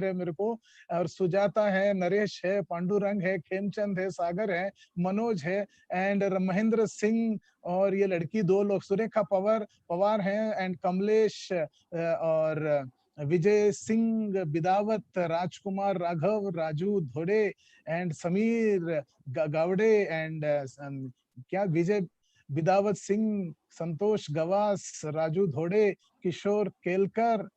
है मेरे को। और सुजाता है, नरेश है, पांडुरंग है, खेमचंद है, सागर है, मनोज है एंड महेंद्र सिंह, और ये लड़की 2 लोग सुरेखा पवार हैं एंड कमलेश और विजय सिंह बिदावत, राजकुमार राघव, राजू धोड़े एंड समीर गावड़े एंड क्या विजय बिदावत सिंह, संतोष गवास, राजू धोड़े, किशोर केलकर।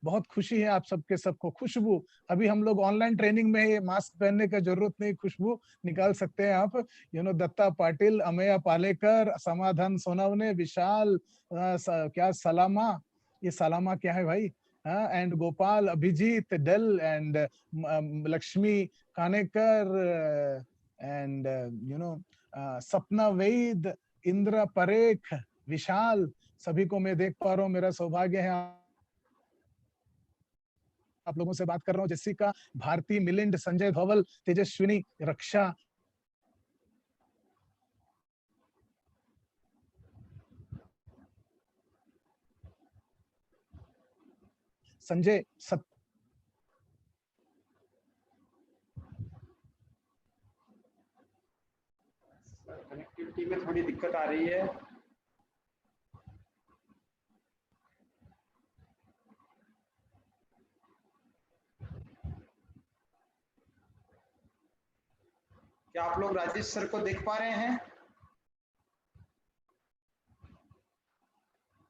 बहुत खुशी है आप सबके सबको। खुशबू, अभी हम लोग ऑनलाइन ट्रेनिंग में है, मास्क पहनने का जरूरत नहीं, खुशबू निकाल सकते हैं आप। दत्ता पाटिल, अमेया पालेकर, समाधान सोनावने, विशाल क्या सलामा, ये सलामा क्या है भाई, एंड गोपाल, अभिजीत डेल एंड लक्ष्मी कानेकर एंड सपना वैद, इंद्रा परेख, विशाल, सभी को मैं देख पा रहा हूँ। मेरा सौभाग्य है आप लोगों से बात कर रहा हूँ। जessiका, भारती, मिलिंद, संजय धवल, तेजस्विनी, रक्षा, संजय कनेक्टिविटी में थोड़ी दिक्कत आ रही है। क्या आप लोग राजेश सर को देख पा रहे हैं?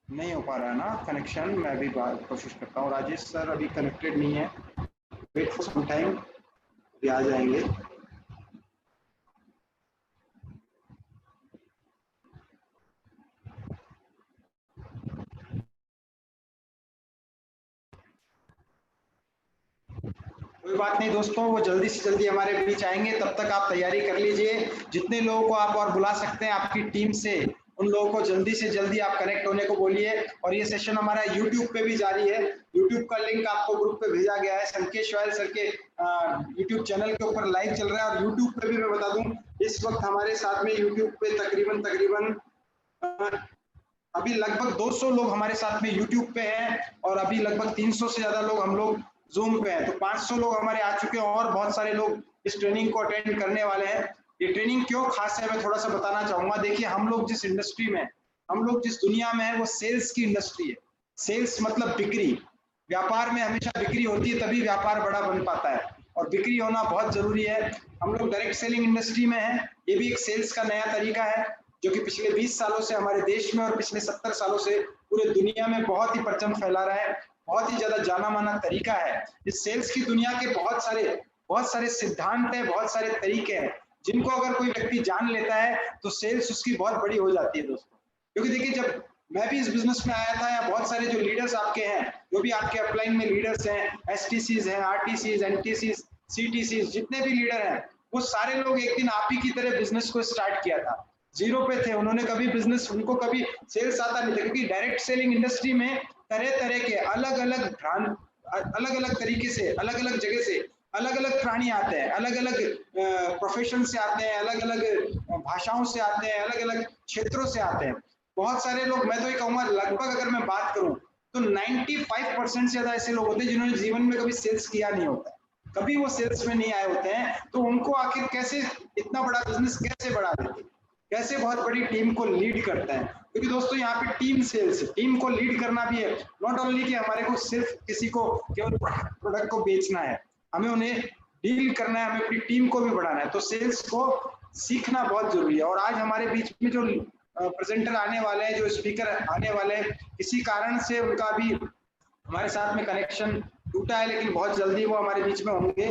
नहीं हो पा रहा है ना कनेक्शन। मैं भी कोशिश करता हूँ। राजेश सर अभी कनेक्टेड नहीं है। वेट फॉर सम टाइम, अभी आ जाएंगे। कोई बात नहीं दोस्तों, वो जल्दी से जल्दी हमारे बीच आएंगे। तब तक आप तैयारी कर लीजिए। जितने लोगों को आप और बुला सकते हैं आपकी टीम से, उन लोगों को जल्दी से जल्दी आप कनेक्ट होने को बोलिए। और ये सेशन हमारा YouTube पे भी जारी है। YouTube का लिंक आपको ग्रुप पे भेजा गया है। संकेश वायल सर के YouTube चैनल के ऊपर लाइव चल रहा है। और YouTube पे भी मैं बता दूं, इस वक्त हमारे साथ में YouTube पे तकरीबन अभी लगभग 200 लोग हमारे साथ में YouTube पे हैं, और अभी लगभग 300 से ज्यादा लोग हम लोग Zoom पे हैं। तो 500 लोग हमारे आ चुके हैं, और बहुत सारे लोग इस ट्रेनिंग को अटेंड करने वाले हैं। ये ट्रेनिंग क्यों खास है मैं थोड़ा सा बताना चाहूंगा। देखिए, हम लोग जिस इंडस्ट्री में, हम लोग जिस दुनिया में है, वो सेल्स की इंडस्ट्री है। सेल्स मतलब बिक्री। व्यापार में हमेशा बिक्री होती है, तभी व्यापार बड़ा बन पाता है, और बिक्री होना बहुत जरूरी है। हम लोग डायरेक्ट सेलिंग इंडस्ट्री में है। ये भी एक सेल्स का नया तरीका है, जो कि पिछले 20 सालों से हमारे देश में और पिछले 70 सालों से पूरे दुनिया में बहुत ही परचम फैला रहा है। बहुत ही ज्यादा जाना माना तरीका है। इस सेल्स की दुनिया के बहुत सारे सिद्धांत है, बहुत सारे तरीके हैं, जिनको अगर कोई व्यक्ति जान लेता है तो सेल्स उसकी बहुत बड़ी हो जाती है दोस्तों। क्योंकि देखिए, जब मैं भी इस बिजनेस में आया था, या बहुत सारे जो लीडर्स आपके हैं, जो भी आपके अपलाइन में लीडर्स हैं, एसटीसीज हैं, आरटीसीज, एनटीसीज, सीटीसीज, जितने भी लीडर हैं, वो सारे लोग एक दिन आप ही की तरह बिजनेस को स्टार्ट किया था। जीरो पे थे, उन्होंने कभी बिजनेस, उनको कभी सेल्स आता नहीं था। क्योंकि डायरेक्ट सेलिंग इंडस्ट्री में तरह तरह के अलग अलग तरीके से, अलग अलग जगह से अलग अलग प्राणी आते हैं, अलग अलग प्रोफेशन से आते हैं, अलग अलग भाषाओं से आते हैं, अलग अलग क्षेत्रों से आते हैं। बहुत सारे लोग, मैं तो ये कहूंगा लगभग अगर मैं बात करूं तो 95% से ज्यादा ऐसे लोग होते हैं जिन्होंने जीवन में कभी सेल्स किया नहीं होता, कभी वो सेल्स में नहीं आए होते हैं। तो उनको आखिर कैसे इतना बड़ा बिजनेस कैसे बढ़ा देते, कैसे बहुत बड़ी टीम को लीड करते हैं। क्योंकि दोस्तों यहाँ पे टीम सेल्स, टीम को लीड करना भी है। नॉट ओनली कि हमारे को सिर्फ किसी को केवल प्रोडक्ट को बेचना है, हमें उन्हें डील करना है, हमें अपनी टीम को भी बढ़ाना है। तो सेल्स को सीखना बहुत जरूरी है। और आज हमारे बीच में जो प्रेजेंटर आने वाले हैं, जो स्पीकर आने वाले हैं, किसी कारण से उनका भी हमारे साथ में कनेक्शन टूटा है, लेकिन बहुत जल्दी वो हमारे बीच में होंगे।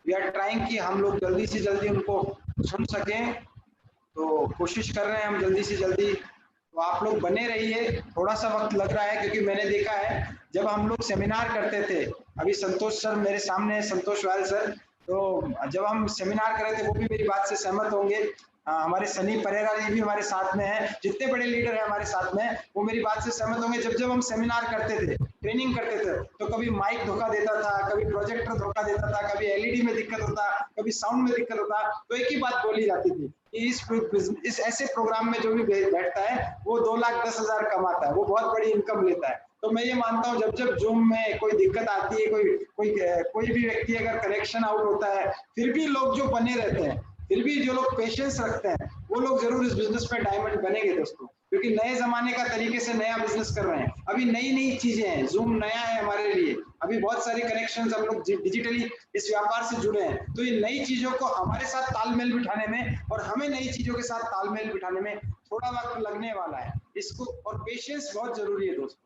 वी आर ट्राइंग कि हम लोग जल्दी से जल्दी उनको सुन सकें, तो कोशिश कर रहे हैं हम जल्दी से जल्दी। तो आप लोग बने रहिए। थोड़ा सा वक्त लग रहा है, क्योंकि मैंने देखा है जब हम लोग सेमिनार करते थे, अभी संतोष सर मेरे सामने है, संतोष वायल सर, तो जब हम सेमिनार कर रहे थे वो भी मेरी बात से सहमत होंगे। हमारे सनी परेरा जी भी हमारे साथ में है, जितने बड़े लीडर हैं हमारे साथ में, वो मेरी बात से सहमत होंगे। जब हम सेमिनार करते थे, ट्रेनिंग करते थे, तो कभी माइक धोखा देता था, कभी प्रोजेक्टर धोखा देता था, कभी एलईडी में दिक्कत होता, कभी साउंड में दिक्कत होता, तो एक ही बात बोली जाती थी कि इस ऐसे प्रोग्राम में जो भी बैठता है वो 2,10,000 कमाता है, वो बहुत बड़ी इनकम लेता है। तो मैं ये मानता हूँ जब जब जूम में कोई दिक्कत आती है, कोई भी व्यक्ति अगर कनेक्शन आउट होता है, फिर भी लोग जो बने रहते हैं, फिर भी जो लोग पेशेंस रखते हैं, वो लोग जरूर इस बिजनेस में डायमंड बनेंगे दोस्तों, क्योंकि नए जमाने का तरीके से नया बिजनेस कर रहे हैं। अभी नई नई चीजें हैं, जूम नया है हमारे लिए, अभी बहुत सारे कनेक्शंस हम लोग डिजिटली इस व्यापार से जुड़े हैं। तो ये नई चीजों को हमारे साथ तालमेल बिठाने में और हमें नई चीजों के साथ तालमेल बिठाने में थोड़ा वक्त लगने वाला है इसको, और पेशेंस बहुत जरूरी है दोस्तों।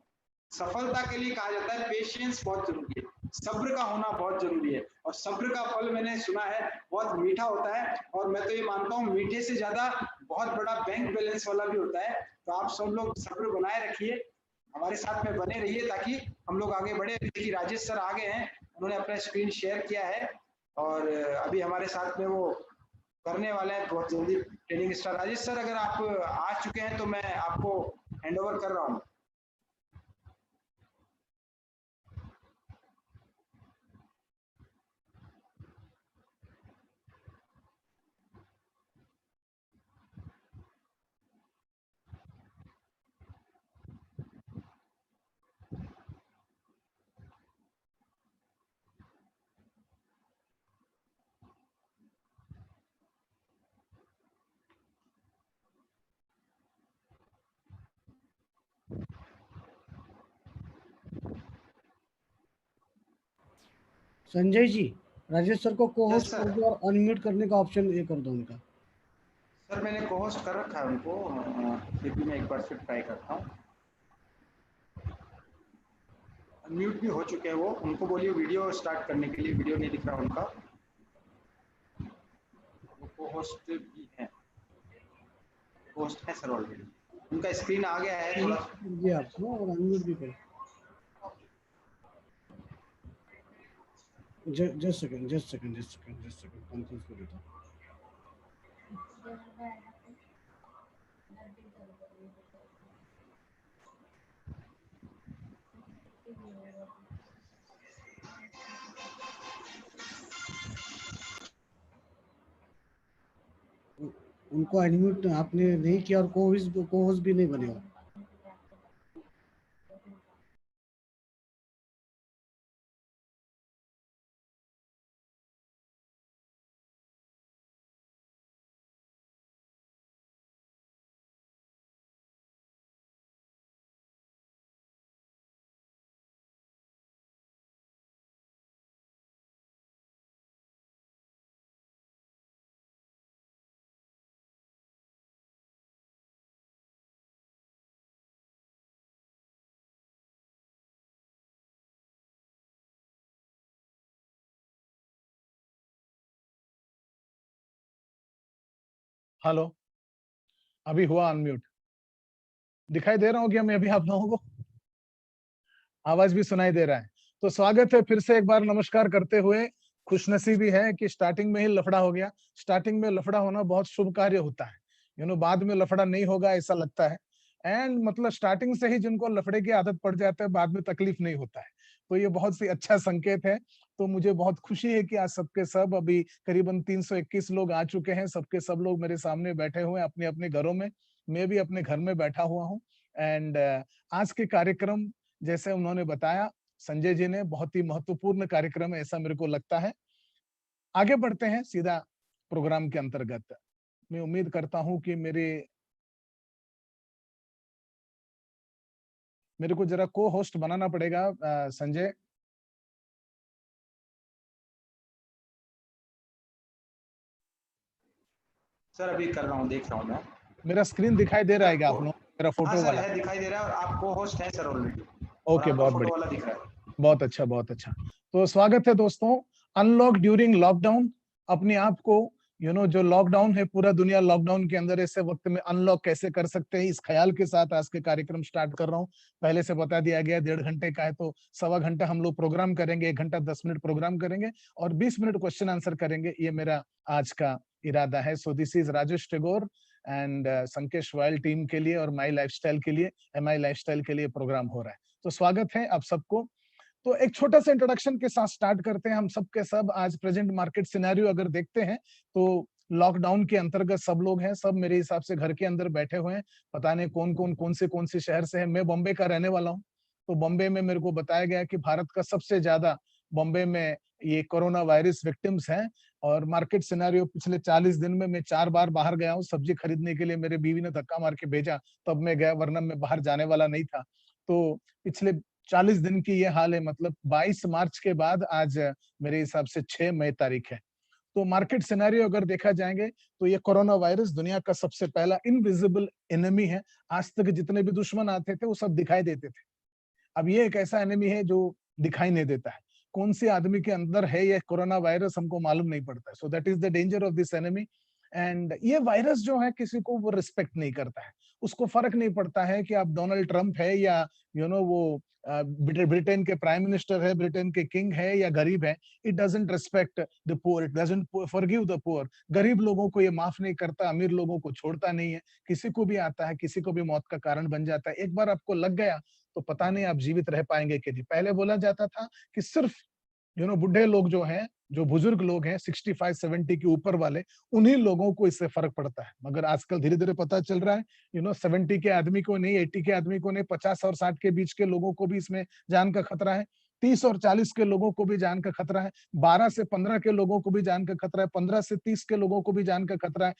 सफलता के लिए कहा जाता है पेशेंस बहुत जरूरी है, सब्र का होना बहुत जरूरी है, और सब्र का फल मैंने सुना है बहुत मीठा होता है, और मैं तो ये मानता हूँ मीठे से ज्यादा बहुत बड़ा बैंक बैलेंस वाला भी होता है। तो आप सब लोग सब्र बनाए रखिए, हमारे साथ में बने रहिए ताकि हम लोग आगे बढ़े। देखिए राजेश सर आगे हैं, उन्होंने अपना स्क्रीन शेयर किया है और अभी हमारे साथ में वो करने वाले हैं बहुत जल्दी ट्रेनिंग स्टार्ट। राजेश सर अगर आप आ चुके हैं तो मैं आपको हैंड ओवर कर रहा हूँ। संजय जी, राजेश सर को को यस होस्ट सर। कर दो और अनम्यूट करने का ऑप्शन ये कर दो उनका। सर मैंने को होस्ट कर रखा है उनको, फिर भी मैं एक बार फिर ट्राई करता हूँ। अनम्यूट भी हो चुके हैं वो, उनको बोलिए वीडियो स्टार्ट करने के लिए, वीडियो नहीं दिख रहा उनका, वो को होस्ट भी है, होस्ट है सर ऑलरेडी, उनका स्क्रीन आ गया है थोड़ा। जी आपको और अनम्यूट भी करें। जस्ट सेकंड कंफ्यूज कर देता हूँ। उनको अनम्यूट आपने नहीं किया और को होस्ट भी नहीं बने हो। हेलो, अभी हुआ अनम्यूट। दिखाई दे रहा हूँ क्या मैं अभी आप लोगों को? आवाज भी सुनाई दे रहा है? तो स्वागत है फिर से एक बार नमस्कार करते हुए। खुशनसीबी है कि स्टार्टिंग में ही लफड़ा हो गया। स्टार्टिंग में लफड़ा होना बहुत शुभ कार्य होता है, बाद में लफड़ा नहीं होगा ऐसा लगता है। एंड मतलब स्टार्टिंग से ही जिनको लफड़े की आदत पड़ जाता है बाद में तकलीफ नहीं होता है, तो ये बहुत सी अच्छा संकेत है। तो मुझे बहुत खुशी है कि आज सबके सब अभी करीबन 321 लोग आ चुके हैं। सबके सब लोग मेरे सामने बैठे हुए हैं अपने अपने घरों में। मैं भी अपने घर में बैठा हुआ हूँ। एंड आज के कार्यक्रम जैसे उन्होंने बताया, संजय जी ने, बहुत ही महत्वपूर्ण कार्यक्रम है ऐसा मेरे को लगता है। आगे बढ़ते हैं सीधा प्रोग्राम के अंतर्गत। मैं उम्मीद करता हूं कि मेरे को जरा को होस्ट बनाना पड़ेगा संजय। सर अभी कर रहा हूँ, देख रहा हूँ मैं। मेरा स्क्रीन दिखाई दे रहा है क्या आप लोग? मेरा हाँ फोटो सर वाला? है, दिखाई दे रहा है, और आप को होस्ट है सर ऑलरेडी, और ओके, आपका बहुत फोटो बढ़िया, वाला दिख रहा है। बहुत अच्छा, बहुत अच्छा। तो स्वागत है दोस्तों। Unlock during lockdown. अपने आप को जो लॉकडाउन है, पूरा दुनिया लॉकडाउन के अंदर, ऐसे वक्त में अनलॉक कैसे कर सकते हैं, इस ख्याल के साथ आज के कार्यक्रम स्टार्ट कर रहा हूँ। पहले से बता दिया गया 1.5 घंटे का है, तो 1.25 घंटा हम लोग प्रोग्राम करेंगे, 1 घंटा 10 मिनट प्रोग्राम करेंगे और 20 मिनट क्वेश्चन आंसर करेंगे। ये मेरा आज का इरादा है। So this is Rajesh Tagore and Sankesh वायल टीम के लिए और माई लाइफस्टाइल के लिए, MI लाइफस्टाइल के लिए प्रोग्राम हो रहा है। तो स्वागत है आप सबको। तो एक छोटा सा इंट्रोडक्शन के साथ स्टार्ट करते हैं। हम सब के सब आज प्रेजेंट मार्केट सिनेरियो अगर देखते हैं तो लॉकडाउन के अंतर्गत सब लोग हैं, सब मेरे हिसाब से घर के अंदर बैठे हुए हैं। पता नहीं कौन से शहर से हैं। मैं बॉम्बे का रहने वाला हूँ, तो बॉम्बे में मेरे को बताया गया कि भारत का सबसे ज्यादा बॉम्बे में ये कोरोना वायरस विक्टिम्स हैं। और मार्केट सिनेरियो पिछले 40 दिन में मैं 4 बार बाहर गया हूँ सब्जी खरीदने के लिए, मेरे बीवी ने धक्का मार के भेजा तब मैं गया, वरना मैं बाहर जाने वाला नहीं था। तो पिछले 40 दिन की ये हाल है, मतलब 22 मार्च के बाद आज मेरे हिसाब से 6 मई तारीख है। तो मार्केट सिनेरियो अगर देखा जाएंगे तो ये कोरोना वायरस दुनिया का सबसे पहला इनविजिबल एनिमी है। आज तक जितने भी दुश्मन आते थे वो सब दिखाई देते थे, अब ये एक ऐसा एनिमी है जो दिखाई नहीं देता है। कौन से आदमी के अंदर है ये कोरोना वायरस हमको मालूम नहीं पड़ता है। So that is the danger of this enemy. And ये वायरस जो है किसी को वो रिस्पेक्ट नहीं करता है, उसको फर्क नहीं पड़ता है कि आप डोनाल्ड ट्रंप है या वो ब्रिटेन के प्राइम मिनिस्टर है, ब्रिटेन के किंग है या गरीब है। It doesn't respect the poor, it doesn't forgive the poor. गरीब लोगों को ये माफ नहीं करता, अमीर लोगों को छोड़ता नहीं है, किसी को भी आता है, किसी को भी मौत का कारण बन जाता है। एक बार आपको लग गया तो पता नहीं आप जीवित रह पाएंगे कि नहीं। पहले बोला जाता था कि सिर्फ बुढ़े लोग जो हैं, जो बुजुर्ग लोग हैं 65-70 के ऊपर वाले, उन्हीं लोगों को इससे फर्क पड़ता है। मगर आजकल धीरे धीरे पता चल रहा है 70 के आदमी को नहीं, 80 के आदमी को नहीं, 50 और 60 के बीच के लोगों को भी इसमें जान का खतरा है। 30 और 40 के लोगों को भी जान का खतरा है। 12 से 15 के लोगों को भी जान का खतरा है। 15 से 30 के लोगों को भी जान का खतरा है।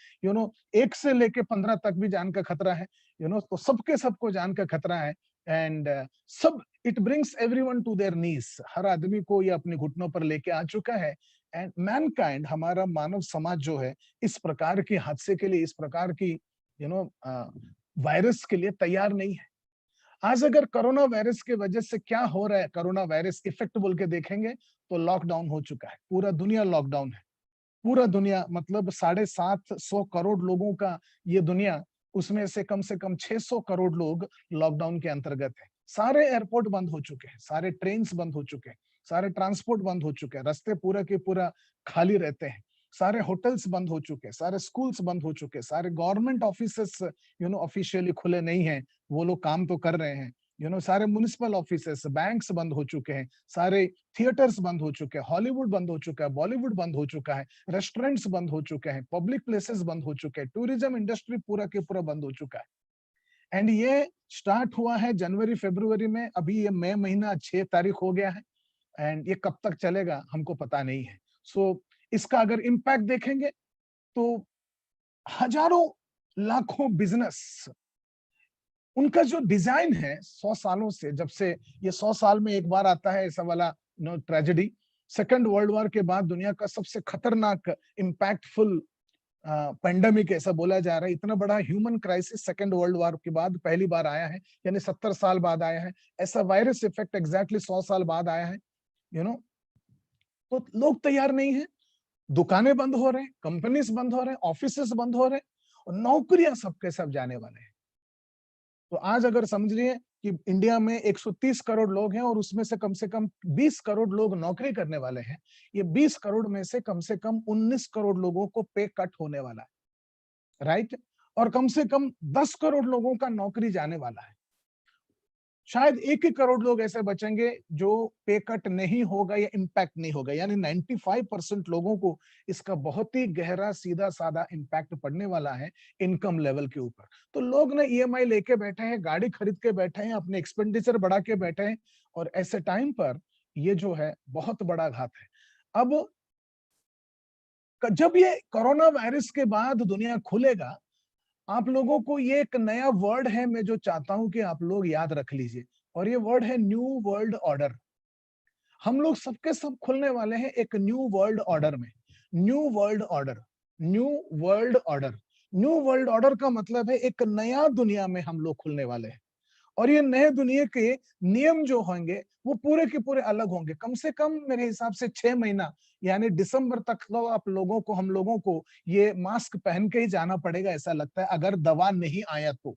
1 से लेके 15 तक भी जान का खतरा है। तो सबके सबको जान का खतरा है। एंड सब it brings everyone to their knees. हर आदमी को ये अपने घुटनों पर लेके आ चुका है। एंड मैनकाइंड, हमारा मानव समाज जो है, इस प्रकार के हादसे के लिए, इस प्रकार की वायरस के लिए तैयार नहीं है। आज अगर कोरोना वायरस की वजह से क्या हो रहा है, कोरोना वायरस इफेक्ट बोल के देखेंगे तो लॉकडाउन हो चुका है, पूरा दुनिया लॉकडाउन है। पूरा दुनिया मतलब 750 करोड़ लोगों का ये दुनिया, उसमें से कम 600 करोड़ लोग लॉकडाउन के अंतर्गत है। सारे एयरपोर्ट बंद हो चुके हैं, सारे ट्रेन बंद हो चुके हैं, सारे ट्रांसपोर्ट बंद हो चुके हैं, रास्ते पूरा के पूरा खाली रहते हैं, सारे होटल्स बंद हो चुके हैं, सारे स्कूल्स बंद हो चुके हैं, सारे गवर्नमेंट ऑफिसेस ऑफिशियली खुले नहीं है, वो लोग काम तो कर रहे हैं। सारे म्युनिसिपल ऑफिसेस, बैंक्स बंद हो चुके हैं, सारे थिएटर्स बंद हो चुके हैं, हॉलीवुड बंद हो चुका है, बॉलीवुड बंद हो चुका है, रेस्टोरेंट्स बंद हो चुके हैं, पब्लिक प्लेसेस बंद हो चुके हैं, टूरिज्म इंडस्ट्री पूरा के पूरा बंद हो चुका है। एंड ये स्टार्ट हुआ है जनवरी फरवरी में, अभी ये मई महीना 6 तारीख हो गया है। एंड ये कब तक चलेगा हमको पता नहीं है। सो इसका अगर इम्पैक्ट देखेंगे तो हजारों लाखों बिजनेस, उनका जो डिजाइन है 100 सालों से, जब से ये 100 साल में एक बार आता है ऐसा वाला ट्रेजेडी। सेकेंड वर्ल्ड वॉर के बाद दुनिया का सबसे खतरनाक इम्पैक्टफुल पेंडेमिक ऐसा बोला जा रहा है। इतना बड़ा human crisis second world war के बाद पहली बार आया है, यानी 70 साल बाद आया है। ऐसा वायरस इफेक्ट एग्जैक्टली 100 साल बाद आया है। तो लोग तैयार नहीं है, दुकानें बंद हो रहे हैं, कंपनीज बंद हो रहे हैं, ऑफिसेस बंद हो रहे हैं, और नौकरियां सबके सब जाने वाले हैं। तो आज अगर समझिए कि इंडिया में 130 करोड़ लोग हैं और उसमें से कम 20 करोड़ लोग नौकरी करने वाले हैं। ये 20 करोड़ में से कम 19 करोड़ लोगों को पे कट होने वाला है, राइट? और कम से कम 10 करोड़ लोगों का नौकरी जाने वाला है। शायद 1 करोड़ लोग ऐसे बचेंगे जो पे कट नहीं होगा या इम्पैक्ट नहीं होगा, यानी 95% लोगों को इसका बहुत ही गहरा सीधा साधा इम्पैक्ट पड़ने वाला है इनकम लेवल के ऊपर। तो लोग ना ईएमआई लेके बैठे हैं, गाड़ी खरीद के बैठे हैं, अपने एक्सपेंडिचर बढ़ा के बैठे हैं, और ऐसे टाइम पर ये जो है बहुत बड़ा घात है। अब जब ये कोरोना वायरस के बाद दुनिया खुलेगा, आप लोगों को ये एक नया वर्ड है, मैं जो चाहता हूं कि आप लोग याद रख लीजिए, और ये वर्ड है न्यू वर्ल्ड ऑर्डर। हम लोग सबके सब खुलने वाले हैं एक न्यू वर्ल्ड ऑर्डर में। New world order, new world order, new world order का मतलब है एक नया दुनिया में हम लोग खुलने वाले हैं। और ये नए दुनिया के नियम जो होंगे वो पूरे के पूरे अलग होंगे। कम से कम मेरे हिसाब से 6 महीना, यानी दिसंबर तक तो आप लोगों को, हम लोगों को ये मास्क पहन के ही जाना पड़ेगा ऐसा लगता है, अगर दवा नहीं आया तो।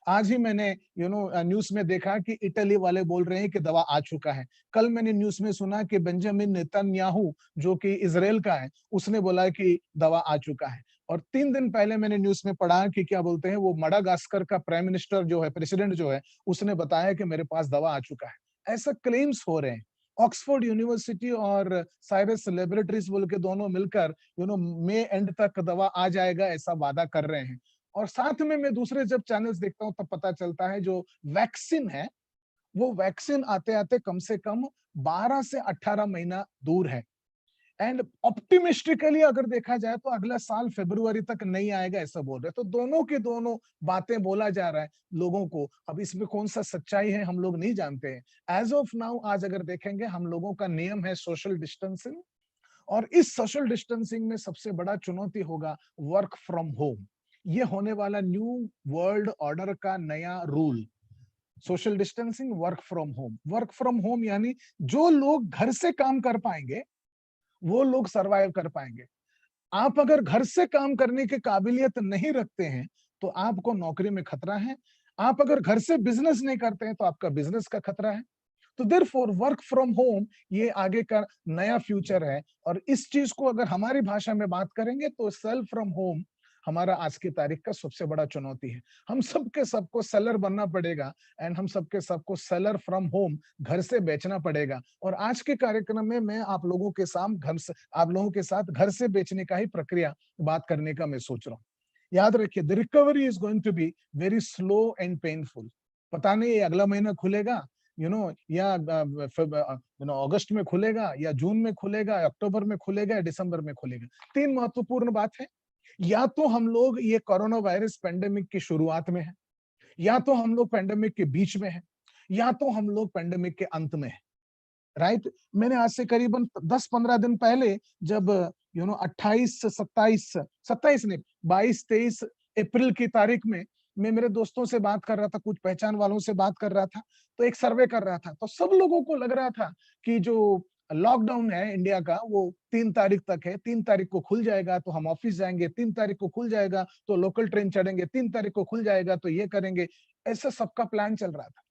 आज ही मैंने न्यूज में देखा कि इटली वाले बोल रहे हैं कि दवा आ चुका है। कल मैंने न्यूज में सुना कि बेंजामिन नेतन्याहू जो कि इजराइल का है, उसने बोला कि दवा आ चुका है। और 3 दिन पहले मैंने न्यूज में पढ़ा कि क्या बोलते हैं, वो मडागास्कर का प्राइम मिनिस्टर जो है, प्रेसिडेंट जो है, उसने बताया कि मेरे पास दवा आ चुका है। ऐसा क्लेम्स हो रहे हैं। ऑक्सफोर्ड यूनिवर्सिटी और साइरस लेबोरेटरीज बोल के दोनों मिलकर मई एंड तक दवा आ जाएगा ऐसा वादा कर रहे हैं। और साथ में मैं दूसरे जब चैनल्स देखता हूं तब पता चलता है जो वैक्सीन है वो वैक्सीन आते आते कम से कम 12 से 18 महीना दूर है। एंड ऑप्टिमिस्टिकली अगर देखा जाए तो अगला साल फरवरी तक नहीं आएगा ऐसा बोल रहे हैं। तो दोनों के दोनों बातें बोला जा रहा है लोगों को। अब इसमें कौन सा सच्चाई है हम लोग नहीं जानते हैं। एज ऑफ नाउ आज अगर देखेंगे हम लोगों का नियम है सोशल डिस्टेंसिंग, और इस सोशल डिस्टेंसिंग में सबसे बड़ा चुनौती होगा वर्क फ्रॉम होम। ये होने वाला न्यू वर्ल्ड ऑर्डर का नया rule, social distancing, work from home. Work from home यानी जो लोग घर से काम कर पाएंगे वो लोग सरवाइव कर पाएंगे। आप अगर घर से काम करने की काबिलियत नहीं रखते हैं तो आपको नौकरी में खतरा है। आप अगर घर से बिजनेस नहीं करते हैं तो आपका बिजनेस का खतरा है। तो देयरफॉर वर्क फ्रॉम होम ये आगे का नया फ्यूचर है। और इस चीज को अगर हमारी भाषा में बात करेंगे तो सेल फ्रॉम होम हमारा आज की तारीख का सबसे बड़ा चुनौती है। हम सबके सबको सेलर बनना पड़ेगा, एंड हम सबके सबको सेलर फ्रॉम होम, घर से बेचना पड़ेगा। और आज के कार्यक्रम में मैं आप लोगों के साथ घर से बेचने का ही प्रक्रिया बात करने का मैं सोच रहा हूँ। याद रखिए, the recovery is going to be very slow and painful. पता नहीं ये अगला महीना खुलेगा, या अगस्त में खुलेगा, या जून में खुलेगा, अक्टूबर में खुलेगा, या दिसंबर में खुलेगा। 3 महत्वपूर्ण बात है। या तो हम लोग ये कोरोना वायरस पेंडेमिक की शुरुआत में है, या तो हम लोग पेंडेमिक के बीच में है, या तो हम लोग पेंडेमिक के अंत में है। राइट। मैंने आज से करीबन 10-15 दिन पहले जब 28 27 नहीं 22-23 अप्रैल की तारीख में मैं मेरे दोस्तों से बात कर रहा था, कुछ पहचान वालों से बात कर रहा था, तो एक सर्वे कर रहा था, तो सब लोगों को लग रहा था कि जो लॉकडाउन है इंडिया का वो 3 तारीख तक है। 3 तारीख को खुल जाएगा तो हम ऑफिस जाएंगे, 3 तारीख को खुल जाएगा तो लोकल ट्रेन चढ़ेंगे, 3 तारीख को खुल जाएगा तो ये करेंगे। ऐसा सबका प्लान चल रहा था।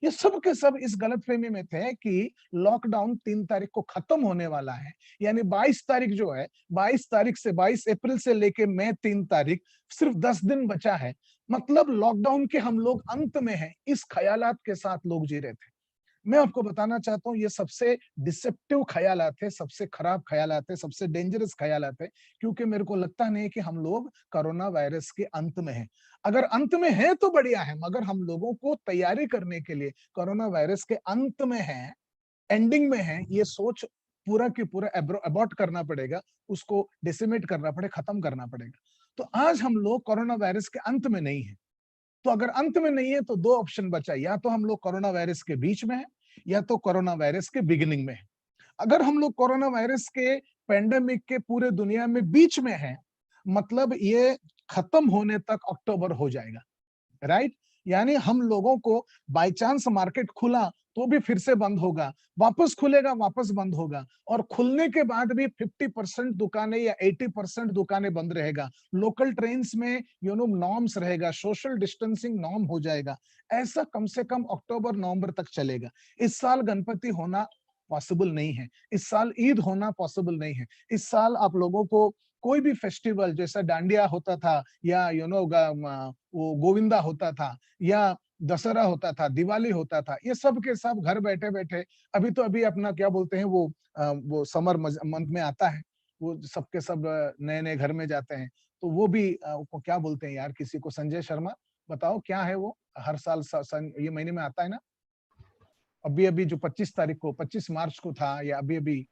ये सब के सब इस गलतफहमी में थे कि लॉकडाउन 3 तारीख को खत्म होने वाला है। यानी 22 तारीख जो है, 22 तारीख से 22 अप्रैल से लेके मई 3 तारीख सिर्फ 10 दिन बचा है। मतलब लॉकडाउन के हम लोग अंत में हैं, इस ख्यालात के साथ लोग जी रहे थे। मैं आपको बताना चाहता हूँ ये सबसे डिसेप्टिव ख्यालात है, सबसे खराब ख्यालात है, सबसे डेंजरस ख्यालात है, क्योंकि मेरे को लगता नहीं कि हम लोग कोरोना वायरस के अंत में हैं। अगर अंत में है तो बढ़िया है, मगर हम लोगों को तैयारी करने के लिए कोरोना वायरस के अंत में है, एंडिंग में है, ये सोच पूरा की पूरा अबॉर्ट करना पड़ेगा, उसको डिसिमेट करना पड़ेगा, खत्म करना पड़ेगा। तो आज हम लोग कोरोना वायरस के अंत में नहीं है। तो अगर अंत में नहीं है तो 2 ऑप्शन बचा, या तो हम लोग कोरोना वायरस के बीच में है, या तो कोरोना वायरस के बिगिनिंग में है। अगर हम लोग कोरोना वायरस के पेंडेमिक के पूरे दुनिया में बीच में है, मतलब ये खत्म होने तक अक्टूबर हो जाएगा। राइट। यानी हम लोगों को बाय चांस मार्केट खुला तो भी फिर से बंद होगा, वापस खुलेगा वापस बंद होगा, और खुलने के बाद भी 50% दुकानें या 80% दुकानें बंद रहेगा। लोकल ट्रेन्स में नॉर्म्स रहेगा, सोशल डिस्टेंसिंग नॉर्म हो जाएगा। ऐसा कम से कम अक्टूबर नवंबर तक चलेगा। इस साल गणपति होना पॉसिबल नहीं है, इस साल ईद होना पॉसिबल नहीं है। इस साल आप लोगों को कोई भी फेस्टिवल जैसा डांडिया होता था, या वो गोविंदा होता था, या दशहरा होता था, दिवाली होता था, ये सब के सब घर बैठे बैठे। अभी अपना क्या बोलते हैं वो समर मंथ में आता है, वो सबके सब नए नए घर में जाते हैं। तो वो भी वो क्या बोलते हैं यार, किसी को, संजय शर्मा बताओ क्या है वो, हर साल ये महीने में आता है ना। अभी अभी जो 25 तारीख को 25 मार्च को था, या अभी अभी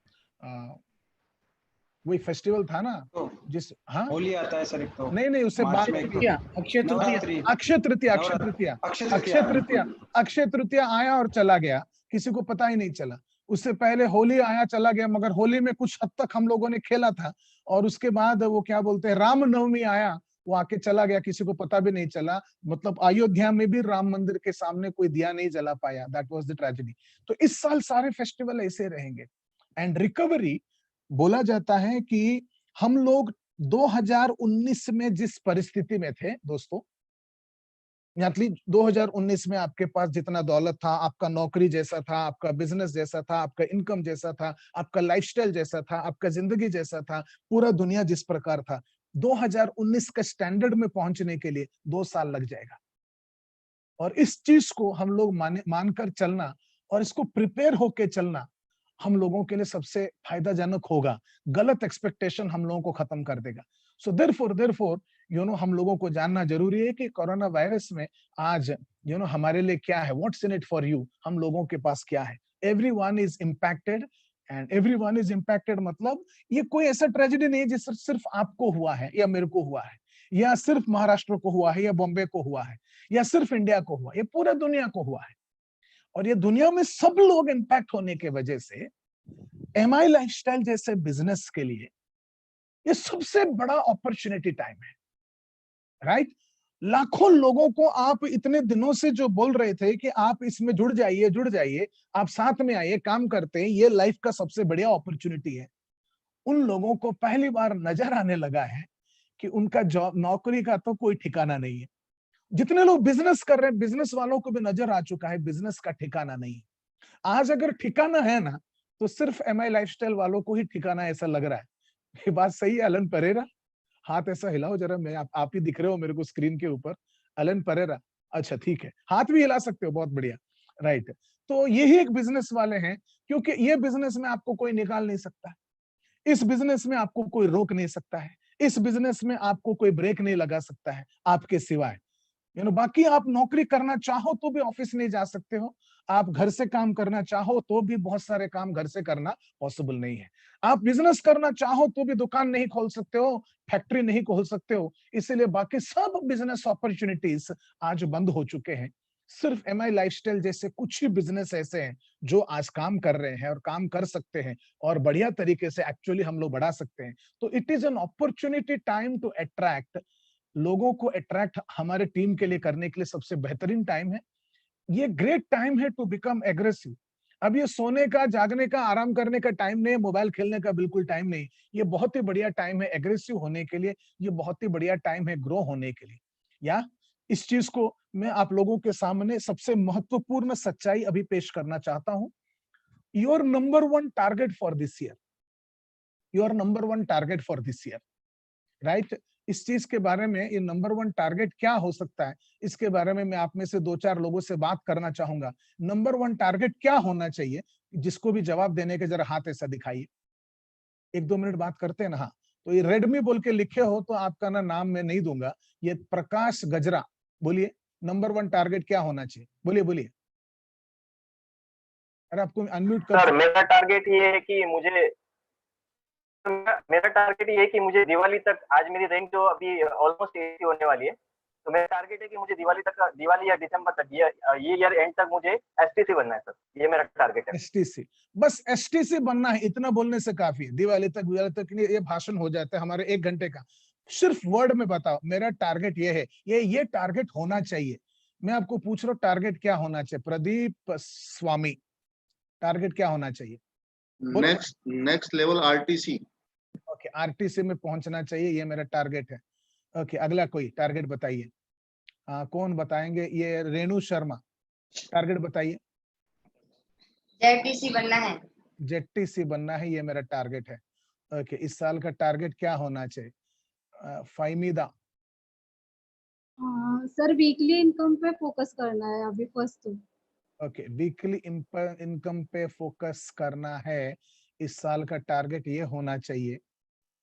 वही फेस्टिवल था ना, तो जिस, हाँ, होली आता है सर, एक तो नहीं नहीं उससे मार्च बाद में, में एक भी तो अक्षय तृतीया नवरात्रि, अक्षय तृतीया, अक्षय नवरात्र, तृतीया, अक्षय अक्षय तृतीया, तृतीया, बिल्कुल। अक्षय तृतीया आया और चला गया, किसी को पता ही नहीं चला। उससे पहले होली आया चला गया, मगर होली में कुछ हद तक हम लोगों ने खेला था, और उसके बाद वो क्या बोलते हैं रामनवमी आया, वो आके चला गया, किसी को पता भी नहीं चला। मतलब अयोध्या में भी राम मंदिर के सामने कोई दिया नहीं जला पाया। That was the tragedy. तो इस साल सारे फेस्टिवल ऐसे रहेंगे। एंड रिकवरी, बोला जाता है कि हम लोग 2019 में जिस परिस्थिति में थे दोस्तों, 2019 में आपके पास जितना दौलत था, आपका नौकरी जैसा था, आपका बिजनेस जैसा था, आपका इनकम जैसा था, आपका लाइफस्टाइल जैसा था, आपका जिंदगी जैसा था, पूरा दुनिया जिस प्रकार था, 2019 के स्टैंडर्ड में पहुंचने के लिए 2 साल लग जाएगा। और इस चीज को हम लोग मानकर चलना, और इसको प्रिपेयर होके चलना हम लोगों के लिए सबसे फायदाजनक होगा। गलत एक्सपेक्टेशन हम लोगों को खत्म कर देगा। सो देयरफॉर हम लोगों को जानना जरूरी है कि कोरोना वायरस में आज हमारे लिए क्या है, what's in it for you, हम लोगों के पास क्या है। Everyone is impacted, and everyone is impacted मतलब ये कोई ऐसा ट्रेजेडी नहीं है जिस सिर्फ आपको हुआ है या मेरे को हुआ है, या सिर्फ महाराष्ट्र को हुआ है या बॉम्बे को हुआ है या सिर्फ इंडिया को हुआ, ये पूरा दुनिया को हुआ है। और ये दुनिया में सब लोग इम्पैक्ट होने के वजह से एमआई लाइफस्टाइल जैसे बिजनेस के लिए ये सबसे बड़ा अपॉर्चुनिटी टाइम है, राइट। लाखों लोगों को आप इतने दिनों से जो बोल रहे थे कि आप इसमें जुड़ जाइए, आप साथ में आइए, काम करते हैं, ये लाइफ का सबसे बढ़िया अपॉर्चुनिटी है। उन लोगों को पहली बार नजर आने लगा है कि उनका जॉब नौकरी का तो कोई ठिकाना नहीं है। जितने लोग बिजनेस कर रहे हैं, बिजनेस वालों को भी नजर आ चुका है बिजनेस का ठिकाना नहीं है। आज अगर ठिकाना है ना, तो सिर्फ एमआई लाइफस्टाइल वालों को ही ठिकाना ऐसा लग रहा है। ये बात सही है एलन परेरा? हाथ ऐसा हिलाओ जरा, मैं आप ही दिख रहे हो मेरे को स्क्रीन के ऊपर। एलन परेरा, अच्छा ठीक है, हाथ भी हिला सकते हो, बहुत बढ़िया, राइट। तो यही एक बिजनेस वाले हैं, क्योंकि ये बिजनेस में आपको कोई निकाल नहीं सकता, इस बिजनेस में आपको कोई रोक नहीं सकता है, इस बिजनेस में आपको कोई ब्रेक नहीं लगा सकता है आपके सिवाय। बाकी आप नौकरी करना चाहो तो भी ऑफिस नहीं जा सकते हो, आप घर से काम करना चाहो तो भी बहुत सारे काम घर से करना पॉसिबल नहीं है, आप बिजनेस करना चाहो तो भी दुकान नहीं खोल सकते हो, फैक्ट्री नहीं खोल सकते हो। इसीलिए बाकी सब बिजनेस अपॉर्चुनिटीज आज बंद हो चुके हैं। सिर्फ एमआई लाइफस्टाइल जैसे कुछ ही बिजनेस ऐसे हैं जो आज काम कर रहे हैं और काम कर सकते हैं और बढ़िया तरीके से एक्चुअली हम लोग बढ़ा सकते हैं। तो it is an opportunity time to attract लोगों को, अट्रैक्ट हमारे टीम के लिए करने के लिए सबसे बेहतरीन टाइम है। ये ग्रेट टाइम है टू बिकम एग्रेसिव। अब ये सोने का, जागने का, आराम करने का टाइम नहीं है, मोबाइल खेलने का बिल्कुल टाइम नहीं। ये बहुत ही बढ़िया टाइम है एग्रेसिव होने के लिए, ये बहुत ही बढ़िया टाइम है ग्रो होने के लिए। या इस चीज को मैं आप लोगों के सामने सबसे महत्वपूर्ण सच्चाई अभी पेश करना चाहता हूं। Your number one target for this year, your number one target for this year, right. इस चीज के बारे में, ये नंबर वन टारगेट क्या हो सकता है, इसके बारे में मैं आप में से 2-4 लोगों से बात करना चाहूंगा। नंबर वन टारगेट क्या होना चाहिए, जिसको भी जवाब देने के जरा हाथ ऐसा दिखाइए। 1-2 मिनट बात करते हैं ना। हाँ, तो ये रेडमी बोल के लिखे हो तो आपका ना नाम मैं नहीं दूंगा। ये प्रकाश गजरा, बोलिए नंबर वन टारगेट क्या होना चाहिए, बोलिए बोलिए। अरे आपको अनम्यूट कर सर मेरा टारगेट ये है कि मुझे दिवाली तक, आज मेरी रैंक जो अभी ऑलमोस्ट 80 होने वाली है, तो मेरा टारगेट है कि मुझे दिवाली या दिसंबर तक, ये ईयर एंड तक मुझे एसटीसी बनना है सर। ये मेरा टारगेट है। एसटीसी, बस एसटीसी बनना है, इतना बोलने से काफी है। दिवाली तक ये भाषण हो जाता है हमारे 1 घंटे का। सिर्फ वर्ड में बताओ मेरा टारगेट ये है, ये टारगेट होना चाहिए। मैं आपको पूछ रहा हूँ टारगेट क्या होना चाहिए, प्रदीप स्वामी, टारगेट क्या होना चाहिए? Next level RTC. Okay, RTC में पहुंचना चाहिए, ये मेरा टारगेट है। ओके, अगला कोई टारगेट बताइए। कौन बताएंगे? ये रेणु शर्मा, टारगेट बताइए। जेटीसी बनना है। जेटीसी बनना है, ये मेरा टारगेट है। ओके, इस साल का टारगेट क्या होना चाहिए? फाइमिदा। सर वीकली इनकम पे फोकस करना है अभी फर्स्ट। ओके, वीकली इनकम पे फोकस करना है, इस साल का टारगेट ये होना चाहिए।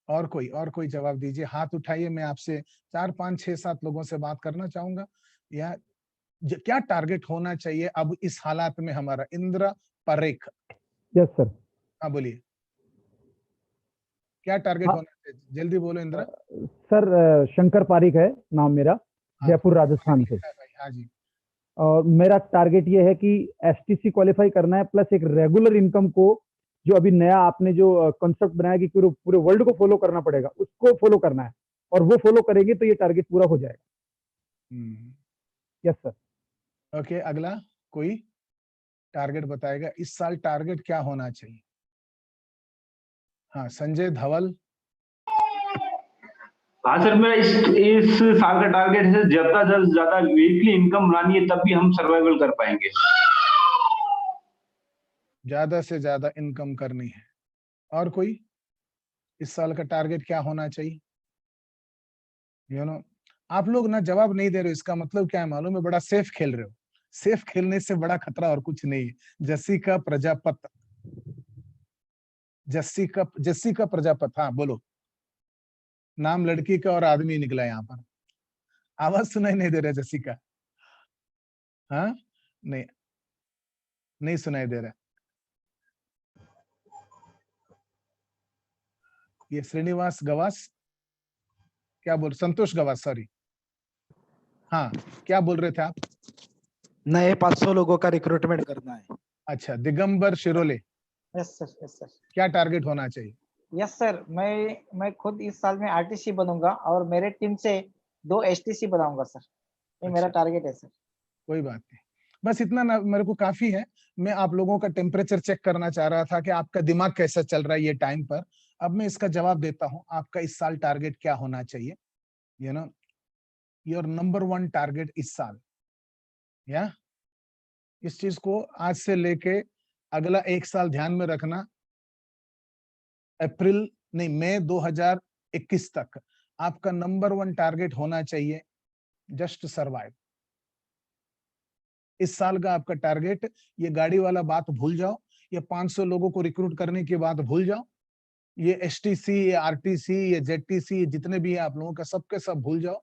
और कोई जवाब दीजिए, हाथ उठाइए। मैं आपसे 4, 5, 6, 7 लोगों से बात करना चाहूंगा। या क्या टारगेट होना चाहिए अब इस हालात में हमारा? इंद्र परेख। Yes sir. हाँ बोलिए, क्या टारगेट होना चाहिए, जल्दी बोलो इंद्र। सर शंकर पारिक है नाम मेरा, जयपुर राजस्थान से। हाँ जी। और मेरा टारगेट ये है कि एसटीसी क्वालिफाई करना है, प्लस एक रेगुलर इनकम को, जो अभी नया आपने जो कॉन्सेप्ट बनाया कि पूरे वर्ल्ड को फॉलो करना पड़ेगा, उसको फॉलो करना है, और वो फॉलो करेंगे तो ये टारगेट पूरा हो जाएगा। Yes sir. ओके, अगला कोई टारगेट बताएगा, इस साल टारगेट क्या होना चाहिए? हाँ, संजय धवल। हाँ सर, मेरा इस साल का टारगेट है ज्यादा से ज्यादा वीकली इनकम बनानी है, तब भी हम सर्वाइवल कर पाएंगे। ज्यादा से ज्यादा इनकम करनी है। और कोई? इस साल का टारगेट क्या होना चाहिए? आप लोग ना जवाब नहीं दे रहे हो, इसका मतलब क्या है मालूम है? बड़ा सेफ खेल रहे हो। सेफ खेलने से बड़ा खतरा और कुछ नहीं है। जस्सिका प्रजापत, जस्सिका प्रजापत, हाँ बोलो। नाम लड़की का और आदमी निकला यहाँ पर, आवाज सुनाई नहीं दे रहा जस्सिका। हाँ, नहीं नहीं सुनाई दे रहा। ये श्रीनिवास गवास क्या बोल, संतोष गवास, सॉरी। हाँ, क्या बोल रहे थे आप? नए 500 लोगों का रिक्रूटमेंट करना है। अच्छा, Digambar Shirole, yes sir, yes sir, क्या टारगेट होना चाहिए? Yes sir. मैं खुद इस साल में आरटीसी बनूंगा और मेरे टीम से 2 एसटीसी बनाऊंगा सर। ये मेरा अच्छा। टारगेट है सर। कोई बात नहीं, बस इतना ना मेरे को काफी है। मैं आप लोगों का टेम्परेचर चेक करना चाह रहा था कि आपका दिमाग कैसा चल रहा है ये टाइम पर। अब मैं इसका जवाब देता हूं, आपका इस साल टारगेट क्या होना चाहिए। You know, your number 1 target इस साल, या इस चीज को आज से लेके अगला 1 साल ध्यान में रखना। अप्रैल नहीं, मई 2021 तक आपका नंबर 1 टारगेट होना चाहिए जस्ट सर्वाइव। इस साल का आपका टारगेट, ये गाड़ी वाला बात भूल जाओ, ये 500 लोगों को रिक्रूट करने की बात भूल जाओ, ये एसटीसी, ये आरटीसी, ये जेडटीसी, जितने भी है आप लोगों का, सबके सब भूल जाओ।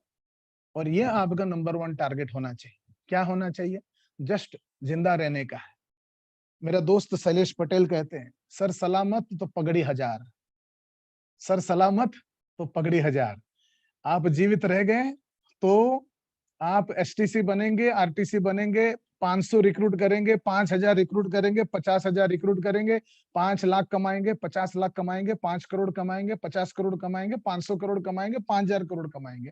और ये आपका नंबर 1 टारगेट होना चाहिए। क्या होना चाहिए? जस्ट जिंदा रहने का है। मेरा दोस्त शैलेश पटेल कहते हैं, सर सलामत तो पगड़ी हजार, सर सलामत तो पगड़ी हजार। आप जीवित रह गए तो आप एसटीसी बनेंगे, आरटीसी बनेंगे, 500 रिक्रूट करेंगे, 5000 रिक्रूट करेंगे, 50,000 रिक्रूट करेंगे, 5 लाख कमाएंगे, 50 लाख कमाएंगे, 5 करोड़ कमाएंगे, 50 करोड़ कमाएंगे, 500 करोड़ कमाएंगे, 5000 करोड़ कमाएंगे।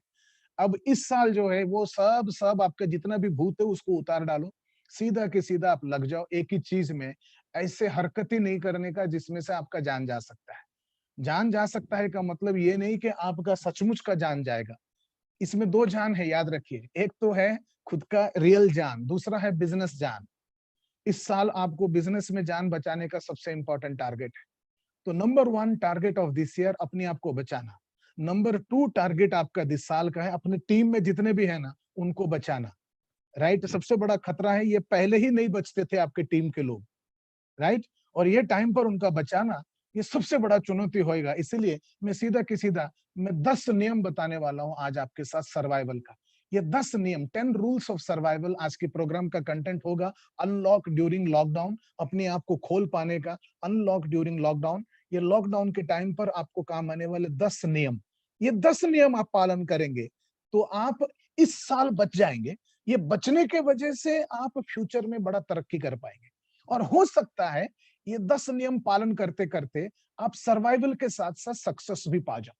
अब इस साल जो है वो सब आपका जितना भी भूत है उसको उतार डालो, सीधा के सीधा आप लग जाओ एक ही चीज में। ऐसे हरकत ही नहीं करने का जिसमें से आपका जान जा सकता है। जान जा सकता है का मतलब ये नहीं कि आपका सचमुच का जान जाएगा। इसमें 2 जान है, याद रखिए। एक तो है खुद का रियल जान, दूसरा है बिजनेस जान। इस साल आपको बिजनेस में जान बचाने का सबसे इंपॉर्टेंट टारगेट है। तो number 1 target of this year अपने आप को बचाना। नंबर 2 टारगेट आपका दिस साल का है अपने टीम में जितने भी है ना उनको बचाना। राइट, सबसे बड़ा खतरा है ये पहले ही नहीं बचते थे आपके टीम के लोग, राइट, और ये टाइम पर उनका बचाना ये सबसे बड़ा चुनौती होएगा। इसीलिए मैं सीधा की सीधा मैं 10 नियम बताने वाला हूं आज आपके साथ सर्वाइवल का। ये 10 नियम, 10 रूल्स ऑफ सर्वाइवल आज के प्रोग्राम का कंटेंट होगा। अनलॉक ड्यूरिंग लॉकडाउन, अपने आप को खोल पाने का। अनलॉक ड्यूरिंग लॉकडाउन, ये लॉकडाउन के टाइम पर आपको काम आने वाले 10 नियम। ये 10 नियम आप पालन करेंगे तो आप इस साल बच जाएंगे। ये बचने के वजह से आप फ्यूचर में बड़ा तरक्की कर पाएंगे। और हो सकता है ये 10 नियम पालन करते करते आप सर्वाइवल के साथ साथ सक्सेस भी पा जाओ।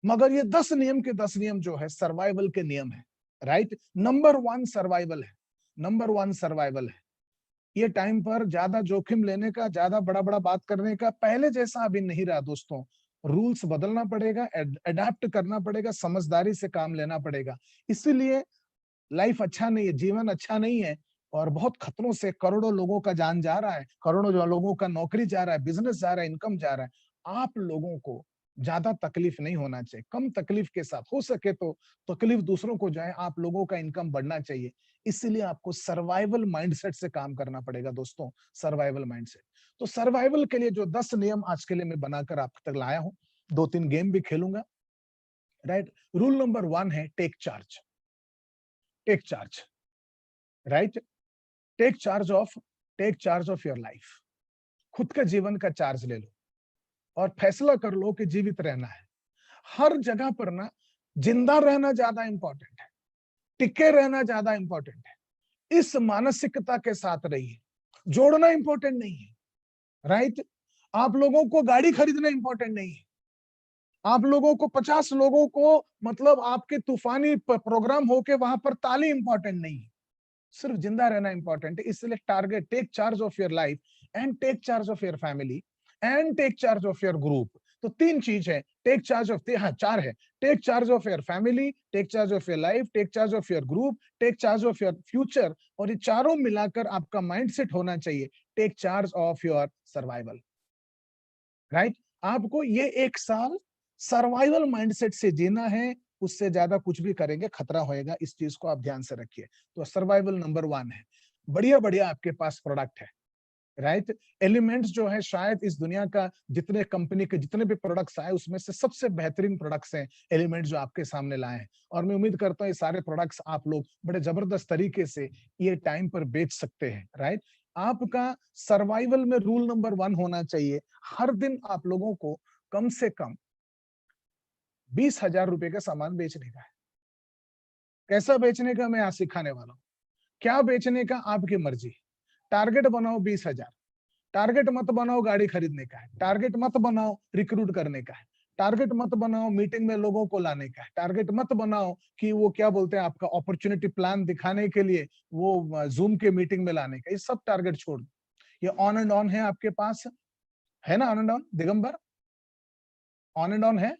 मगर ये 10 नियम के 10 नियम जो है सर्वाइवल के नियम है, राइट। नंबर 1 सर्वाइवल है, नंबर 1 सर्वाइवल है। ये टाइम पर ज्यादा जोखिम लेने का, ज्यादा बड़ा बड़ा बात करने का पहले जैसा अभी नहीं रहा दोस्तों। रूल्स बदलना पड़ेगा, अडेप्ट करना पड़ेगा, समझदारी से काम लेना पड़ेगा। इसीलिए लाइफ अच्छा नहीं है, जीवन अच्छा नहीं है और बहुत खतरों से करोड़ों लोगों का जान जा रहा है, करोड़ों लोगों का नौकरी जा रहा है, बिजनेस जा रहा है, इनकम जा रहा है। आप लोगों को ज्यादा तकलीफ नहीं होना चाहिए, कम तकलीफ के साथ हो सके तो तकलीफ दूसरों को जाए, आप लोगों का इनकम बढ़ना चाहिए। इसीलिए आपको सर्वाइवल माइंडसेट से काम करना पड़ेगा दोस्तों, सर्वाइवल माइंडसेट। तो सर्वाइवल के लिए जो 10 नियम आज के लिए मैं बनाकर आप तक लाया हूं, 2-3 गेम भी खेलूंगा, राइट। रूल नंबर 1 है take charge, take charge, right. Take charge of your life. खुद का जीवन का चार्ज ले लो और फैसला कर लो कि जीवित रहना है। हर जगह पर ना जिंदा रहना ज्यादा इंपॉर्टेंट है, टिके रहना ज्यादा इंपॉर्टेंट है। इस मानसिकता के साथ रहिए। जोड़ना इंपॉर्टेंट नहीं है, राइट। आप लोगों को गाड़ी खरीदना इंपॉर्टेंट नहीं है, आप लोगों को 50 लोगों को मतलब आपके तूफानी प्रोग्राम होके वहां पर ताली इंपॉर्टेंट नहीं है, सिर्फ जिंदा रहना इंपॉर्टेंट है। इसलिए target, take charge of your life and take charge of your family and take charge of your group. तो 3 चीज है, टेक चार्ज ऑफ, हाँ 4 है। Take charge of your family, take charge of your life, take charge of your group, take charge of your future. और ये चारों मिलाकर आपका माइंडसेट होना चाहिए take charge of your survival, right. आपको ये 1 साल सर्वाइवल माइंडसेट से जीना है, उससे ज्यादा कुछ भी करेंगे खतरा होएगा। इस चीज को आप ध्यान से रखिए। तो सर्वाइवल नंबर 1 है। बढ़िया बढ़िया आपके पास प्रोडक्ट है, राइट। एलिमेंट्स जो है शायद इस दुनिया का जितने कंपनी के जितने भी प्रोडक्ट्स आए उसमें से सबसे बेहतरीन प्रोडक्ट्स हैं एलिमेंट्स जो आपके सामने लाए हैं, और मैं उम्मीद करता हूँ ये सारे प्रोडक्ट्स आप लोग बड़े जबरदस्त तरीके से ये टाइम पर बेच सकते हैं। राइट। आपका सर्वाइवल में रूल नंबर 1 होना चाहिए, हर दिन आप लोगों को कम से कम 20,000 रुपए का सामान बेचने का है। कैसा बेचने का मैं आज सिखाने वाला हूँ। क्या बेचने का आपकी मर्जी। टारगेट बनाओ 20,000। टारगेट मत बनाओ गाड़ी खरीदने का है, टारगेट मत बनाओ रिक्रूट करने का है, टारगेट मत बनाओ मीटिंग में लोगों को लाने का है, टारगेट मत बनाओ कि वो क्या बोलते हैं आपका अपॉर्चुनिटी प्लान दिखाने के लिए वो जूम के मीटिंग में लाने का। ये सब टारगेट छोड़ दो। ये ऑन एंड ऑन है आपके पास, है ना? On and on Digambar, on and on है?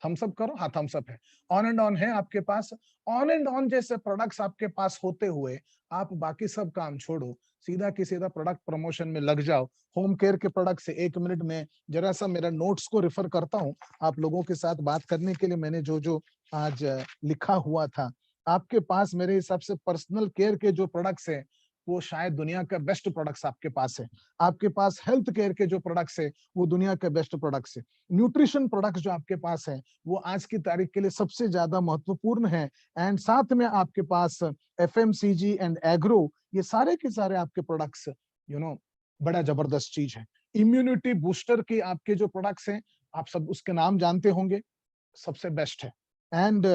थम्स अप करो। हाँ थम्स अप है। ऑन एंड ऑन है आपके पास। ऑन एंड ऑन जैसे प्रोडक्ट्स आपके पास होते हुए आप बाकी सब काम छोड़ो, सीधा की सीधा प्रोडक्ट प्रमोशन में लग जाओ। होम केयर के प्रोडक्ट से 1 मिनट में जरा सा मेरा नोट्स को रेफर करता हूँ आप लोगों के साथ बात करने के लिए। मैंने जो जो आज लिखा हुआ था, आपके पास मेरे हिसाब से पर्सनल केयर के जो प्रोडक्ट्स है वो शायद दुनिया का बेस्ट प्रोडक्ट्स आपके पास है। आपके पास हेल्थ केयर के जो प्रोडक्ट्स है वो दुनिया के बेस्ट प्रोडक्ट्स है। न्यूट्रिशन प्रोडक्ट्स जो आपके पास है वो आज की तारीख के लिए सबसे ज्यादा महत्वपूर्ण है। एंड साथ में आपके पास FMCG एंड एग्रो, ये सारे के सारे आपके प्रोडक्ट्स बड़ा जबरदस्त चीज है। इम्यूनिटी बूस्टर के आपके जो प्रोडक्ट्स हैं आप सब उसके नाम जानते होंगे, सबसे बेस्ट है। एंड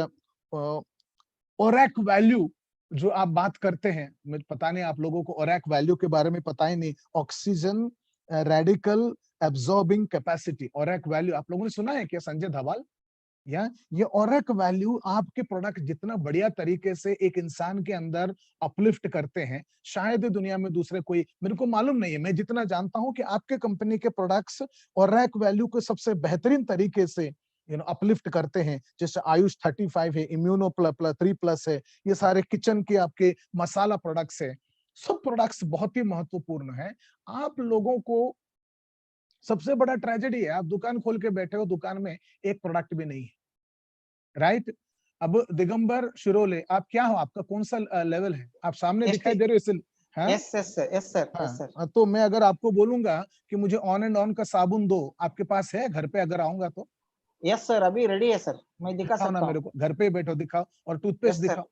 ओरैक वैल्यू जो आप बात करते हैं, मुझे पता नहीं आप लोगों को ओरैक वैल्यू के बारे में पता ही नहीं। Oxygen radical absorbing capacity, ORAC value आप लोगों ने सुना है क्या संजय धवाल? या ये ओरैक वैल्यू आपके प्रोडक्ट जितना बढ़िया तरीके से एक इंसान के अंदर अपलिफ्ट करते हैं, शायद दुनिया में दूसरे कोई, मेरे को मालूम नहीं है, मैं जितना जानता हूं कि आपके कंपनी के प्रोडक्ट्स ओरैक वैल्यू को सबसे बेहतरीन तरीके से अपलिफ्ट करते हैं। जैसे आयुष 35 है, इम्यूनो प्लस 3+ है, ये सारे किचन के आपके मसाला प्रोडक्ट्स है। सब प्रोडक्ट्स बहुत ही महत्वपूर्ण है। आप लोगों को सबसे बड़ा ट्रेजेडी है, आप दुकान खोल के बैठे हो, दुकान में एक प्रोडक्ट भी नहीं है। राइट। अब दिगंबर शिरोले, आप क्या हो, आपका कौन सा लेवल है? आप सामने दिखाई दे रहे हो इस। Yes sir, yes sir, yes sir. तो मैं अगर आपको बोलूंगा कि मुझे ऑन एंड ऑन का साबुन दो, आपके पास है घर पे अगर आऊंगा तो? यस सर, अभी रेडी है सर, मैं दिखा सकता हूं। मेरे को घर पे बैठो दिखाओ, और टूथपेस्ट दिखाओ।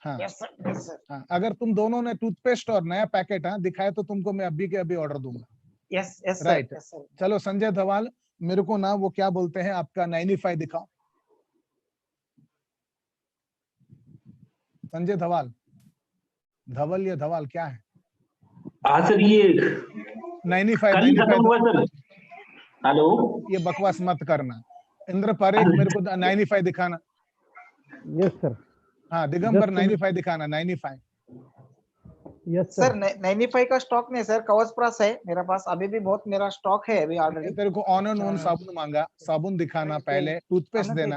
हाँ यस सर, यस सर। हाँ, अगर तुम दोनों ने टूथपेस्ट और नया पैकेट दिखाए तो तुमको मैं अभी के अभी ऑर्डर दूंगा। Yes yes sir, right. Yes sir. चलो संजय धवाल, मेरे को ना वो क्या बोलते हैं आपका 95 दिखाओ। संजय धवाल, धवल या धवाल क्या है? हाँ सर, ये 95 हेलो, ये बकवास मत करना। इंद्र पारेख, मेरे को 95 दिखाना। Yes sir. हाँ दिगंबर 95 दिखाना, 95। यस सर 95 का स्टॉक नहीं सर, कवच प्लस है मेरे पास, अभी भी बहुत मेरा स्टॉक है अभी ऑलरेडी। तेरे को ऑन एंड ऑन साबुन मांगा, साबुन दिखाना पहले, टूथपेस्ट देना।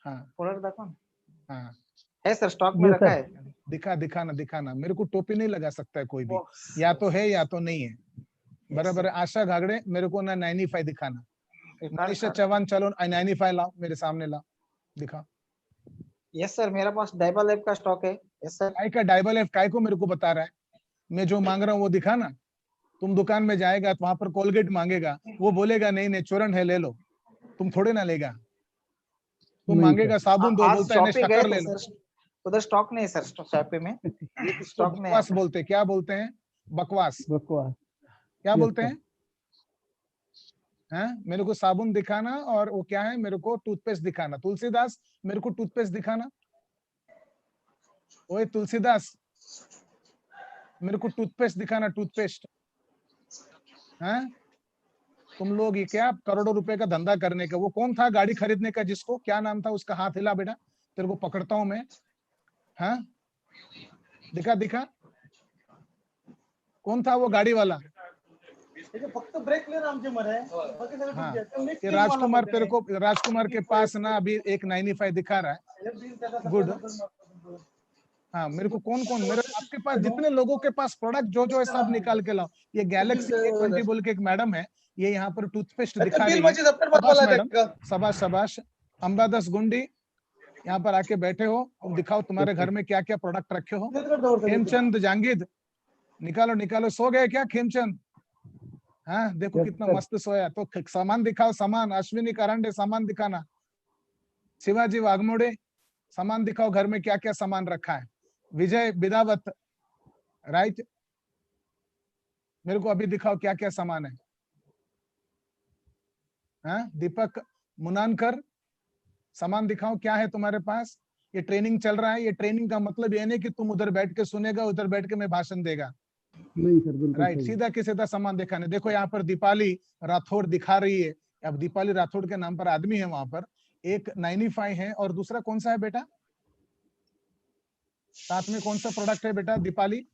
हाँ हाँ है सर, स्टॉक में रखा है। दिखाना। मेरे को टोपी नहीं लगा सकता है कोई भी, या तो है या तो नहीं है। बराबर है। आशा घागड़े, मेरे को ना 95 दिखाना। मनीषा चौहान, चलो 95 लाओ, मेरे सामने लाओ, दिखाओ। यस सर, मेरे पास डाइबल एफ का स्टॉक है। Yes sir. काय का डाइबल एफ काय को मेरे को बता रहा है? मैं जो मांग रहा हूँ वो दिखाना। तुम दुकान में जाएगा तो वहां पर कोलगेट मांगेगा, वो बोलेगा नहीं नहीं चूरन है ले लो, तुम थोड़े ना लेगा। तुम मांगेगा साबुन दो, बोलता है शक्कर ले लो। उधर स्टॉक नहीं सर, शॉप में स्टॉक में बकवास बोलते, क्या बोलते हैं? बकवास क्या बोलते हैं? मेरे को साबुन दिखाना, और वो क्या है, मेरे को टूथपेस्ट दिखाना। तुलसीदास, मेरे को टूथपेस्ट दिखाना। ओए तुलसीदास, मेरे को टूथपेस्ट दिखाना, टूथपेस्ट। तुम लोग ये क्या करोड़ों रुपए का धंधा करने का, वो कौन था गाड़ी खरीदने का जिसको, क्या नाम था उसका? हाथ हिला बेटा, तेरे को पकड़ता हूं मैं। दिखा कौन था वो गाड़ी वाला? फक्त ब्रेक लेना आमचे मरे। ये राजकुमार, तेरे को राजकुमार के पास ना अभी एक 95 दिखा रहा है। गुड। हाँ, मेरे को कौन मेरे आपके पास जितने लोगों के पास प्रोडक्ट जो है सब निकाल के लाओ। ये गैलेक्सी A20 बोल के एक मैडम है, ये यहाँ पर टूथपेस्ट दिखा रही है। शाबाश। अंबादास गुंडी, यहाँ पर आके बैठे हो, तुम दिखाओ तुम्हारे घर में क्या क्या प्रोडक्ट रखे हो। हेमचंद जांगिद, निकालो निकालो, सो गए क्या खेमचंद? हाँ देखो Yes, कितना sir. मस्त सोया। तो सामान दिखाओ, सामान। अश्विनी करंडे सामान दिखाना। शिवाजी वाघमोड़े सामान दिखाओ, घर में क्या क्या सामान रखा है। विजय बिदावत, राइट, मेरे को अभी दिखाओ क्या क्या सामान है। हाँ दीपक मुनानकर, सामान दिखाओ क्या है तुम्हारे पास। ये ट्रेनिंग चल रहा है, ये ट्रेनिंग का मतलब ये नहीं कि तुम उधर बैठ के सुनेगा, उधर बैठ के मैं भाषण देगा। नहीं सर, बिल्कुल राइट, सही। सीधा के सीधा सामान दिखाने। देखो यहाँ पर दीपाली राठौड़ दिखा रही है। अब दीपाली राठौड़ के नाम पर आदमी है वहां पर। एक 95 है और दूसरा कौन सा है बेटा? साथ में कौन सा प्रोडक्ट है बेटा दीपाली?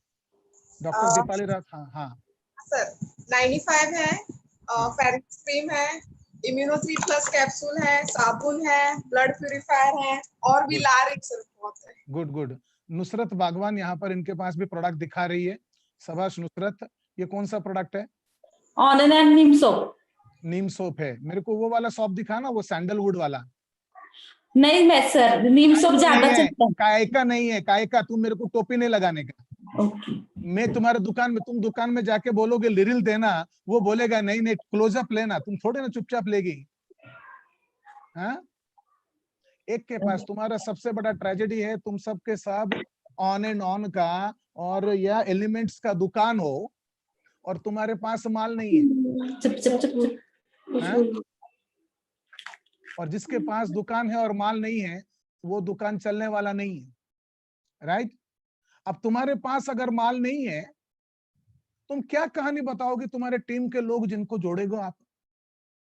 डॉक्टर दीपाली हाँ हाँ सर 95 है, हाँ। फेरिक्स क्रीम है, इम्यूनो 3 प्लस कैप्सूल है, साबुन है, ब्लड प्यूरिफायर है और भी Good. लारिक सर बहुत है। Good good. नुसरत बागवान यहाँ पर इनके पास भी प्रोडक्ट दिखा रही है। शाबाश नुसरत। ये कौन सा प्रोडक्ट है? Auñón and Neem soap. Neem soap है। मेरे को वो वाला सोप दिखा ना, वो सैंडलवुड वाला। नहीं मैं सर, नीम सोप ज्यादा चलता है। कायका नहीं है, कायका। तुम मेरे को टोपी नहीं लगाने का। मैं तुम्हारे दुकान में, तुम दुकान में जाके बोलोगे लिरिल देना, वो बोलेगा नहीं नहीं क्लोजअप लेना, तुम थोड़े ना चुपचाप लेगी। हाँ, एक के पास तुम्हारा सबसे बड़ा ट्रेजेडी है, तुम सबके सब ऑन एंड ऑन का और या एलिमेंट्स का दुकान हो और तुम्हारे पास माल नहीं है। चुप चुप चुप चुप। हाँ? और जिसके पास दुकान है और माल नहीं है, वो दुकान चलने वाला नहीं है। राइट, अब तुम्हारे पास अगर माल नहीं है, तुम क्या कहानी बताओगे तुम्हारे टीम के लोग जिनको जोड़ेगो आप?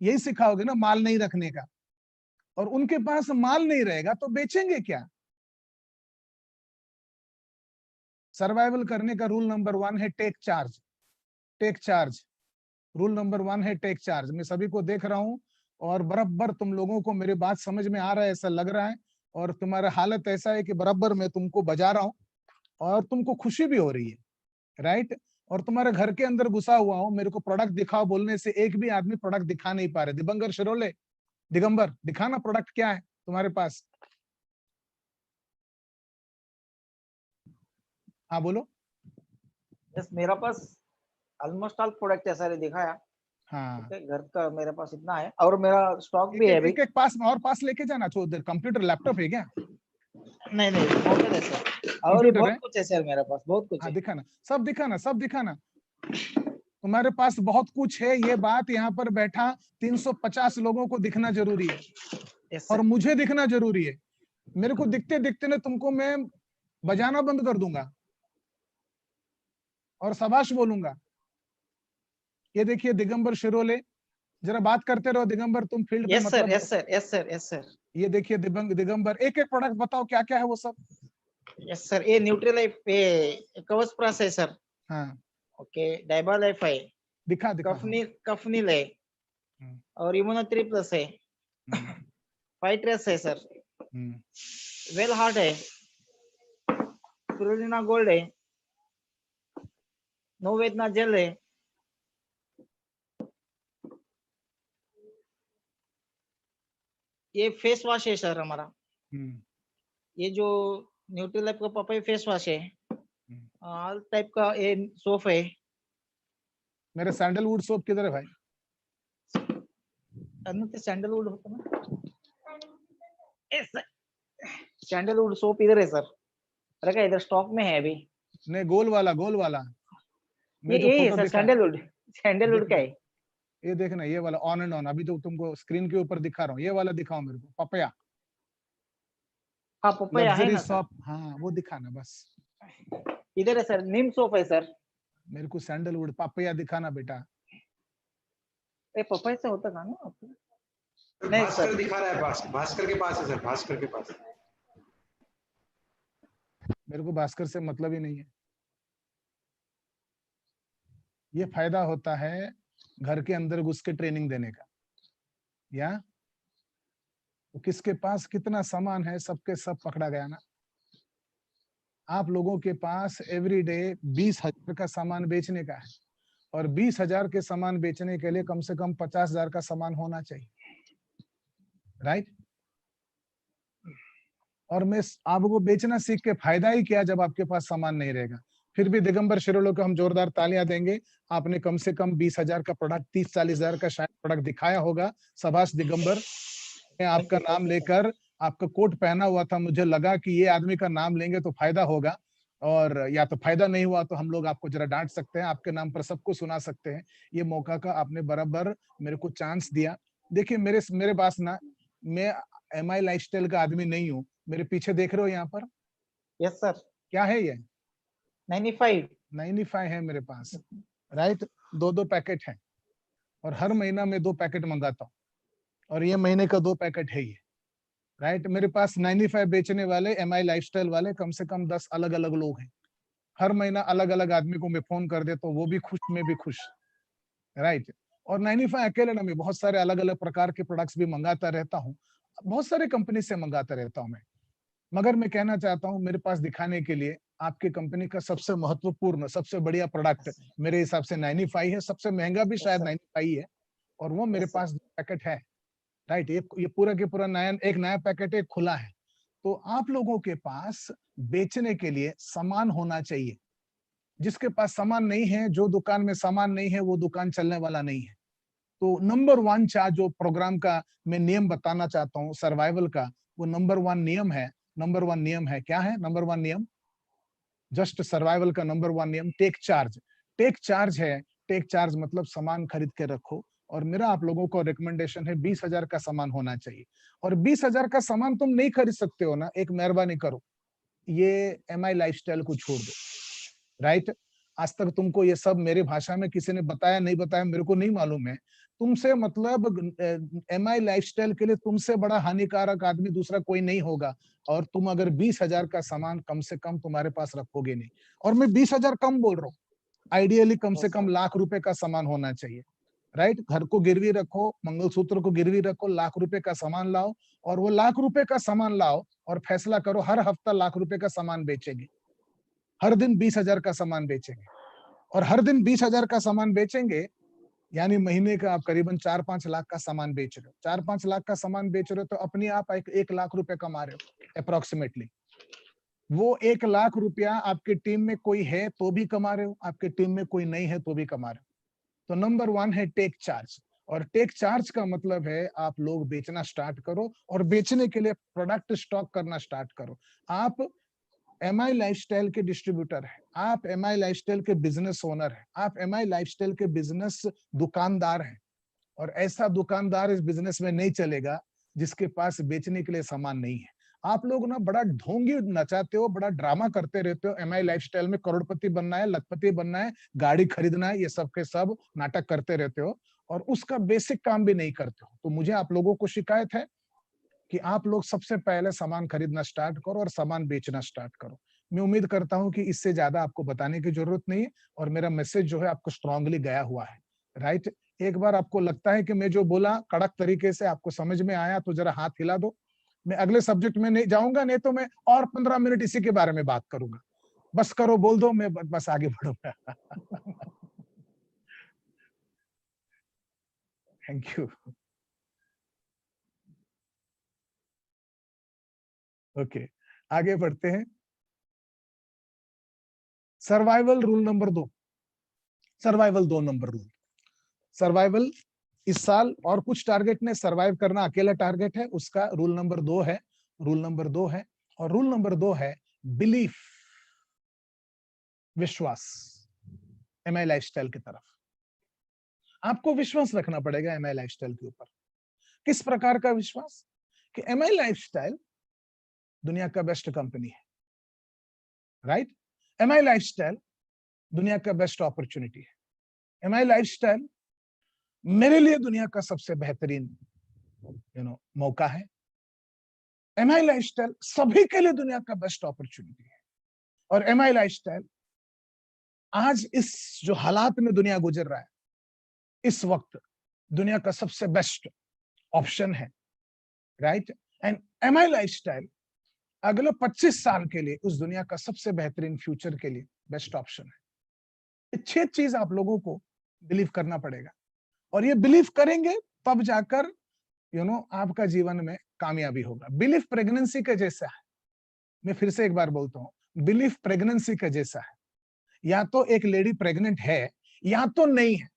यही सिखाओगे ना, माल नहीं रखने का। और उनके पास माल नहीं रहेगा तो बेचेंगे क्या? सर्वाइवल करने का रूल नंबर 1 है take charge. Take charge, rule number 1 है टेक चार्ज। मैं सभी को देख रहा हूं और बराबर तुम लोगों को मेरी बात समझ में आ रहा है ऐसा लग रहा है, और तुम्हारा हालत ऐसा है कि बराबर मैं तुमको बजा रहा हूं और तुमको खुशी भी हो रही है। राइट, और तुम्हारे घर के अंदर घुसा हुआ हूं, मेरे को प्रोडक्ट दिखाओ बोलने से एक भी आदमी प्रोडक्ट दिखा नहीं पा रहे। दिबंगर शिरोले, दिगंबर दिखाना प्रोडक्ट क्या है तुम्हारे पास। हाँ बोलो। यस, मेरा पास ऑलमोस्ट ऑल प्रोडक्ट है सर, दिखाया। हाँ, घर का मेरे पास इतना है और मेरा स्टॉक भी एक है एक, अभी। एक पास और पास लेके जाना। तो उधर कंप्यूटर लैपटॉप है क्या? नहीं नहीं, मोबाइल है सर, और कंप्यूटर बहुत है? कुछ है सर मेरे पास, बहुत कुछ हाँ है। दिखाना, सब दिखाना, सब दिखाना। तुम्हारे पास बहुत कुछ है, ये बात यहाँ पर बैठा 350 लोगों को दिखना जरूरी है यस और सर। मुझे दिखना जरूरी है। मेरे को दिखते दिखते ना तुमको मैं बजाना बंद कर दूंगा और शाबाश बोलूंगा। ये देखिए दिगंबर शिरोले, जरा बात करते रहो दिगंबर, तुम फील्ड पे यस सर, मतलब। Yes sir, yes sir, yes sir. ये देखिए दिगंबर, एक एक प्रोडक्ट बताओ क्या क्या है वो सब। यस सर, ये न्यूट्रीलाइफ, ये कवच प्लस है सर। हाँ ओके, डाइबालाइफ है, दिखा दिखा। कफनील है और इम्यूनो 3 प्लस है, फाइट्रेस है सर, वेल हार्ट है, स्पिरुलिना गोल्ड है, नोवेदना जेल है, ये फेस वॉश है सर हमारा। ये जो न्यूट्रीलाइफ का पपाई फेस वॉश है, ऑल टाइप का ये सोप है। मेरे सैंडलवुड सोप किधर है भाई? सैंडलवुड होता ना, सैंडलवुड सोप इधर है सर, रखा इधर स्टॉक में है अभी। नहीं, गोल वाला, गोल वाला। ये जो है फोटो सर, दिखा, सैंडलवुड का है। ये देखना, ये वाला ऑन एंड ऑन, अभी जो तुमको स्क्रीन के ऊपर दिखा रहा हूँ, ये वाला दिखाओ मेरे को। पपया, हाँ पपाया है लग्जरी ना सर, सोप, हाँ वो दिखाना बस। इधर है सर, नीम सोप है सर। मेरे को सैंडलवुड पपया दिखाना बेटा। ये पपाया से होता था ना? नहीं भास्कर दिखा रहा है, भास्कर के पास है सर, भास्कर के पास। मेरे को भास्कर से मतलब ही नहीं है। ये फायदा होता है घर के अंदर घुस के ट्रेनिंग देने का। या तो किसके पास कितना सामान है, सबके सब पकड़ा गया ना। आप लोगों के पास एवरीडे 20,000 का सामान बेचने का है और 20,000 के सामान बेचने के लिए कम से कम 50,000 का सामान होना चाहिए। राइट, और मैं आपको बेचना सीख के फायदा ही क्या जब आपके पास सामान नहीं रहेगा। फिर भी दिगंबर शिरोलो को हम जोरदार तालियां देंगे। आपने कम से कम 20,000 का प्रोडक्ट, 30-40 हजार का शायद प्रोडक्ट दिखाया होगा। शाबाश दिगंबर। मैं आपका नाम लेकर, आपका कोट पहना हुआ था, मुझे लगा कि ये आदमी का नाम लेंगे तो फायदा होगा, और या तो फायदा नहीं हुआ तो हम लोग आपको जरा डांट सकते हैं, आपके नाम पर सबको सुना सकते हैं। ये मौका का आपने बराबर मेरे को चांस दिया। देखिए मेरे पास ना, मैं MI लाइफस्टाइल का आदमी नहीं हूँ। मेरे पीछे देख रहे हो यहाँ पर? Yes sir. क्या है ये? 95 है मेरे पास, राइट। 2-2 पैकेट है, और हर महीना में 2 पैकेट मंगाता हूँ, और ये महीने का 2 पैकेट है ये, राइट। मेरे पास 95 बेचने वाले MI लाइफस्टाइल वाले कम से कम 10 अलग अलग लोग हैं। हर महीना अलग अलग आदमी को मैं फोन कर देता हूँ, वो भी खुश, मैं भी खुश, राइट। और 95 अकेले ना, मैं बहुत सारे अलग अलग प्रकार के प्रोडक्ट्स भी मंगाता रहता हूँ, बहुत सारे कंपनी से मंगाता रहता हूँ मैं। मगर मैं कहना चाहता हूँ, मेरे पास दिखाने के लिए आपकी कंपनी का सबसे महत्वपूर्ण, सबसे बढ़िया प्रोडक्ट मेरे हिसाब से 95 है। सबसे महंगा भी शायद 95 है, और वो मेरे पास पैकेट है, राइट। ये पूरा के पूरा एक नया पैकेट है, खुला है। तो आप लोगों के पास बेचने के लिए सामान होना चाहिए। जिसके पास सामान नहीं है, जो दुकान में सामान नहीं है, वो दुकान चलने वाला नहीं है। तो नंबर 1 चार्ज जो प्रोग्राम का मैं नियम बताना चाहता हूँ सर्वाइवल का, वो नंबर 1 नियम है। नंबर 1 नियम है, क्या है नंबर 1 नियम? जस्ट सर्वाइवल का नंबर 1 नियम, टेक चार्ज। टेक चार्ज है, टेक चार्ज मतलब सामान खरीद के रखो। और मेरा आप लोगों को रिकमेंडेशन है 20,000 का सामान होना चाहिए। और 20,000 का सामान तुम नहीं खरीद सकते हो ना, एक मेहरबानी करो, ये MI लाइफस्टाइल को छोड़ दो, राइट। आज तक तुमको ये सब मेरे भाषा में किसी ने बताया नहीं बताया मेरे को नहीं मालूम है। तुमसे मतलब MI लाइफस्टाइल के लिए तुमसे बड़ा हानिकारक आदमी दूसरा कोई नहीं होगा। और तुम अगर 20,000 का सामान कम से कम तुम्हारे पास रखोगे नहीं, और मैं 20,000 कम बोल रहा हूँ, आइडियली कम से कम ₹1,00,000 का सामान होना चाहिए, राइट। घर को गिरवी रखो, मंगलसूत्र को गिरवी रखो, ₹1,00,000 का सामान लाओ, और वो ₹1,00,000 का सामान लाओ और फैसला करो हर हफ्ता ₹1,00,000 का सामान बेचेंगे, हर दिन 20,000 का सामान बेचेंगे। और हर दिन 20,000 का सामान बेचेंगे यानी महीने का आप करीबन 4-5 लाख का सामान बेच रहे हो। 4-5 लाख का सामान बेच रहे हो तो अपने आप ₹1,00,000 कमा रहे हो अप्रोक्सीमेटली। वो ₹1,00,000 आपकी टीम में कोई है तो भी कमा रहे हो, आपकी टीम में कोई नहीं है तो भी कमा रहे हो। तो नंबर 1 है टेक चार्ज। और टेक चार्ज का मतलब है आप लोग बेचना स्टार्ट करो, और बेचने के लिए प्रोडक्ट स्टॉक करना स्टार्ट करो। आप MI लाइफस्टाइल के डिस्ट्रीब्यूटर है, आप MI लाइफस्टाइल के बिजनेस ओनर है, आप MI लाइफस्टाइल के बिजनेस दुकानदार हैं। और ऐसा दुकानदार इस बिजनेस में नहीं चलेगा जिसके पास बेचने के लिए सामान नहीं है। आप लोग ना बड़ा ढोंगी नचाते हो, बड़ा ड्रामा करते रहते हो। MI लाइफस्टाइल में करोड़पति बनना है, लखपति बनना है, गाड़ी खरीदना है, ये सब के सब नाटक करते रहते हो, और उसका बेसिक काम भी नहीं करते हो। तो मुझे आप लोगों को शिकायत है कि आप लोग सबसे पहले सामान खरीदना स्टार्ट करो और सामान बेचना स्टार्ट करो। मैं उम्मीद करता हूं कि इससे ज्यादा आपको बताने की जरूरत नहीं है, और मेरा मैसेज जो है आपको स्ट्रांगली गया हुआ है, राइट। एक बार आपको लगता है कि मैं जो बोला कड़क तरीके से आपको समझ में आया तो जरा हाथ हिला दो। मैं अगले सब्जेक्ट में नहीं जाऊंगा, नहीं तो मैं और 15 मिनट इसी के बारे में बात करूंगा। बस करो, बोल दो, मैं बस आगे बढ़ूंगा। Thank you. ओके, आगे बढ़ते हैं। Survival rule number 2, survival 2 number rule. Survival इस साल और कुछ टारगेट ने सर्वाइव करना अकेला टारगेट है, उसका रूल नंबर 2 है। रूल नंबर 2 है, और रूल नंबर 2 है बिलीफ, विश्वास MI लाइफस्टाइल की तरफ। आपको विश्वास रखना पड़ेगा MI लाइफस्टाइल के ऊपर। किस प्रकार का विश्वास? कि MI लाइफस्टाइल दुनिया का बेस्ट कंपनी है, राइट। MI लाइफस्टाइल दुनिया का बेस्ट अपॉर्चुनिटी है। MI लाइफस्टाइल मेरे लिए दुनिया का सबसे बेहतरीन मौका है। MI लाइफस्टाइल सभी के लिए दुनिया का बेस्ट अपॉर्चुनिटी है। और MI लाइफस्टाइल आज इस जो हालात में दुनिया गुजर रहा है, इस वक्त दुनिया का सबसे बेस्ट ऑप्शन है, राइट। एंड MI लाइफस्टाइल अगले 25 साल के लिए उस दुनिया का सबसे बेहतरीन फ्यूचर के लिए बेस्ट ऑप्शन है। ये 6 चीज आप लोगों को बिलीव करना पड़ेगा, और ये बिलीव करेंगे तब जाकर आपका जीवन में कामयाबी होगा। बिलीफ प्रेगनेंसी का जैसा है, मैं फिर से एक बार बोलता हूँ, बिलीफ प्रेगनेंसी का जैसा है। या तो एक लेडी प्रेग्नेंट है या तो नहीं है।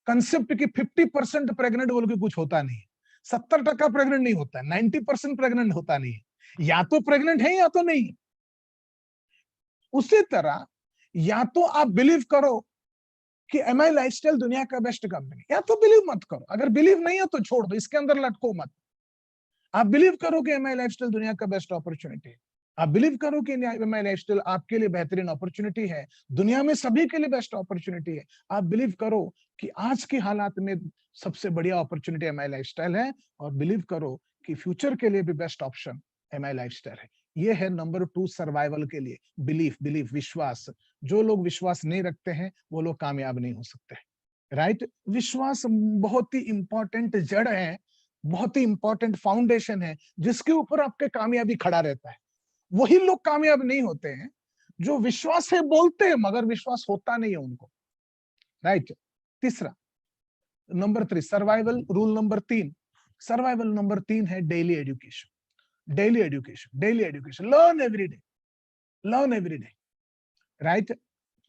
कंसेप्ट की 50% प्रेग्नेंट बोल के कुछ होता नहीं, 70% प्रेग्नेंट नहीं होता, 90% प्रेग्नेंट होता नहीं है। या तो प्रेग्नेंट है या तो नहीं। उसी तरह या तो आप बिलीव करो कि एमआई लाइफस्टाइल दुनिया का बेस्ट कंपनी, या तो बिलीव मत करो। अगर बिलीव नहीं है तो छोड़ दो, इसके अंदर लटको मत। आप बिलीव करो कि एमआई लाइफस्टाइल दुनिया का बेस्ट अपॉर्चुनिटी है, आप बिलीव करो कि एमआई लाइफस्टाइल आपके लिए बेहतरीन अपॉर्चुनिटी है, दुनिया में सभी के लिए बेस्ट अपॉर्चुनिटी है। आप बिलीव करो कि आज के हालात में सबसे बढ़िया अपॉर्चुनिटी एमआई लाइफस्टाइल है, और बिलीव करो कि फ्यूचर के लिए भी बेस्ट ऑप्शन एमआई लाइफस्टाइल है। ये है नंबर 2 सर्वाइवल के लिए, बिलीफ, विश्वास। जो लोग विश्वास नहीं रखते हैं वो लोग कामयाब नहीं हो सकते, राइट? विश्वास बहुत ही इंपॉर्टेंट जड़ है, बहुत ही इंपॉर्टेंट फाउंडेशन है, जिसके ऊपर आपके कामयाबी खड़ा रहता है। वही लोग कामयाब नहीं होते हैं जो विश्वास है बोलते हैं मगर विश्वास होता नहीं है उनको, राइट? तीसरा, number 3 survival rule number 3, survival number 3 है daily education. Daily education, learn every day, right?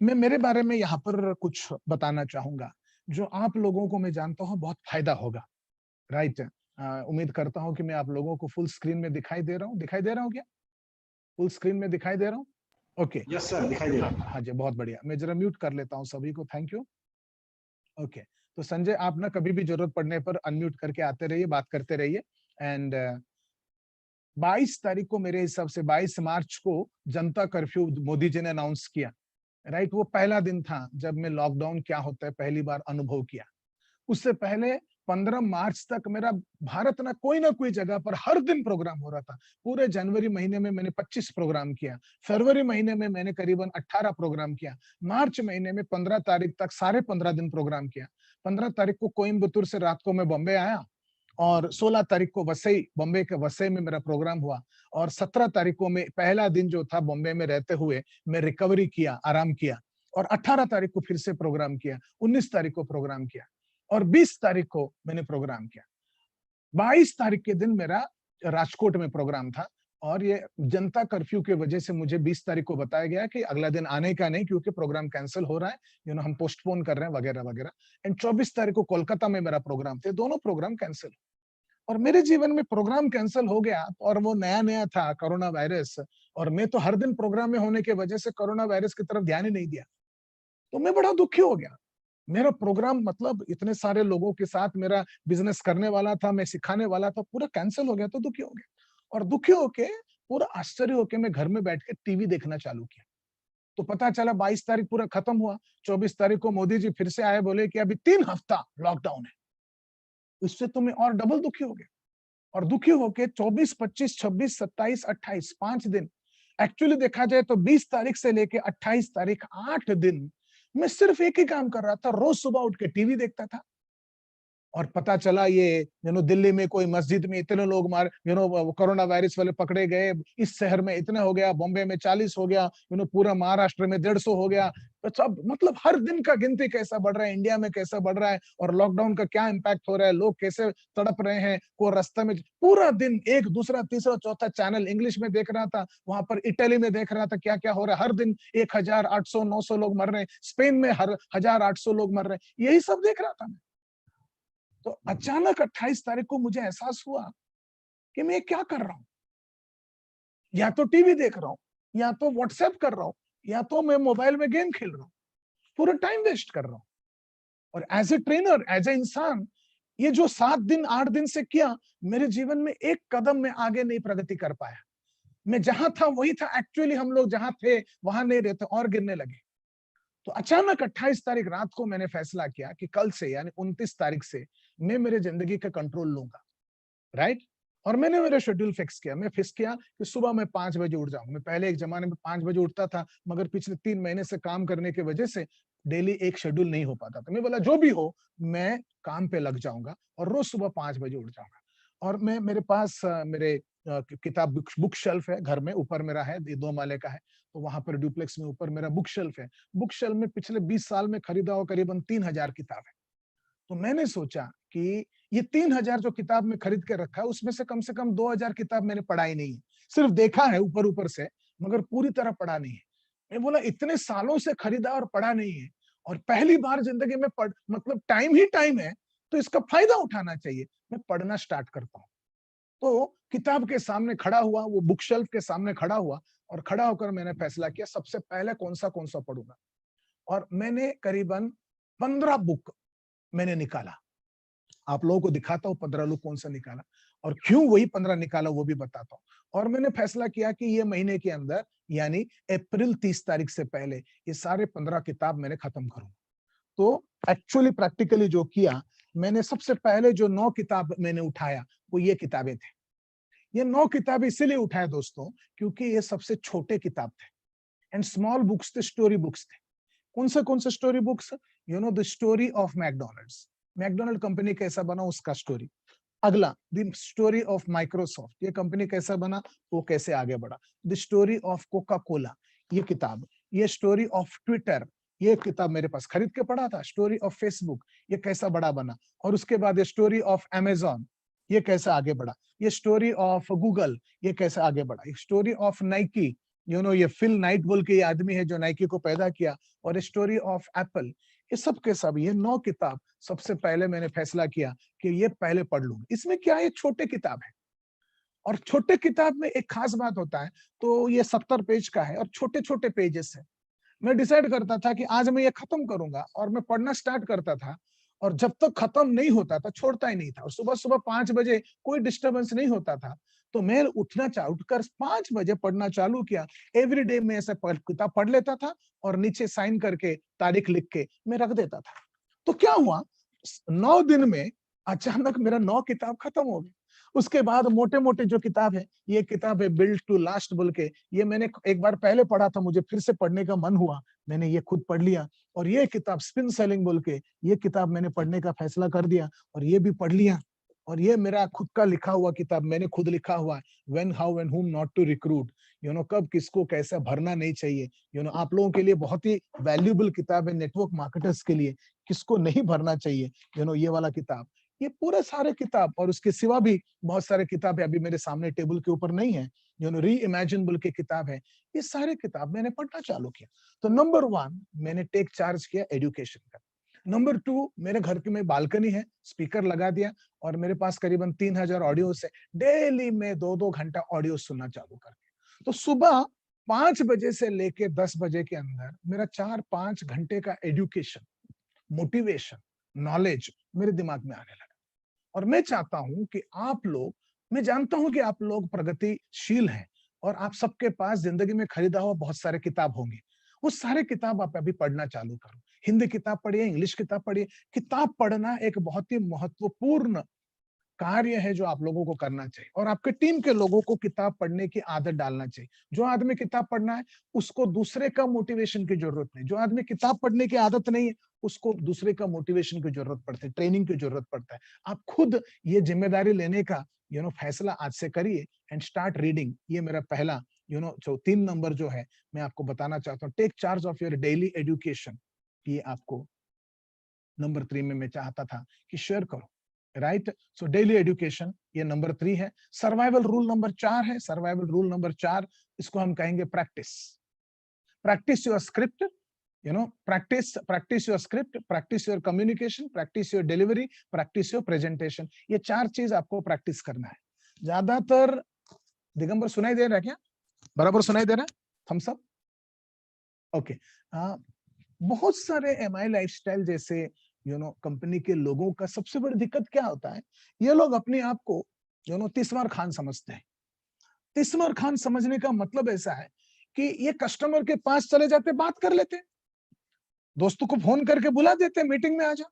मैं मेरे बारे में यहाँ पर कुछ बताना चाहूंगा जो आप लोगों को मैं जानता हूँ बहुत फायदा होगा, राइट? उम्मीद करता हूँ कि मैं आप लोगों को फुल स्क्रीन में दिखाई दे रहा हूँ क्या? फुल स्क्रीन में दिखाई दे रहा हूँ? ओके, यस सर, दिखाई दे रहा है। हाँ जी, बहुत बढ़िया। मैं जरा म्यूट कर लेता हूँ सभी को, थैंक यू। ओके, तो संजय आप ना कभी भी जरूरत पड़ने पर अनम्यूट करके आते रहिए, बात करते रहिए। एंड 22 तारीख को, मेरे हिसाब से 22 मार्च को जनता कर्फ्यू मोदी जी ने अनाउंस किया, राइट? वो पहला दिन था जब मैं लॉकडाउन क्या होता है पहली बार अनुभव किया। उससे पहले 15 मार्च तक मेरा भारत ना कोई जगह पर हर दिन प्रोग्राम हो रहा था। पूरे जनवरी महीने में मैंने 25 प्रोग्राम किया, फरवरी महीने में मैंने करीबन 18 प्रोग्राम किया, मार्च महीने में 15 तारीख तक सारे 15 दिन प्रोग्राम किया। 15 तारीख को कोयम्बतूर से रात को मैं बॉम्बे आया, और 16 तारीख को वसई, बॉम्बे के वसई में मेरा प्रोग्राम हुआ, और 17 तारीख को मैं पहला दिन जो था बॉम्बे में रहते हुए मैं रिकवरी किया, आराम किया, और 18 तारीख को फिर से प्रोग्राम किया, 19 तारीख को प्रोग्राम किया, और 20 तारीख को मैंने प्रोग्राम किया। 22 तारीख के दिन मेरा राजकोट में प्रोग्राम था, और ये जनता कर्फ्यू की वजह से मुझे 20 तारीख को बताया गया कि अगला दिन आने का नहीं, क्योंकि प्रोग्राम कैंसिल हो रहा है, हम पोस्टपोन कर रहे हैं वगैरह वगैरह। एंड 24 तारीख को कोलकाता में मेरा प्रोग्राम थे, दोनों प्रोग्राम कैंसिल। और मेरे जीवन में प्रोग्राम कैंसिल हो गया, और वो नया था कोरोना वायरस, और मैं तो हर दिन प्रोग्राम में होने की वजह से कोरोना वायरस की तरफ ध्यान ही नहीं दिया, तो मैं बड़ा दुखी हो गया। मेरा प्रोग्राम, मतलब इतने सारे लोगों के साथ मेरा बिजनेस करने वाला था, मैं सिखाने वाला था, पूरा कैंसिल हो गया, तो दुखी हो गया। और दुखी होके, पूरा आश्चर्य होके मैं घर में बैठ के टीवी देखना चालू किया। तो पता चला 22 तारीख पूरा खत्म हुआ, 24 तारीख को मोदी जी फिर से आए, बोले कि अभी 3 हफ्ता लॉकडाउन है। इससे तो मैं और डबल दुखी हो गया, और दुखी होके 24, 25, 26, 27, 28 5 दिन, एक्चुअली देखा जाए तो 20 तारीख से लेके 28 तारीख 8 दिन मैं सिर्फ एक ही काम कर रहा था, रोज सुबह उठ के टीवी देखता था। और पता चला ये दिल्ली में कोई मस्जिद में इतने लोग मार कोरोना वायरस वाले पकड़े गए, इस शहर में इतने हो गया, बॉम्बे में 40 हो गया, पूरा महाराष्ट्र में 150 हो गया। तो सब, मतलब हर दिन का गिनती कैसा बढ़ रहा है, इंडिया में कैसा बढ़ रहा है, और लॉकडाउन का क्या इम्पैक्ट हो रहा है, लोग कैसे तड़प रहे हैं। कोई रास्ते में पूरा दिन एक दूसरा तीसरा चौथा चैनल इंग्लिश में देख रहा था, वहां पर इटली में देख रहा था क्या क्या हो रहा है। हर दिन 1800-900 लोग मर रहे हैं, स्पेन में 1800 लोग मर रहे हैं, यही सब देख रहा था मैं। तो अचानक 28 तारीख को मुझे एहसास हुआ कि मैं क्या कर रहा हूं, या तो टीवी देख रहा हूं, या तो व्हाट्सएप कर रहा हूं, या तो मैं मोबाइल में गेम खेल रहा हूं, पूरा टाइम वेस्ट कर रहा हूं। और as a trainer, as a इंसान, ये जो 7 दिन 8 दिन से किया, मेरे जीवन में एक कदम में आगे नहीं प्रगति कर पाया। मैं जहां था वही था, एक्चुअली हम लोग जहां थे वहां नहीं रहते, और गिरने लगे। तो अचानक 28 तारीख रात को मैंने फैसला किया कि कल से, यानी 29 तारीख से मैं मेरे जिंदगी का कंट्रोल लूंगा, राइट? और मैंने मेरा शेड्यूल फिक्स किया कि सुबह मैं 5 बजे उठ जाऊंगा। मैं पहले एक जमाने में 5 बजे उठता था, मगर पिछले 3 महीने से काम करने की वजह से डेली एक शेड्यूल नहीं हो पाता था। मैं बोला जो भी हो, मैं काम पे लग जाऊंगा और रोज सुबह 5 बजे उठ जाऊंगा। और मेरे पास मेरे किताब बुक शेल्फ है घर में, ऊपर मेरा है, 2 माले का है, तो वहां पर डुप्लेक्स में ऊपर मेरा बुक शेल्फ है। बुक शेल्फ में पिछले 20 साल में खरीदा हुआ करीबन 3000 किताब है। तो मैंने सोचा कि ये 3000 जो किताब में खरीद के रखा है, उसमें से कम 2000 किताब मैंने पढ़ा ही नहीं है, सिर्फ देखा है ऊपर ऊपर से, मगर पूरी तरह पढ़ा नहीं है। मैं बोला इतने सालों से खरीदा और पढ़ा नहीं है, और पहली बार जिंदगी में पढ़, मतलब टाइम ही टाइम है, तो इसका फायदा उठाना चाहिए। मैं पढ़ना स्टार्ट करता हूँ। तो किताब के सामने खड़ा हुआ, वो बुक शेल्फ के सामने खड़ा हुआ, और खड़ा होकर मैंने फैसला किया सबसे पहले कौन सा पढ़ूंगा। और मैंने करीबन 15 बुक मैंने निकाला। आप लोगों को दिखाता हूँ 15 लोग कौन सा निकाला, और क्यों वही 15 निकाला वो भी बताता हूँ। और मैंने फैसला किया कि ये महीने के अंदर, यानी अप्रैल 30 तारीख से पहले, ये सारे 15 किताब मैंने खत्म करूंगा। तो एक्चुअली प्रैक्टिकली जो किया, मैंने सबसे पहले जो 9 किताब मैंने उठाया, वो ये किताबें थे। ये 9 किताबें इसीलिए उठाया दोस्तों, क्योंकि ये सबसे छोटे किताब थे, एंड स्मॉल बुक्स थे, स्टोरी बुक्स थे। कौन से story books? You know the story of McDonald's, McDonald company कैसा बना उसका स्टोरी। अगला, द स्टोरी ऑफ माइक्रोसॉफ्ट, ये कंपनी कैसा बना, वो कैसे आगे बढ़ा। The story of Coca Cola, ये किताब। ये स्टोरी ऑफ ट्विटर, ये किताब मेरे पास खरीद के पढ़ा था। स्टोरी ऑफ फेसबुक, ये कैसा बड़ा बना। और उसके बाद ये स्टोरी ऑफ अमेजॉन, ये कैसा आगे बढ़ा। ये स्टोरी ऑफ गूगल, ये कैसा आगे बढ़ा। Story of Nike, you know ये फिल नाइट बोल के ये आदमी है जो नाइकी को पैदा किया। और स्टोरी ऑफ एप्पल, ये सब के सब, ये 9 किताब सबसे पहले मैंने फैसला किया कि ये पहले पढ़ लूंगा। इसमें क्या है, छोटे किताब है, और छोटे किताब में एक खास बात होता है। तो ये 70 पेज का है और छोटे छोटे पेजेस है। मैं डिसाइड करता था कि आज मैं ये खत्म करूंगा, और मैं पढ़ना स्टार्ट करता था, और जब तक खत्म नहीं होता था छोड़ता ही नहीं था। और सुबह सुबह 5 बजे कोई डिस्टरबेंस नहीं होता था, तो मैं उठकर 5 बजे पढ़ना चालू किया। एवरीडे में ऐसे किताब पढ़ लेता था, और नीचे साइन करके तारीख लिख के मैं रख देता था। तो क्या हुआ, 9 दिन में अचानक मेरा 9 किताब खत्म हो गई। उसके बाद मोटे मोटे जो किताब है, ये किताब है बिल्ड टू लास्ट बोल के, ये मैंने एक बार पहले पढ़ा था, मुझे फिर से पढ़ने का मन हुआ, मैंने ये खुद पढ़ लिया। और ये किताब स्पिन सेलिंग बोल के, ये किताब मैंने पढ़ने का फैसला कर दिया, और ये भी पढ़ लिया। और ये मेरा खुद का लिखा हुआ किताब, मैंने खुद लिखा हुआ है, when how and whom not to recruit, you know कब किसको कैसा भरना नहीं चाहिए। यू नो आप लोगों के लिए बहुत ही वैल्यूएबल किताब है, नेटवर्क मार्केटर्स के लिए, किसको नहीं भरना चाहिए, यू नो ये वाला किताब। ये पूरे सारे किताब, और उसके सिवा भी बहुत सारे किताब है, अभी मेरे सामने टेबल के ऊपर नहीं है। यू नो री इमेजिन बोल के किताब है। ये सारे किताब मैंने पढ़ना चालू किया। तो नंबर 1 मैंने टेक चार्ज किया एजुकेशन का। नंबर 2, मेरे घर की में बालकनी है, स्पीकर लगा दिया, और मेरे पास करीबन 3000 ऑडियो है। डेली में 2-2 घंटा ऑडियो सुनना चालू कर दिया। तो सुबह 5 बजे से लेके 10 बजे के अंदर मेरा 4-5 घंटे का एजुकेशन, मोटिवेशन, नॉलेज मेरे दिमाग में आने लगा। और मैं चाहता हूं कि आप लोग, मैं जानता हूं कि आप लोग प्रगतिशील हैं, और आप सबके पास जिंदगी में खरीदा हुआ बहुत सारे किताब होंगे। वो सारे किताब आप अभी पढ़ना चालू करो। हिंदी किताब पढ़िए, इंग्लिश किताब पढ़िए। किताब पढ़ना एक बहुत ही महत्वपूर्ण कार्य है जो आप लोगों को करना चाहिए, और आपके टीम के लोगों को किताब पढ़ने की आदत डालना चाहिए। जो आदमी किताब पढ़ना है, उसको दूसरे का मोटिवेशन की जरूरत नहीं। जो आदमी किताब पढ़ने की आदत नहीं है, उसको दूसरे का मोटिवेशन की जरूरत पड़ती है, ट्रेनिंग की जरूरत पड़ता है। आप खुद ये जिम्मेदारी लेने का फैसला आज से करिए, एंड स्टार्ट रीडिंग। ये मेरा पहला जो 3 नंबर जो है, मैं आपको बताना चाहता हूँ। Take charge of your daily education, ये आपको नंबर 3 में मैं चाहता था कि शेयर करो, राइट। सो डेली एजुकेशन, ये नंबर 3 है। सर्वाइवल रूल नंबर 4 है। सर्वाइवल रूल नंबर 4, इसको हम कहेंगे practice. Practice your script, practice your script, practice your communication, practice your delivery, practice your presentation। ये 4 चीज आपको प्रैक्टिस करना है। ज्यादातर दिगंबर सुनाई दे रहा है क्या? बराबर सुनाई दे रहा है? Thumbs up. ओके। बहुत सारे MI लाइफस्टाइल जैसे कंपनी के लोगों का सबसे बड़ी दिक्कत क्या होता है, ये लोग अपने आप को तिस्मार खान समझते हैं। तिस्मार खान समझने का मतलब ऐसा है कि ये कस्टमर के पास चले जाते, बात कर लेते, दोस्तों को फोन करके बुला देते, मीटिंग में आ जा,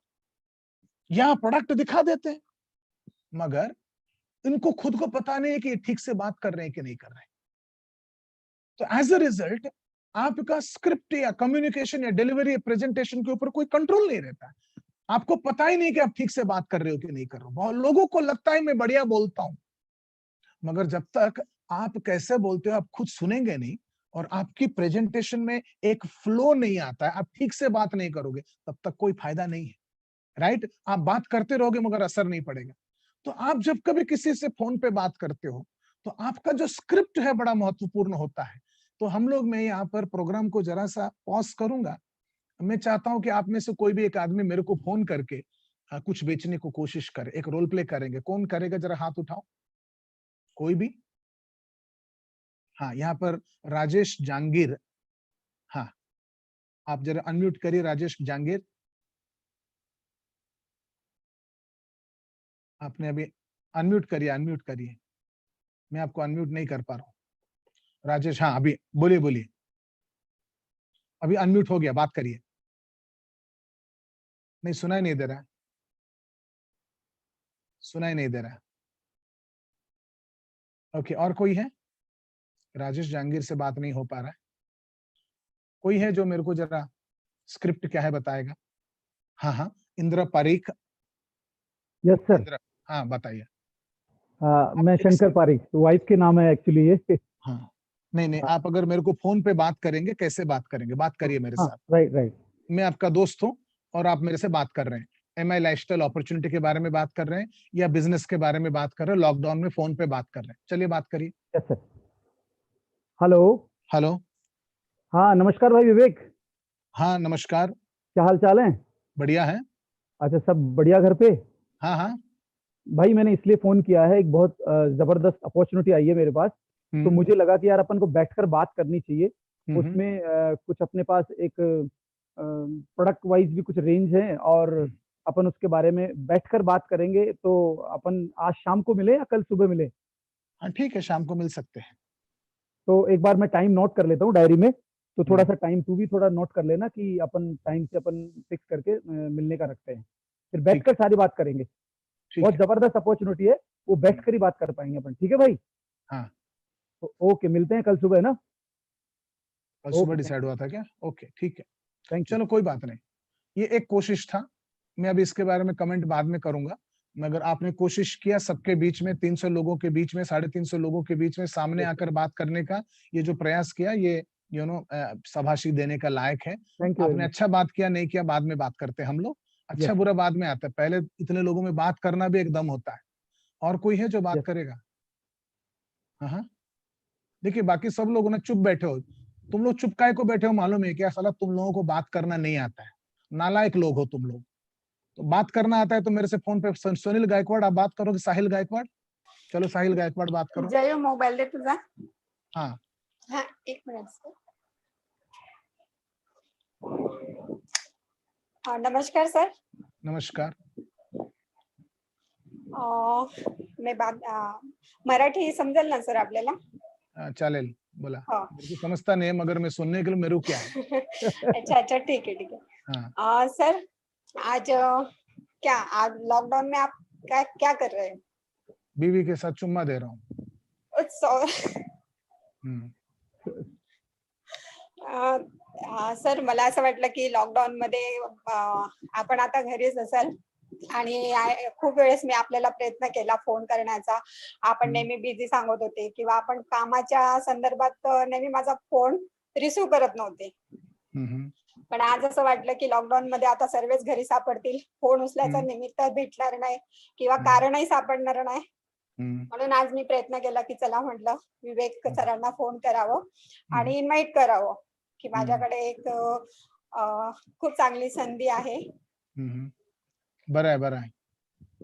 या प्रोडक्ट दिखा देते, मगर इनको खुद को पता नहीं है कि ये ठीक से बात कर रहे हैं कि नहीं कर रहे हैं। तो एज अ रिजल्ट आपका स्क्रिप्ट या कम्युनिकेशन या डिलीवरी या प्रेजेंटेशन के ऊपर कोई कंट्रोल नहीं रहता है। आपको पता ही नहीं कि आप ठीक से बात कर रहे हो कि नहीं कर रहे हो। बहुत लोगों को लगता है मैं बढ़िया बोलता हूं, मगर जब तक आप कैसे बोलते हो आप खुद सुनेंगे नहीं, और आपकी प्रेजेंटेशन में एक फ्लो नहीं आता है, आप ठीक से बात नहीं करोगे, तब तक कोई फायदा नहीं है, राइट। आप बात करते रहोगे मगर असर नहीं पड़ेगा। तो आप जब कभी किसी से फोन पे बात करते हो, तो आपका जो स्क्रिप्ट है बड़ा महत्वपूर्ण होता है। तो हम लोग, मैं यहाँ पर प्रोग्राम को जरा सा पॉज करूंगा। मैं चाहता हूं कि आप में से कोई भी एक आदमी मेरे को फोन करके कुछ बेचने को कोशिश करे, एक रोल प्ले करेंगे। कौन करेगा, जरा हाथ उठाओ, कोई भी। हाँ, यहाँ पर राजेश जांगीर, हाँ आप जरा अनम्यूट करिए राजेश जांगीर। आपने अभी अनम्यूट करिए, अनम्यूट करिए, मैं आपको अनम्यूट नहीं कर पा रहा हूँ। राजेश, हाँ अभी बोलिए बोलिए, अभी अनम्यूट हो गया, बात करिए। नहीं, सुनाई नहीं दे रहा, सुनाई नहीं दे रहा। ओके, और कोई है? राजेश जांगीर से बात नहीं हो पा रहा है। कोई है जो मेरे को जरा स्क्रिप्ट क्या है बताएगा? हाँ हाँ, इंद्र पारीख। Yes sir. इंद्र, हाँ बताइए। मैं शंकर पारिक, वाइफ के नाम है एक्चुअली ये। हाँ, नहीं नहीं, आप अगर मेरे को फोन पे बात करेंगे, कैसे बात करेंगे? बात करिए मेरे साथ। Right right. मैं आपका दोस्त हूँ और आप मेरे से बात कर रहे हैं। एमआई लाइफस्टाइल अपॉर्चुनिटी के बारे में बात कर रहे हैं या बिजनेस के बारे में बात कर रहे हैं? लॉकडाउन में फोन पे बात कर रहे हैं, चलिए बात करिए। Yes sir. हेलो। हेलो। हाँ नमस्कार भाई विवेक। हाँ नमस्कार। क्या हाल चाल है? बढ़िया है। अच्छा, सब बढ़िया घर पे? हाँ हाँ। भाई मैंने इसलिए फोन किया है, एक बहुत जबरदस्त अपॉर्चुनिटी आई है मेरे पास, तो मुझे लगा कि यार अपन को बैठकर बात करनी चाहिए। उसमें कुछ अपने पास एक प्रोडक्ट वाइज भी कुछ रेंज है और अपन उसके बारे में बैठकर बात करेंगे। तो अपन आज शाम को मिले या कल सुबह मिले? हाँ ठीक है, शाम को मिल सकते हैं। तो एक बार मैं टाइम नोट कर लेता हूँ डायरी में, तो थोड़ा सा टाइम तू भी थोड़ा नोट कर लेना कि अपन टाइम से अपन फिक्स करके मिलने का रखते हैं, फिर बैठकर सारी बात करेंगे। बहुत जबरदस्त अपॉर्चुनिटी है, वो बैठकर ही बात कर पाएंगे अपन। ठीक है भाई? हाँ। तो ओके, मिलते हैं कल सुबह ना। कल सुबह डिसाइड हुआ था क्या? ओके ठीक है, चलो कोई बात नहीं। ये एक कोशिश था, मैं अभी इसके बारे में कमेंट बाद में करूंगा, मगर आपने कोशिश किया सबके बीच में, 300 लोगों के बीच में, 350 लोगों के बीच में सामने आकर बात करने का ये जो प्रयास किया, ये शाबाशी देने का लायक है। आपने अच्छा बात किया, नहीं किया बाद में बात करते हैं हम लोग। अच्छा बुरा बाद में आता है, पहले इतने लोगों में बात करना भी एकदम होता है। और कोई है जो बात करेगा? हाँ हाँ, देखिए बाकी सब लोग ना चुप बैठे हो। तुम लोग चुप काहे को बैठे हो मालूम है क्या? साला तुम लोगों को बात करना नहीं आता है, नालायक लोग हो तुम लोग। तो बात करना आता है तो मेरे से फोन पे सुनील गायकवाड़ आप बात करो कि साहिल गायकवाड़? चलो साहिल गायकवाड़ बात करो। जय मोबाइल दे तुझा। हाँ हाँ, एक मिनट सर। हाँ नमस्कार सर। नमस्कार। मैं मराठी समजेल ना सर आपल्याला? चालेल, बोला। हाँ। मेरे को समझता नहीं है मगर मैं सुनने के लिए मेरे को क्या है। अच्छा अच्छा, ठीक है ठीक है। हाँ। सर आज क्या आज लॉकडाउन में आप क्या क्या कर रहे हैं? बीवी के साथ चुम्मा दे रहा हूँ। सर मला असं वाटलं की लॉकडाऊन मध्ये आपण आता घरीच असाल आणि खूप वेळेस मी आपल्याला प्रयत्न केला फोन करण्याचा, आपण नेहमी बिझी सांगत होते किंवा आपण कामाच्या संदर्भात नेहमी माझा फोन रिसीव्ह करत नव्हते. पण आज असं वाटलं की लॉकडाऊन मध्ये आता सर्वच घरी सापडतील, फोन उचलायचं निमित्त भेटणार नाही किंवा कारणही सापडणार नाही, म्हणून आज मी प्रयत्न केला की चला म्हटलं विवेक सरांना फोन करावं आणि इन्व्हाइट करावं कि माझ्याकडे एक खूप चांगली संधी आहे. बरा है,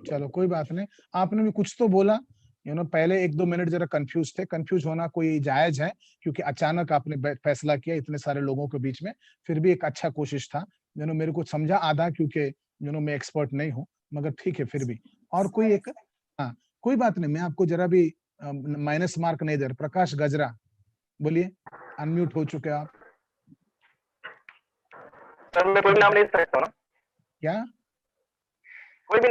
चलो कोई बात नहीं। आपने भी कुछ तो बोला, पहले 1-2 मिनट जरा कंफ्यूज थे। कंफ्यूज होना कोई जायज है क्योंकि अचानक आपने फैसला किया इतने सारे लोगों के बीच में, फिर भी एक अच्छा कोशिश था। मेरे को समझा आधा क्योंकि मैं एक्सपर्ट नहीं हूँ, मगर ठीक है फिर भी। और कोई एक, हाँ कोई बात नहीं, मैं आपको जरा भी माइनस मार्क नहीं दे रहा। प्रकाश गजरा बोलिए, अनम्यूट हो चुके आप। सर मैं कोई नाम ले सकता हूँ ना? क्या? कोई भी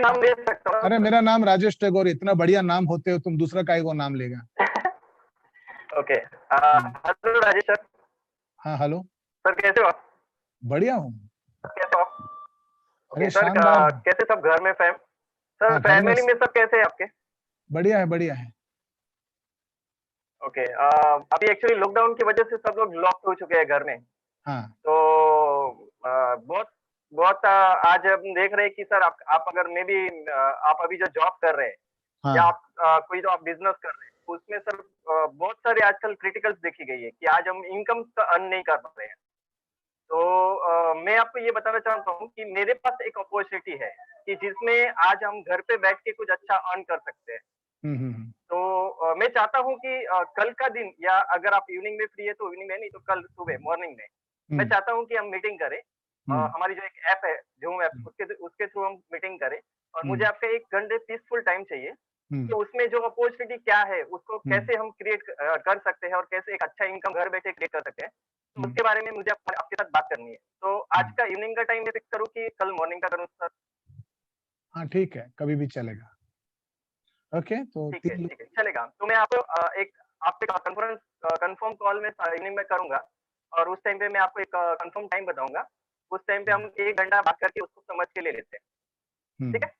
नाम ले सकता हूँ? अरे मेरा नाम राजेश टैगोर, इतना बढ़िया नाम होते हो तुम, दूसरा काहे को नाम लेगा? Okay, hello Rajesh sir. हाँ हेलो सर, कैसे हो आप? बढ़िया हूँ। कैसे हो आप? अरे सर कैसे सब घर में सर फैमिली में सब कैसे हैं आपके? बढ़िया है, बढ़िया है। ओके, अभी एक्चुअली लॉकडाउन की वजह से सब लोग लॉक हो चुके हैं घर में। हाँ। तो बहुत आज हम देख रहे हैं कि सर आप अगर मे बी आप अभी जो जॉब कर रहे हैं या आप कोई तो आप बिजनेस कर रहे हैं, उसमें सर बहुत सारे आजकल क्रिटिकल्स देखी गई है कि आज हम इनकम अर्न नहीं कर पा रहे हैं। तो मैं आपको ये बताना चाहता हूँ कि मेरे पास एक अपॉर्चुनिटी है कि जिसमें आज हम घर पे बैठ के कुछ अच्छा अर्न कर सकते हैं। तो मैं चाहता हूँ कि कल का दिन, या अगर आप इवनिंग में फ्री है तो इवनिंग में, नहीं तो कल सुबह मॉर्निंग में मैं चाहता हूँ कि हम मीटिंग करें। हमारी जो एक ऐप है जूम ऐप, उसके थ्रू हम मीटिंग करें, और मुझे आपका 1 घंटे पीसफुल टाइम चाहिए। तो उसमें जो अपॉर्चुनिटी क्या है, उसको कैसे हम क्रिएट कर सकते हैं और कैसे एक अच्छा इनकम घर बैठे क्रिएट कर सकते हैं, तो उसके बारे में मुझे आपके साथ बात करनी है। तो आज का इवनिंग का टाइम मैं फिक्स करूँ कि कल मॉर्निंग का करूँ सर? हाँ ठीक है, कभी भी चलेगा। ओके, तो ठीक है चलेगा। तो मैं आपको आपसे कंफर्म कॉल में इवनिंग में करूंगा, और उस टाइम पे मैं आपको एक कंफर्म टाइम बताऊंगा। उस टाइम पे हम 1 घंटा बात करके उसको समझ के ले लेते हैं। ठीक है?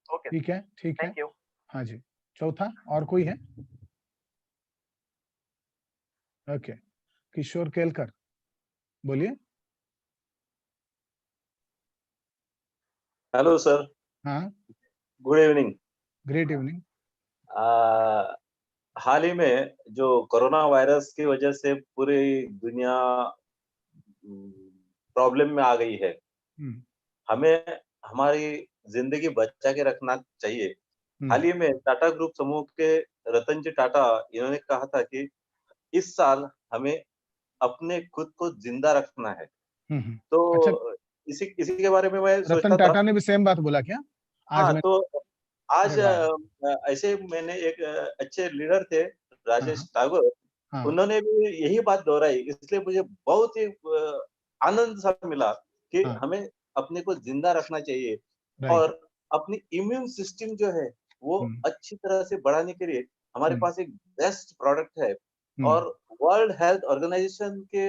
ओके, ठीक है, ठीक है। Thank you. हाँ जी, चौथा और कोई है? ओके, किशोर केलकर, बोलिए। Hello sir. हाँ, गुड इवनिंग। Great evening. हाल ही में जो कोरोना वायरस की वजह से पूरी दुनिया प्रॉब्लम में आ गई है, हमें हमारी जिंदगी बचा के रखना चाहिए। हाल ही में टाटा ग्रुप समूह के रतन जी टाटा, इन्होंने कहा था कि इस साल हमें अपने खुद को जिंदा रखना है। तो अच्छा, इसी के बारे में मैं सोचता रतन था। टाटा ने भी सेम बात बोला क्या? आज हाँ, तो आज अरे वाह। ऐसे मैंने एक अच्छे लीडर थे, राजेश हाँ, टागोर, हाँ, उन्होंने भी यही बात दोहराई, इसलिए मुझे बहुत ही आनंद सा मिला कि हाँ, हमें अपने को जिंदा रखना चाहिए, राइट। और अपनी इम्यून सिस्टम जो है वो अच्छी तरह से बढ़ाने के लिए हमारे पास एक बेस्ट प्रोडक्ट है। और वर्ल्ड हेल्थ ऑर्गेनाइजेशन के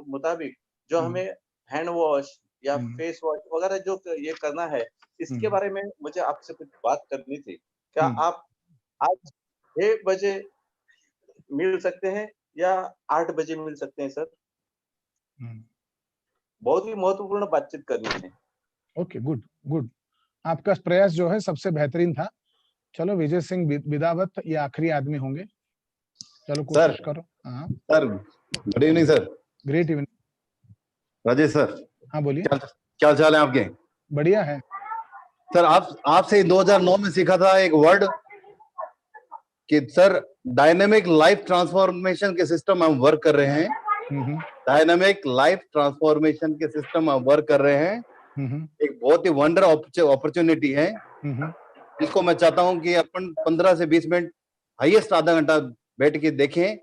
मुताबिक जो हमें हैंड वॉश या फेस वॉश वगैरह जो ये करना है, इसके बारे में मुझे आपसे कुछ बात करनी थी। क्या आप आज 6 बजे मिल सकते हैं या 8 बजे मिल सकते हैं सर? बहुत ही महत्वपूर्ण बातचीत करनी है। Okay, good good. आपका प्रयास जो है सबसे बेहतरीन था। चलो, विजय सिंह बिदावत ये आखिरी आदमी होंगे। चलो कोशिश करो। हाँ sir, good evening sir. Great evening Rajesh sir. हाँ बोलिए। क्या चाल है आपके? बढ़िया है सर। आपसे 2009 में सीखा था एक वर्ड कि सर डायनेमिक लाइफ ट्रांसफॉर्मेशन के सिस्टम हम वर्क कर रहे हैं। डायनेमिक लाइफ ट्रांसफॉर्मेशन के सिस्टम हम वर्क कर रहे हैं। एक बहुत ही वंडर अपॉर्चुनिटी है, जिसको मैं चाहता हूं कि अपन 15 से 20 मिनट हाईएस्ट आधा घंटा बैठ के देखें,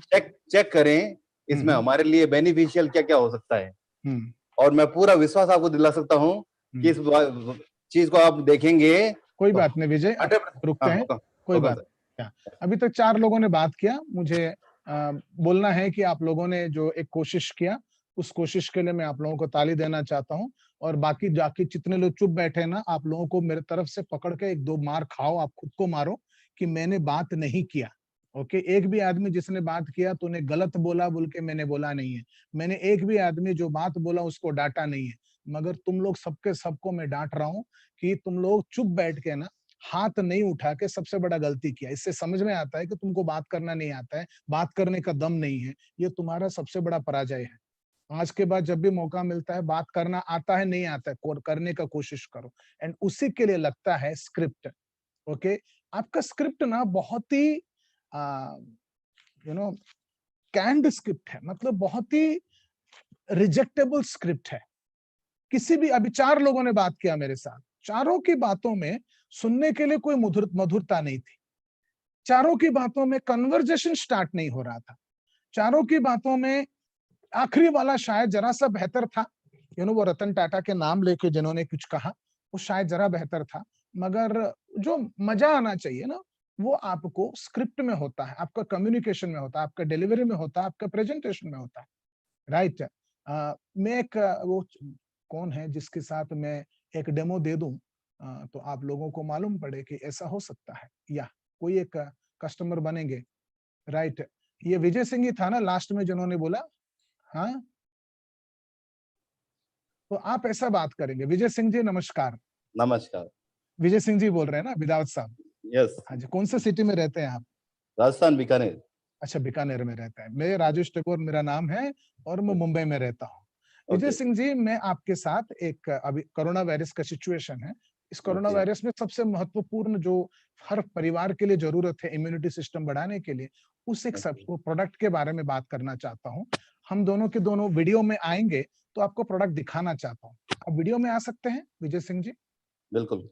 चेक करें इसमें हमारे लिए बेनिफिशियल क्या क्या हो सकता है। और मैं पूरा विश्वास आपको दिला सकता हूं कि इस चीज को आप देखेंगे। कोई बात नहीं विजय, रुकते हैं। कोई बात नहीं। अभी तक 4 लोगों ने बात किया। मुझे बोलना है कि आप लोगों ने जो एक कोशिश किया, उस कोशिश के लिए मैं आप लोगों को ताली देना चाहता हूं। और बाकी जाके जितने लोग चुप बैठे ना, आप लोगों को मेरे तरफ से पकड़ के 1-2 मार खाओ, आप खुद को मारो कि मैंने बात नहीं किया। ओके, एक भी आदमी जिसने बात किया तो उन्हें गलत बोला बोल के मैंने बोला नहीं है। मैंने एक भी आदमी जो बात बोला उसको डांटा नहीं है। मगर तुम लोग सबको मैं डांट रहा हूं कि तुम लोग चुप बैठ के ना हाथ नहीं उठा के सबसे बड़ा गलती किया। इससे समझ में आता है कि तुमको बात करना नहीं आता है, बात करने का दम नहीं है। ये तुम्हारा सबसे बड़ा पराजय है। आज के बाद जब भी मौका मिलता है, बात करना आता है नहीं आता है, करने का कोशिश करो। एंड उसी के लिए लगता है स्क्रिप्ट। ओके, आपका स्क्रिप्ट ना बहुत ही कैंड स्क्रिप्ट है, मतलब बहुत ही रिजेक्टेबल स्क्रिप्ट है। किसी भी, अभी 4 लोगों ने बात किया मेरे साथ, चारों की बातों में सुनने के लिए कोई मधुरता नहीं थी। चारों की बातों में कन्वर्जेशन स्टार्ट नहीं हो रहा था। चारों की बातों में आखिरी वाला शायद जरा सा बेहतर था। वो रतन टाटा के नाम लेके जिन्होंने कुछ कहा, वो शायद जरा बेहतर था। मगर जो मजा आना चाहिए ना, वो आपको स्क्रिप्ट में होता है, आपका कम्युनिकेशन में होता है, आपका डिलीवरी में होता है, आपका प्रेजेंटेशन में होता है। राइट। मैं एक वो कौन है जिसके साथ मैं एक डेमो दे दूं, तो आप लोगों को मालूम पड़े कि ऐसा हो सकता है, या कोई एक कस्टमर बनेंगे। राइट, ये विजय सिंह ही था ना लास्ट में जिन्होंने बोला। हाँ, तो आप ऐसा बात करेंगे। विजय सिंह जी नमस्कार। नमस्कार। विजय सिंह जी बोल रहे हैं ना, बिदावत साहब? यस। हाँ जी, कौन से सिटी में रहते हैं आप? राजस्थान, बीकानेर। अच्छा, बीकानेर में रहता है। मैं राजेश टेगोर मेरा नाम है और मैं मुंबई में रहता हूँ। विजय सिंह जी, मैं आपके साथ एक अभी कोरोना वायरस का सिचुएशन है। इस कोरोना वायरस में सबसे महत्वपूर्ण जो हर परिवार के लिए जरूरत है इम्यूनिटी सिस्टम बढ़ाने के लिए, उस एक सब प्रोडक्ट के बारे में बात करना चाहता हूँ। हम दोनों के दोनों वीडियो में आएंगे तो आपको प्रोडक्ट दिखाना चाहता हूँ। आप वीडियो में आ सकते हैं विजय सिंह जी? बिल्कुल।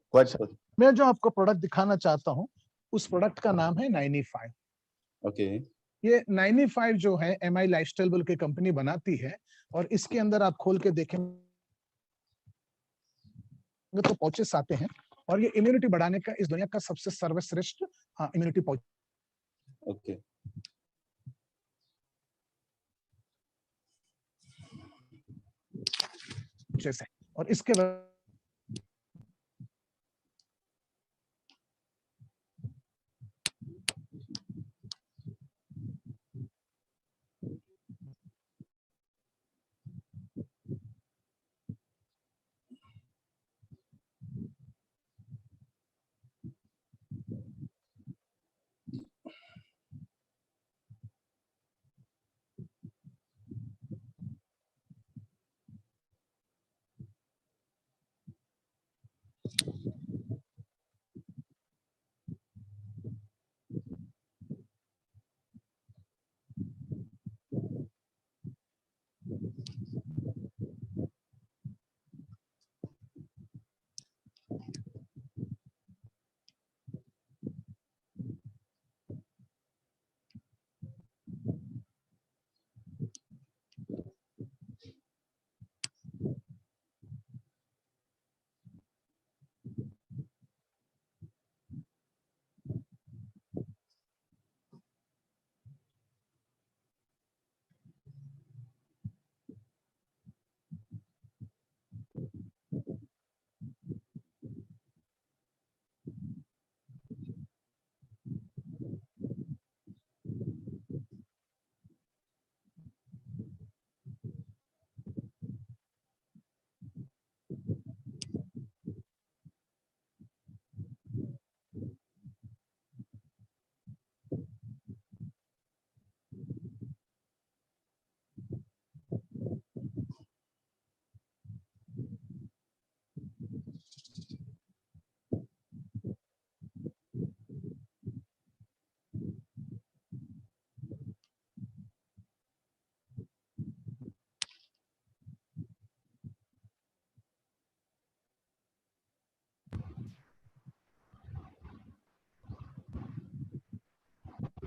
मैं जो आपको प्रोडक्ट दिखाना चाहता हूँ उस प्रोडक्ट का नाम है 95। ओके। ये 95 जो है MI लाइफस्टाइल बोल के कंपनी बनाती है और इसके अंदर आप खोल के देखेंगे तो पाउचेस आते हैं और ये इम्यूनिटी बढ़ाने का इस दुनिया का सबसे सर्वश्रेष्ठ इम्यूनिटी पाउच। ओके। जैसे और इसके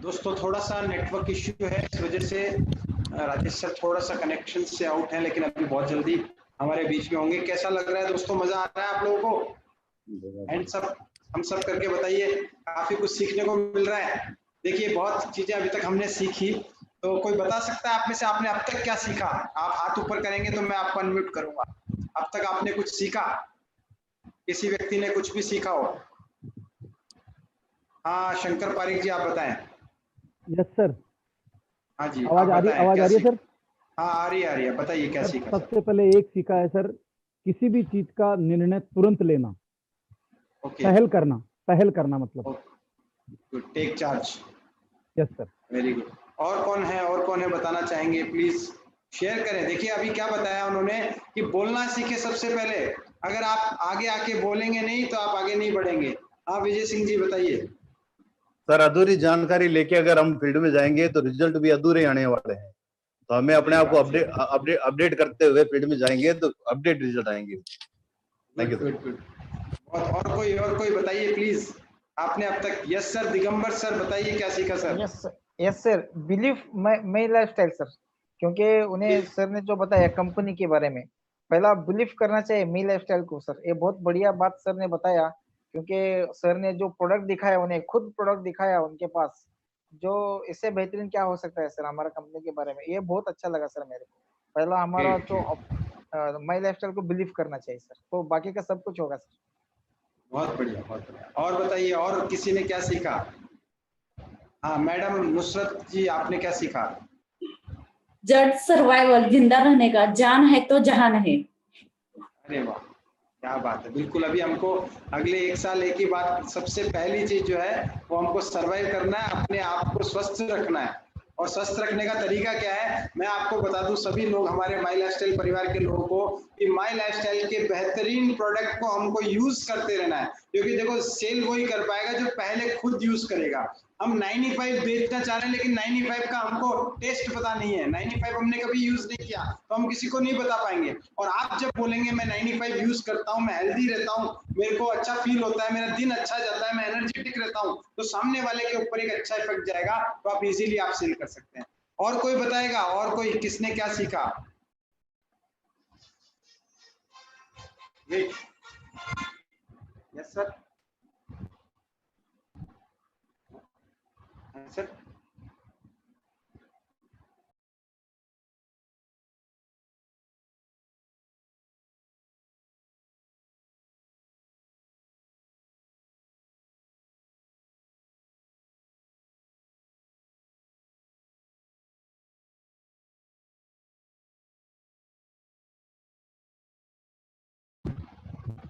दोस्तों थोड़ा सा नेटवर्क इश्यू है, इस वजह से राजेश सर थोड़ा सा कनेक्शन से आउट है, लेकिन अभी बहुत जल्दी हमारे बीच में होंगे। कैसा लग रहा है दोस्तों? मजा आ रहा है आप लोगों को? एंड सब हम सब करके बताइए, काफी कुछ सीखने को मिल रहा है। देखिए बहुत चीजें अभी तक हमने सीखी, तो कोई बता सकता है आप में से आपने अब तक क्या सीखा? आप हाथ ऊपर करेंगे तो मैं आपको अनम्यूट करूंगा। अब तक आपने कुछ सीखा? किसी व्यक्ति ने कुछ भी सीखा हो? हाँ शंकर पारिक जी आप बताएं। Yes sir. हाँ जी आवाज आ रही है सर? हाँ आ रही है, बताइए क्या सीखा? सबसे पहले एक सीखा है सर, किसी भी चीज का निर्णय तुरंत लेना। पहल करना मतलब take charge. Yes sir. Very good. और कौन है बताना चाहेंगे? प्लीज शेयर करें। देखिए अभी क्या बताया उन्होंने कि बोलना सीखे सबसे पहले। अगर आप आगे आके बोलेंगे नहीं तो आप आगे नहीं बढ़ेंगे। हाँ विजय सिंह जी बताइए। सर अधूरी जानकारी लेके अगर हम फील्ड में जाएंगे तो रिजल्ट भी अधूरे आने वाले हैं, तो हमें अपने आप को अपडेट करते हुए फील्ड में जाएंगे तो अपडेट रिजल्ट आएंगे। Thank you. और कोई बताइए प्लीज। आपने अब तक? यस सर दिगंबर सर बताइए क्या सीखा सर? यस सर, बिलीफ माई लाइफस्टाइल सर, क्योंकि उन्हें सर ने जो बताया कंपनी के बारे में, पहला बिलीव करना चाहिए मी लाइफस्टाइल को सर। ये बहुत बढ़िया बात सर ने बताया, क्योंकि सर ने जो प्रोडक्ट दिखाया, उन्हें खुद प्रोडक्ट दिखाया उनके पास, जो इससे बेहतरीन क्या हो सकता है सर हमारा कंपनी के बारे में। ये बहुत अच्छा लगा सर मेरे को। पहला हमारा जो माई लाइफस्टाइल को बिलीव करना चाहिए सर, तो बाकी का सब कुछ होगा सर। बहुत बढ़िया बहुत बढ़िया। और बताइए और किसी ने क्या सीखा? हाँ मैडम नुसरत जी आपने क्या सीखा? जट सर्वाइवल, जिंदा रहने का, जान है तो जहान है। अरे वाह क्या बात है, बिल्कुल। अभी हमको अगले 1 साल एक ही बात, सबसे पहली चीज जो है वो हमको सरवाइव करना है, अपने आप को स्वस्थ रखना है। और स्वस्थ रखने का तरीका क्या है, मैं आपको बता दूं सभी लोग, हमारे माई लाइफस्टाइल परिवार के लोगों को, कि माई लाइफस्टाइल के बेहतरीन प्रोडक्ट को हमको यूज करते रहना है। क्योंकि देखो सेल वही कर पाएगा जो पहले खुद यूज करेगा। हम 95 बेचना चाह रहे हैं लेकिन 95 का हमको टेस्ट पता नहीं है, 95 हमने कभी यूज नहीं किया तो हम किसी को नहीं बता पाएंगे। और आप जब बोलेंगे मैं 95 यूज करता हूँ, मैं हेल्दी रहता हूँ, मेरे को अच्छा फील होता है, मेरा दिन अच्छा जाता है, मैं एनर्जेटिक रहता हूँ, तो सामने वाले के ऊपर एक अच्छा इफेक्ट जाएगा, तो आप इजीली आप सेल कर सकते हैं। और कोई बताएगा, और कोई किसने क्या सीखा? Yes sir, sir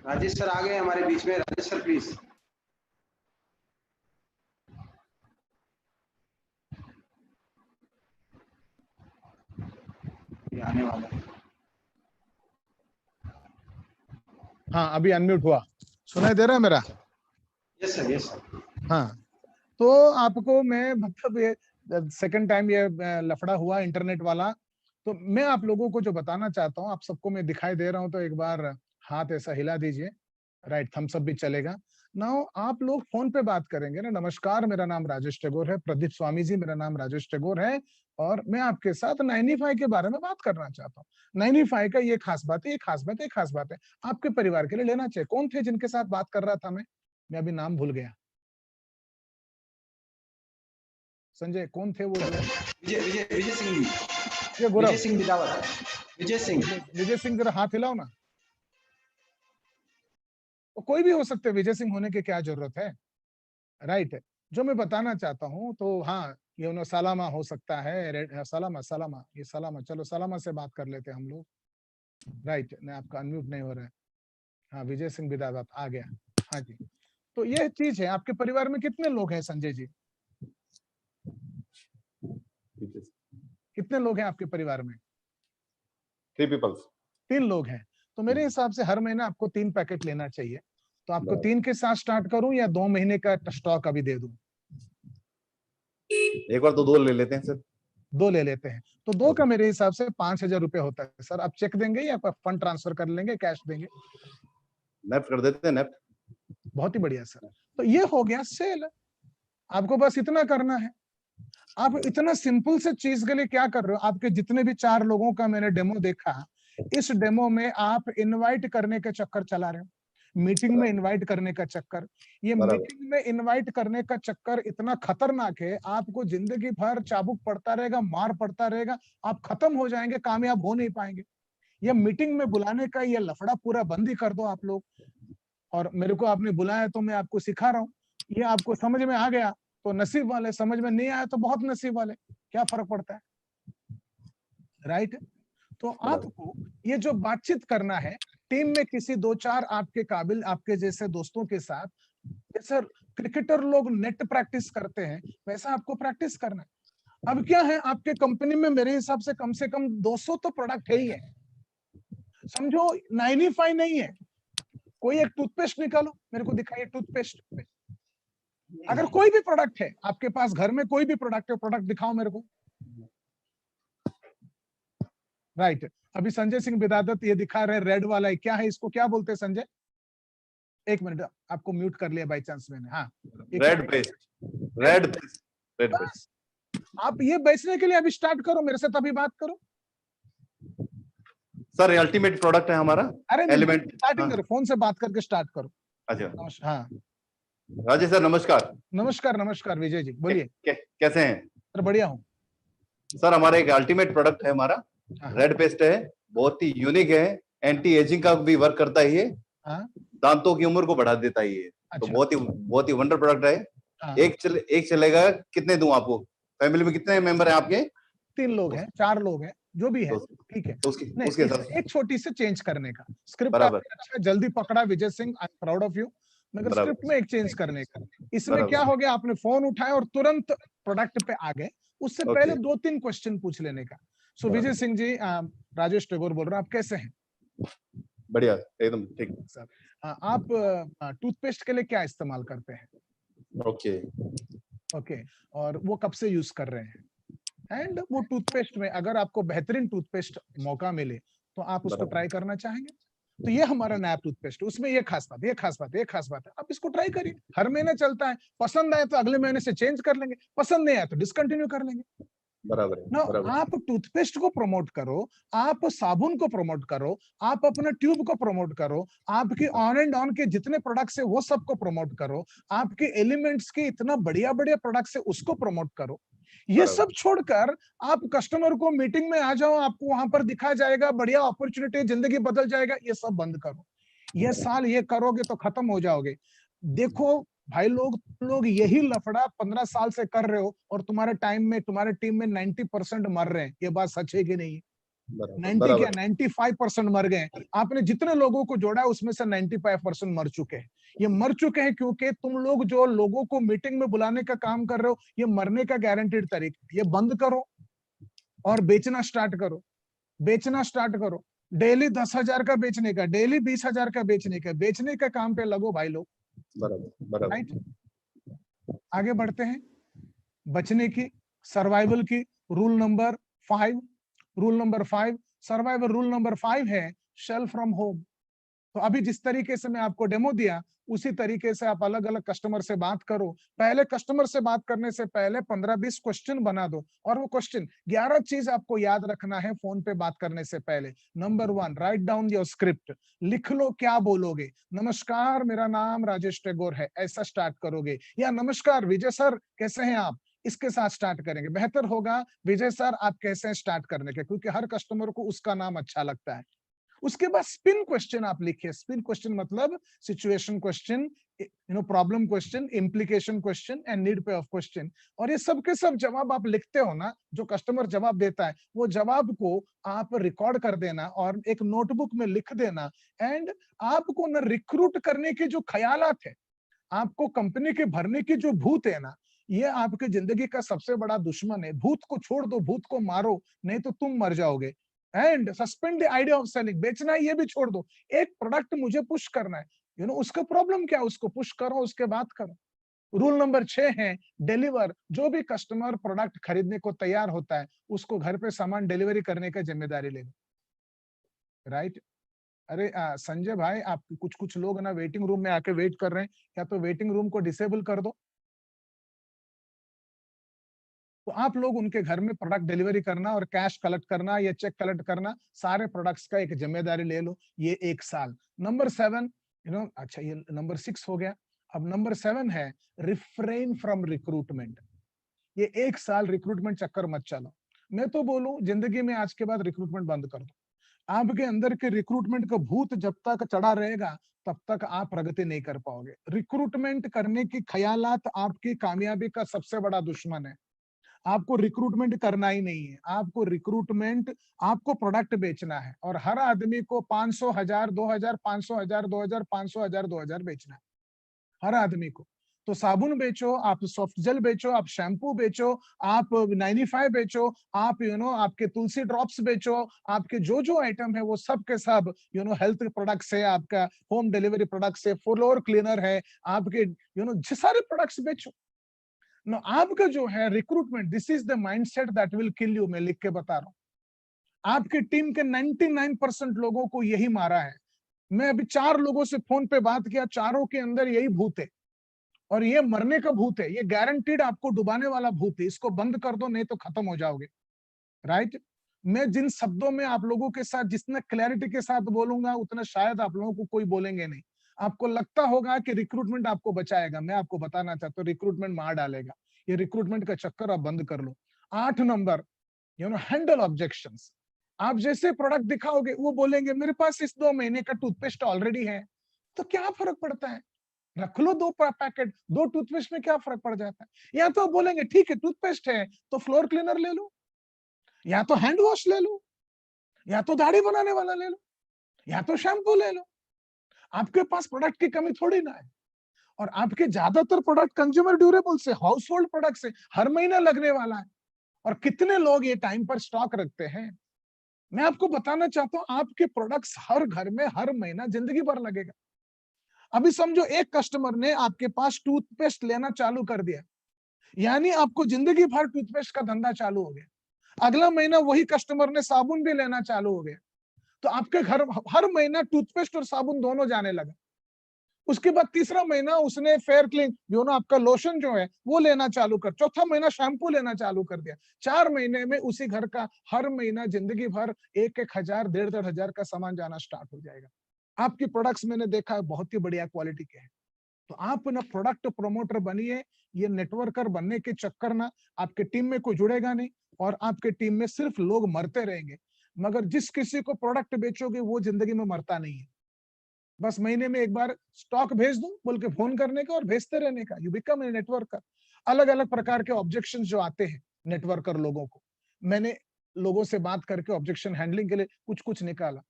Rajesh sir आ गए हमारे बीच में। Rajesh sir please. आने वाला है। हाँ अभी अनम्यूट हुआ, सुनाई दे रहा है मेरा? Yes sir, yes sir. हाँ, तो आपको मैं मतलब ये सेकंड टाइम ये लफड़ा हुआ इंटरनेट वाला, तो मैं आप लोगों को जो बताना चाहता हूँ, आप सबको मैं दिखाई दे रहा हूँ, तो एक बार हाथ ऐसा हिला दीजिए, राइट, थम्स अप भी चलेगा। नाउ आप लोग फोन पे बात करेंगे ना, नमस्कार मेरा नाम राजेश टैगोर है, प्रदीप स्वामी जी मेरा नाम राजेश टैगोर है, और मैं आपके साथ 95 के बारे में बात करना चाहता हूँ। 95 का ये खास बात है, ये खास बात है, ये खास बात है, आपके परिवार के लिए लेना चाहिए। कौन थे जिनके साथ बात कर रहा था मैं अभी नाम भूल गया। संजय कौन थे वो? विजय सिंह जी। विजय सिंह बिदावत। विजय सिंह जरा हाथ हिलाओ ना। तो कोई भी हो सकते हैं, विजय सिंह होने की क्या जरूरत है, राइट। जो मैं बताना चाहता हूँ, तो हाँ ये सलामा हो सकता है, सलामा सलामा, ये सलामा, चलो सलामा से बात कर लेते हैं हम लोग, राइट। नहीं आपका अनम्यूट नहीं हो रहा है। हाँ विजय सिंह बिदावत आ गया। हाँ जी, तो ये चीज है। आपके परिवार में कितने लोग हैं संजय जी? कितने लोग हैं आपके परिवार में? 3 people। 3 लोग हैं। तो मेरे हिसाब से हर महीना आपको 3 पैकेट लेना चाहिए। तो आपको 3 के साथ स्टार्ट करूं या 2 महीने का स्टॉक अभी दे दूं? एक बार तो 2 ले लेते हैं सर। 2 ले लेते हैं। तो 2 का मेरे हिसाब से 5,000 रुपए होता है सर। आप चेक देंगे या फंड ट्रांसफर कर लेंगे, कैश देंगे? नेफ्ट कर देते हैं, नेफ्ट। बहुत ही बढ़िया सर। तो ये हो गया सेल। आपको बस इतना करना है। आप इतना सिंपल से चीज के लिए क्या कर रहे हो? आपके जितने भी 4 लोगों का मैंने डेमो देखा, इस डेमो में आप इनवाइट करने के चक्कर चला रहे हो, मीटिंग में इनवाइट करने का चक्कर। ये मीटिंग में इनवाइट करने का चक्कर इतना खतरनाक है, आपको जिंदगी भर चाबुक पड़ता रहेगा, मार पड़ता रहेगा, आप खत्म हो जाएंगे, कामयाब हो नहीं पाएंगे। ये मीटिंग में बुलाने का ये लफड़ा पूरा बंद ही कर दो आप लोग। और मेरे को आपने बुलाया तो मैं आपको सिखा रहा हूँ, ये आपको समझ में आ गया तो नसीब वाले, समझ में नहीं आया तो बहुत नसीब वाले, क्या फर्क पड़ता है, राइट। तो आपको ये जो बातचीत करना है टीम में, किसी 2-4 आपके काबिल, आपके जैसे दोस्तों के साथ, जैसे क्रिकेटर लोग नेट प्रैक्टिस करते हैं वैसा आपको प्रैक्टिस करना है। अब क्या है, आपके कंपनी में मेरे हिसाब से कम 200 तो प्रोडक्ट है ही है, समझो 95 नहीं है। कोई एक टूथपेस्ट निकालो, मेरे को दिखाइए टूथपेस्ट। अगर कोई भी प्रोडक्ट है आपके पास घर में, कोई भी प्रोडक्ट है, प्रोडक्ट दिखाओ मेरे को, राइट। अभी संजय सिंह बिदादत ये दिखा रहे, रेड वाला है, क्या है इसको, क्या बोलते हैं संजय? एक मिनट, आपको म्यूट कर लिया बाई चांस मैंने। हाँ रेड पेस्ट। आप ये बेचने के लिए अभी स्टार्ट करो, मेरे से तभी बात करो सर। अल्टीमेट प्रोडक्ट है हमारा। अरे एलिमेंट स्टार्टिंग करो, फोन से बात करके स्टार्ट करो। अच्छा हाँ राजेश सर नमस्कार। नमस्कार नमस्कार विजय जी, बोलिए। कैसे हैं सर? बढ़िया हूँ सर। हमारा एक अल्टीमेट प्रोडक्ट है हमारा, रेड पेस्ट है, बहुत ही यूनिक है, एंटी एजिंग का भी वर्क करता है ये, दांतों की उम्र को बढ़ा देता है ये। तो बहुत ही वंडर प्रोडक्ट है। एक चलेगा। कितने दूं आपको? फैमिली में कितने मेंबर हैं आपके? 3 लोग हैं, 4 लोग हैं। जो भी है, तो ठीक है। तो उसके नहीं, साथ एक छोटी सी चेंज करने का, स्क्रिप्ट बराबर। आपने अच्छा जल्दी पकड़ा Vijay Singh, I am proud of you, मगर बराबर। स्क्रिप्ट में एक चेंज करने का। इसमें बराबर। क्या हो गया, आपने फोन उठाया और तुरंत प्रोडक्ट पे आ गए, उससे पहले ओके। 2-3 क्वेश्चन पूछ लेने का। सो बराबर। विजय सिंह जी, राजेश टैगोर बोल रहा हूं, आप कैसे हैं? बढ़िया, एकदम ठीक। सर, आप टूथपेस्ट के लिए क्या इस्तेमाल करते हैं? ओके। ओके, और वो कब से यूज कर रहे हैं? एंड वो टूथपेस्ट में अगर आपको बेहतरीन टूथपेस्ट मौका मिले तो आप उसको बराबर। ट्राई करना चाहेंगे? तो ये हमारा नया टूथपेस्ट, उसमें ये खास बात, ये खास बात, ये खास बात है, आप इसको ट्राई करिए। हर महीने चलता है, पसंद आए तो अगले महीने से चेंज कर लेंगे, पसंद नहीं आया तो डिसकंटिन्यू कर लेंगे। बराबर है, ना, बराबर। आप टूथपेस्ट को प्रमोट करो, आप साबुन को प्रमोट करो, आप अपना ट्यूब को प्रमोट करो, आपकी ऑन एंड ऑन के जितने प्रोडक्ट्स है वो सबको प्रमोट करो, आपके एलिमेंट्स के इतना बढ़िया बढ़िया प्रोडक्ट्स है उसको प्रमोट करो। ये बराबर। सब छोड़कर आप कस्टमर को मीटिंग में आ जाओ, आपको वहां पर दिखा जाएगा, बढ़िया अपॉर्चुनिटी, जिंदगी बदल जाएगा, ये सब बंद करो। ये साल ये करोगे तो खत्म हो जाओगे। देखो भाई लोग, तुम लोग यही लफड़ा 15 साल से कर रहे हो और तुम्हारे टाइम में, तुम्हारे टीम में 90% मर रहे हैं। ये बात सच है कि नहीं? 90 क्या, 95% मर गए। आपने जितने लोगों को जोड़ा है उसमें से 95% मर चुके हैं। ये मर चुके हैं क्योंकि तुम लोग जो लोगों को मीटिंग में बुलाने का काम कर रहे हो, ये मरने का गारंटीड तरीका। ये बंद करो और बेचना स्टार्ट करो, बेचना स्टार्ट करो। डेली 10,000 का बेचने का, डेली 20,000 का बेचने का, बेचने का काम पे लगो भाई लोग। बराबर, बराबर। राइट, आगे बढ़ते हैं। बचने की, सर्वाइवल की, rule number 5, rule number 5, survival rule number 5 है सेल फ्रॉम होम। तो अभी जिस तरीके से मैं आपको डेमो दिया, उसी तरीके से आप अलग अलग कस्टमर से बात करो। पहले कस्टमर से बात करने से पहले 15-20 क्वेश्चन बना दो, और वो क्वेश्चन 11 चीज आपको याद रखना है फोन पे बात करने से पहले। Number 1, write down your script, लिख लो क्या बोलोगे। नमस्कार, मेरा नाम राजेश टैगोर है, ऐसा स्टार्ट करोगे, या नमस्कार विजय सर कैसे हैं आप, इसके साथ स्टार्ट करेंगे। बेहतर होगा विजय सर आप कैसे हैं स्टार्ट करने के, क्योंकि हर कस्टमर को उसका नाम अच्छा लगता है। उसके बाद स्पिन क्वेश्चन आप लिखिए। स्पिन क्वेश्चन मतलब situation question, problem question, implication question and need पे ऑफ क्वेश्चन। और ये सब के सब जवाब आप लिखते हो ना, जो कस्टमर जवाब देता है वो जवाब को आप रिकॉर्ड कर देना और एक नोटबुक में लिख देना। एंड आपको ना रिक्रूट करने के जो ख्यालात है, आपको कंपनी के भरने की जो भूत है ना, ये आपकी जिंदगी का सबसे बड़ा दुश्मन है। भूत को छोड़ दो, भूत को मारो, नहीं तो तुम मर जाओगे। And suspend the idea of selling, बेचना है ये भी छोड़ दो। एक प्रोडक्ट मुझे पुश करना है, उसका प्रॉब्लम क्या है, उसको पुश करो, उसके बाद करो। रूल नंबर 6 है डिलीवर। जो भी कस्टमर प्रोडक्ट खरीदने को तैयार होता है उसको घर पे सामान डिलीवरी करने का जिम्मेदारी ले लो। राइट। अरे संजय भाई, आप कुछ कुछ लोग ना वेटिंग रूम में आके वेट कर रहे हैं, या तो वेटिंग रूम को डिसेबल कर दो, तो आप लोग उनके घर में प्रोडक्ट डिलीवरी करना और कैश कलेक्ट करना या चेक कलेक्ट करना, सारे प्रोडक्ट्स का एक जिम्मेदारी ले लो, ये 1 साल। नंबर 7, अच्छा ये नंबर 6 हो गया। अब नंबर 7 है रिफ्रेन फ्रॉम रिक्रूटमेंट। ये 1 साल रिक्रूटमेंट चक्कर मत चलो। मैं तो बोलूं जिंदगी में आज के बाद रिक्रूटमेंट बंद कर दो। आपके अंदर के रिक्रूटमेंट का भूत जब तक चढ़ा रहेगा तब तक आप प्रगति नहीं कर पाओगे। रिक्रूटमेंट करने की ख्यालात आपकी कामयाबी का सबसे बड़ा दुश्मन है। आपको रिक्रूटमेंट करना ही नहीं है, आपको रिक्रूटमेंट, आपको प्रोडक्ट बेचना है। और हर आदमी को 500, 1000, 2000, 500, 1000, 2000, 500, 1000, 2000 बेचना है हर आदमी को। तो साबुन बेचो, आप सॉफ्ट जेल बेचो, आप शैम्पू बेचो, आप 95 बेचो, आप आपके तुलसी ड्रॉप्स बेचो, आपके जो जो आइटम है वो सब के सब हेल्थ प्रोडक्ट्स है, आपका होम डिलीवरी प्रोडक्ट्स है, फ्लोर क्लीनर है, आपके सारे प्रोडक्ट्स बेचो। नो, आपका जो है recruitment, this is the mindset that will kill you. मैं लिख के बता रहा हूं, आपकी टीम के 99% लोगों को यही मारा है। मैं अभी 4 लोगों से फोन पे बात किया, चारों के अंदर यही भूत है, और ये मरने का भूत है, ये गारंटीड आपको डुबाने वाला भूत है। इसको बंद कर दो, नहीं तो खत्म हो जाओगे। राइट। मैं जिन शब्दों में आप लोगों के साथ जितना क्लैरिटी के साथ बोलूंगा, उतना शायद आप लोगों को कोई बोलेंगे नहीं। आपको लगता होगा कि रिक्रूटमेंट आपको बचाएगा, मैं आपको बताना चाहता हूँ रिक्रूटमेंट मार डालेगा। ये रिक्रूटमेंट का चक्कर आप बंद कर लो। 8 नंबर, हैंडल ऑब्जेक्शंस। आप जैसे प्रोडक्ट दिखाओगे वो बोलेंगे मेरे पास इस 2 महीने का टूथपेस्ट ऑलरेडी है, तो क्या फर्क पड़ता है, रख लो 2 पैकेट, 2 टूथपेस्ट में क्या फर्क पड़ जाता है। या तो बोलेंगे ठीक है टूथपेस्ट है तो फ्लोर क्लीनर ले लो, या तो हैंड वॉश ले लो, या तो दाढ़ी बनाने वाला ले लो, या तो शैम्पू ले लो। आपके पास प्रोडक्ट की कमी थोड़ी ना है। और आपके ज्यादातर प्रोडक्ट कंज्यूमर ड्यूरेबल से, हाउस होल्ड प्रोडक्ट से हर महीना लगने वाला है। और कितने लोग ये टाइम पर स्टॉक रखते हैं? मैं आपको बताना चाहता हूं, आपके प्रोडक्ट्स हर घर में हर महीना जिंदगी भर लगेगा। अभी समझो एक कस्टमर ने आपके पास टूथपेस्ट लेना चालू कर दिया, यानी आपको जिंदगी भर टूथपेस्ट का धंधा चालू हो गया। अगला महीना वही कस्टमर ने साबुन भी लेना चालू हो गया, तो आपके घर हर महीना टूथपेस्ट और साबुन दोनों जाने लगा। उसके बाद तीसरा महीना उसने फेयर क्लीन आपका लोशन जो है वो लेना चालू कर, चौथा महीना शैम्पू लेना चालू कर दिया। 4 महीने में उसी घर का हर महीना जिंदगी भर 1,000 1,500 1,500 का सामान जाना स्टार्ट हो जाएगा। आपकी प्रोडक्ट्स मैंने देखा है बहुत ही बढ़िया क्वालिटी के हैं। तो आप ना प्रोडक्ट प्रमोटर बनिए। ये नेटवर्कर बनने के चक्कर ना आपके टीम में कोई जुड़ेगा नहीं, और आपके टीम में सिर्फ लोग मरते रहेंगे। मगर जिस किसी को प्रोडक्ट बेचोगे वो जिंदगी में मरता नहीं है। बस महीने में एक बार स्टॉक भेज दूं बोल के फोन करने का और भेजते रहने का। You become a networker. अलग अलग प्रकार के ऑब्जेक्शंस जो आते हैं नेटवर्कर लोगों को, मैंने लोगों से बात करके ऑब्जेक्शन हैंडलिंग के लिए कुछ कुछ निकाला।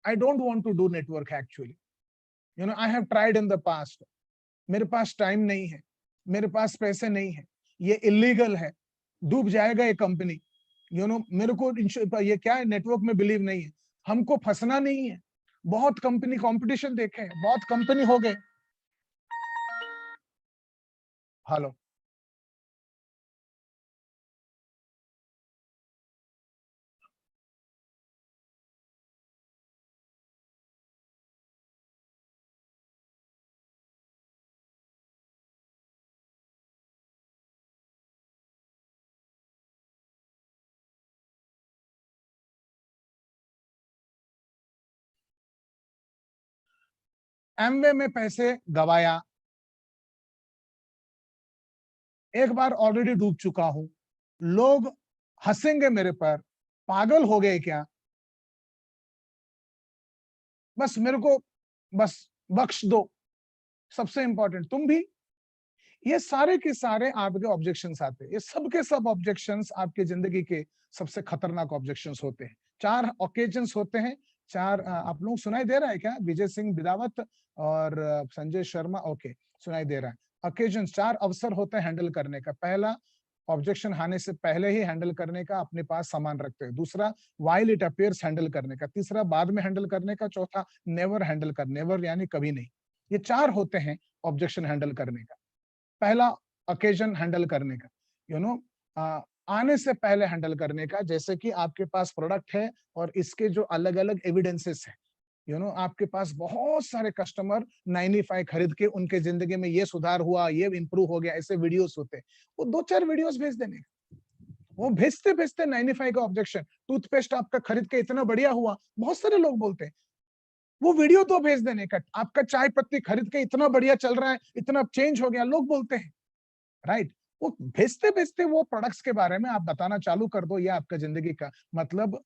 I don't want to do network actually. I have tried in the past. मेरे पास टाइम नहीं है, मेरे पास पैसे नहीं है, ये इलीगल है, डूब जाएगा ये कंपनी। मेरे को ये क्या है, नेटवर्क में बिलीव नहीं है, हमको फंसना नहीं है। बहुत कंपनी कंपटीशन देखे हैं, बहुत कंपनी हो गए। हेलो, एमवे में पैसे गवाया, एक बार ऑलरेडी डूब चुका हूं। लोग हंसेंगे मेरे पर, पागल हो गए क्या? बस मेरे को बस बख्श दो। सबसे इंपॉर्टेंट तुम भी। ये सारे के सारे आपके ऑब्जेक्शंस आते हैं। ये सब के सब ऑब्जेक्शंस आपके जिंदगी के सबसे खतरनाक ऑब्जेक्शंस होते हैं। 4 ओकेजन्स होते हैं। 4 आप लोग सुनाई दे रहा है क्या? विजय सिंह बिदावत और संजय शर्मा, ओके सुनाई दे रहा है। ओकेजन्स 4 अवसर होते हैं हैंडल करने का। पहला, ऑब्जेक्शन आने से पहले ही हैंडल करने का, अपने पास सामान रखते हैं। दूसरा, व्हाइल इट अपीयर्स हैंडल करने का। तीसरा, बाद में हैंडल करने का। चौथा, नेवर हैंडल कर, नेवर यानी कभी नहीं। ये 4 होते हैं ऑब्जेक्शन हैंडल करने का। पहला ओकेजन हैंडल करने का, आने से पहले हैंडल करने का, जैसे कि आपके पास प्रोडक्ट है और इसके जो अलग अलग एविडेंसेस है। आपके पास बहुत सारे कस्टमर 95 खरीद के उनके जिंदगी में ये सुधार हुआ, ये इंप्रूव हो गया, ऐसे वीडियोस होते हैं। वो 2-4 वीडियोस भेज देने। वो भेजते भेजते 95 का ऑब्जेक्शन। टूथपेस्ट आपका खरीद के इतना बढ़िया हुआ, बहुत सारे लोग बोलते हैं। वो वीडियो तो भेज देने का। आपका चाय पत्ती खरीद के इतना बढ़िया चल रहा है, इतना चेंज हो गया, लोग बोलते हैं, राइट? वो भेजते भेजते वो प्रोडक्ट्स के बारे में आप बताना चालू कर दो, ये आपका जिंदगी का मतलब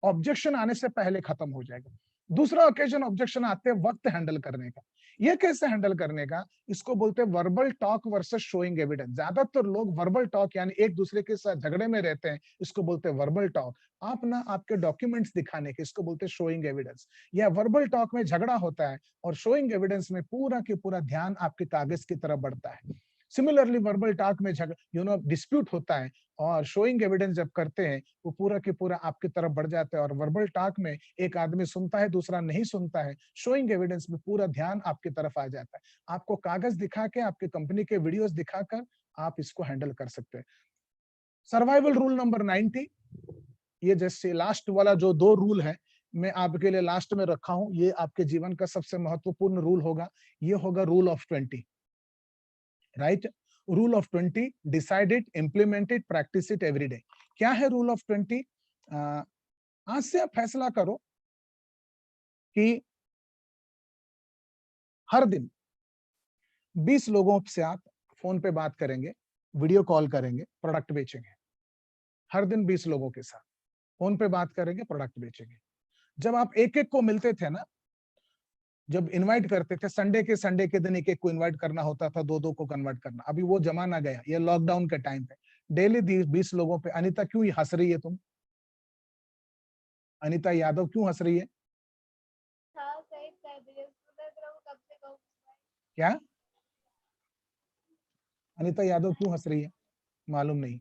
ऑब्जेक्शन आने से पहले खत्म हो जाएगा। दूसरा ओकेजन ऑब्जेक्शन आते हैं वक्त हैंडल करने का। ये कैसे हैंडल करने का? इसको बोलते हैं verbal talk versus showing evidence. ज्यादातर लोग वर्बल टॉक यानी एक दूसरे के साथ झगड़े में रहते हैं, इसको बोलते हैं वर्बल टॉक। आप ना आपके डॉक्यूमेंट्स दिखाने के, इसको बोलते हैं शोइंग एविडेंस। या वर्बल टॉक में झगड़ा होता है और शोइंग एविडेंस में पूरा के पूरा ध्यान आपके कागज की तरफ बढ़ता है। सिमिलरली वर्बल टॉक में डिस्प्यूट होता है और शोइंग एविडेंस जब करते हैं वो पूरा के पूरा आपकी तरफ बढ़ जाता है। और वर्बल टॉक में एक आदमी सुनता है, दूसरा नहीं सुनता है। शोइंग एविडेंस में पूरा ध्यान आपकी तरफ आ जाता है। आपको कागज दिखा के, आपके कंपनी के वीडियोस दिखाकर आप इसको हैंडल कर सकते हैं। सर्वाइवल रूल नंबर 90, ये जैसे लास्ट वाला जो 2 रूल है मैं आपके लिए लास्ट में रखा हूं। ये आपके जीवन का सबसे महत्वपूर्ण रूल होगा। ये होगा rule of 20, right? Rule of 20, decide it, implement it, practice it every day. क्या है रूल ऑफ 20? आज से आप फैसला करो कि हर दिन 20 लोगों से आप फोन पे बात करेंगे, वीडियो कॉल करेंगे, प्रोडक्ट बेचेंगे। हर दिन 20 लोगों के साथ फोन पे बात करेंगे, प्रोडक्ट बेचेंगे। जब आप एक एक को मिलते थे ना, जब इनवाइट करते थे संडे के दिन एक को इनवाइट करना होता था, 2-2 को कन्वर्ट करना। अभी वो जमाना गया, ये लॉकडाउन के टाइम पे डेली 20 लोगों पे। अनीता क्यों हंस रही है तुम? अनीता यादव क्यों हंस रही है? क्या अनीता यादव क्यों हंस रही है? मालूम नहीं।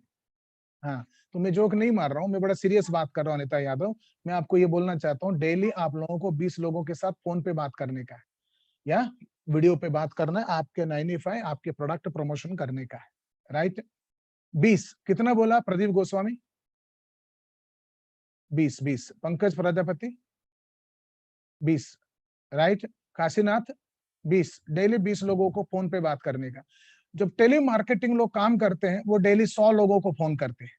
हाँ, तो मैं जोक नहीं मार रहा हूँ, मैं बड़ा सीरियस बात कर रहा हूँ अनीता यादव। मैं आपको ये बोलना चाहता हूँ, डेली आप लोगों को 20 लोगों के साथ फोन पे बात करने का है या वीडियो पे बात करना है, आपके 95 आपके प्रोडक्ट प्रमोशन करने का है, राइट? 20 कितना बोला प्रदीप गोस्वामी? 20 पंकज प्रजापति 20, राइट? काशीनाथ 20, डेली 20 लोगों को फोन पे बात करने का। जब टेली मार्केटिंग लोग काम करते हैं वो डेली 100 लोगों को फोन करते हैं।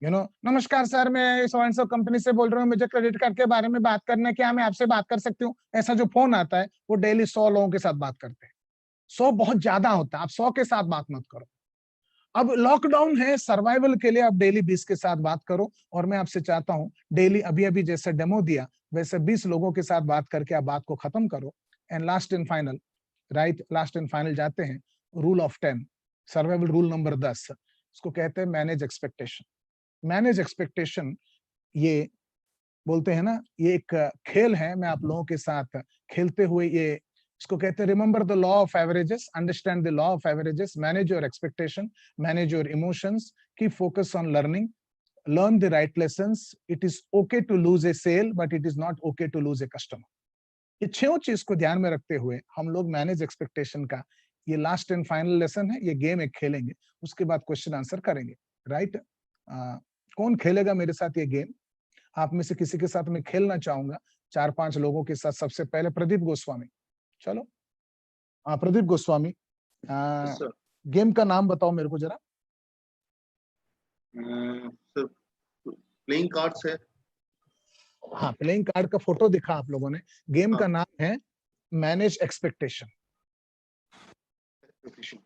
नमस्कार सर, मैं सो कंपनी से बोल रहा हूँ, मुझे क्रेडिट कार्ड के बारे में बात करना है, क्या मैं आपसे बात कर सकती हूँ? ऐसा जो फोन आता है वो डेली 100 लोगों के साथ बात करते हैं। 100 बहुत ज्यादा होता है, आप 100 के साथ बात मत करो। अब लॉकडाउन है, सर्वाइवल के लिए आप डेली 20 के साथ बात करो। और मैं आपसे चाहता हूं डेली अभी जैसे डेमो दिया वैसे 20 लोगों के साथ बात करके आप बात को खत्म करो। And last and final, right, last and final जाते हैं, rule of 10, survival rule number 10, इसको कहते हैं मैनेज एक्सपेक्टेशन। मैनेज एक्सपेक्टेशन ये बोलते हैं ना, ये एक खेल है, मैं आप लोगों के साथ खेलते हुए ये इसको कहते हैं remember the law of averages, understand the law of averages, manage your expectation, manage your emotions, keep focus on learning, learn the right lessons. It is okay to lose a sale, but it is not okay to lose a customer. ये 6 चीज को ध्यान में रखते हुए हम लोग manage expectation का ये लास्ट एंड फाइनल लेसन है, ये गेम एक खेलेंगे, उसके बाद क्वेश्चन आंसर करेंगे, राइट? कौन खेलेगा मेरे साथ ये गेम? आप में से किसी के साथ मैं खेलना चाहूंगा, 4-5 लोगों के साथ। सबसे पहले प्रदीप गोस्वामी, चलो। प्रदीप गोस्वामी, गेम का नाम बताओ मेरे को जरा। प्लेइंग कार्ड्स है। हाँ, प्लेइंग कार्ड का फोटो दिखा आप लोगों ने। गेम का नाम है मैनेज एक्सपेक्टेशन,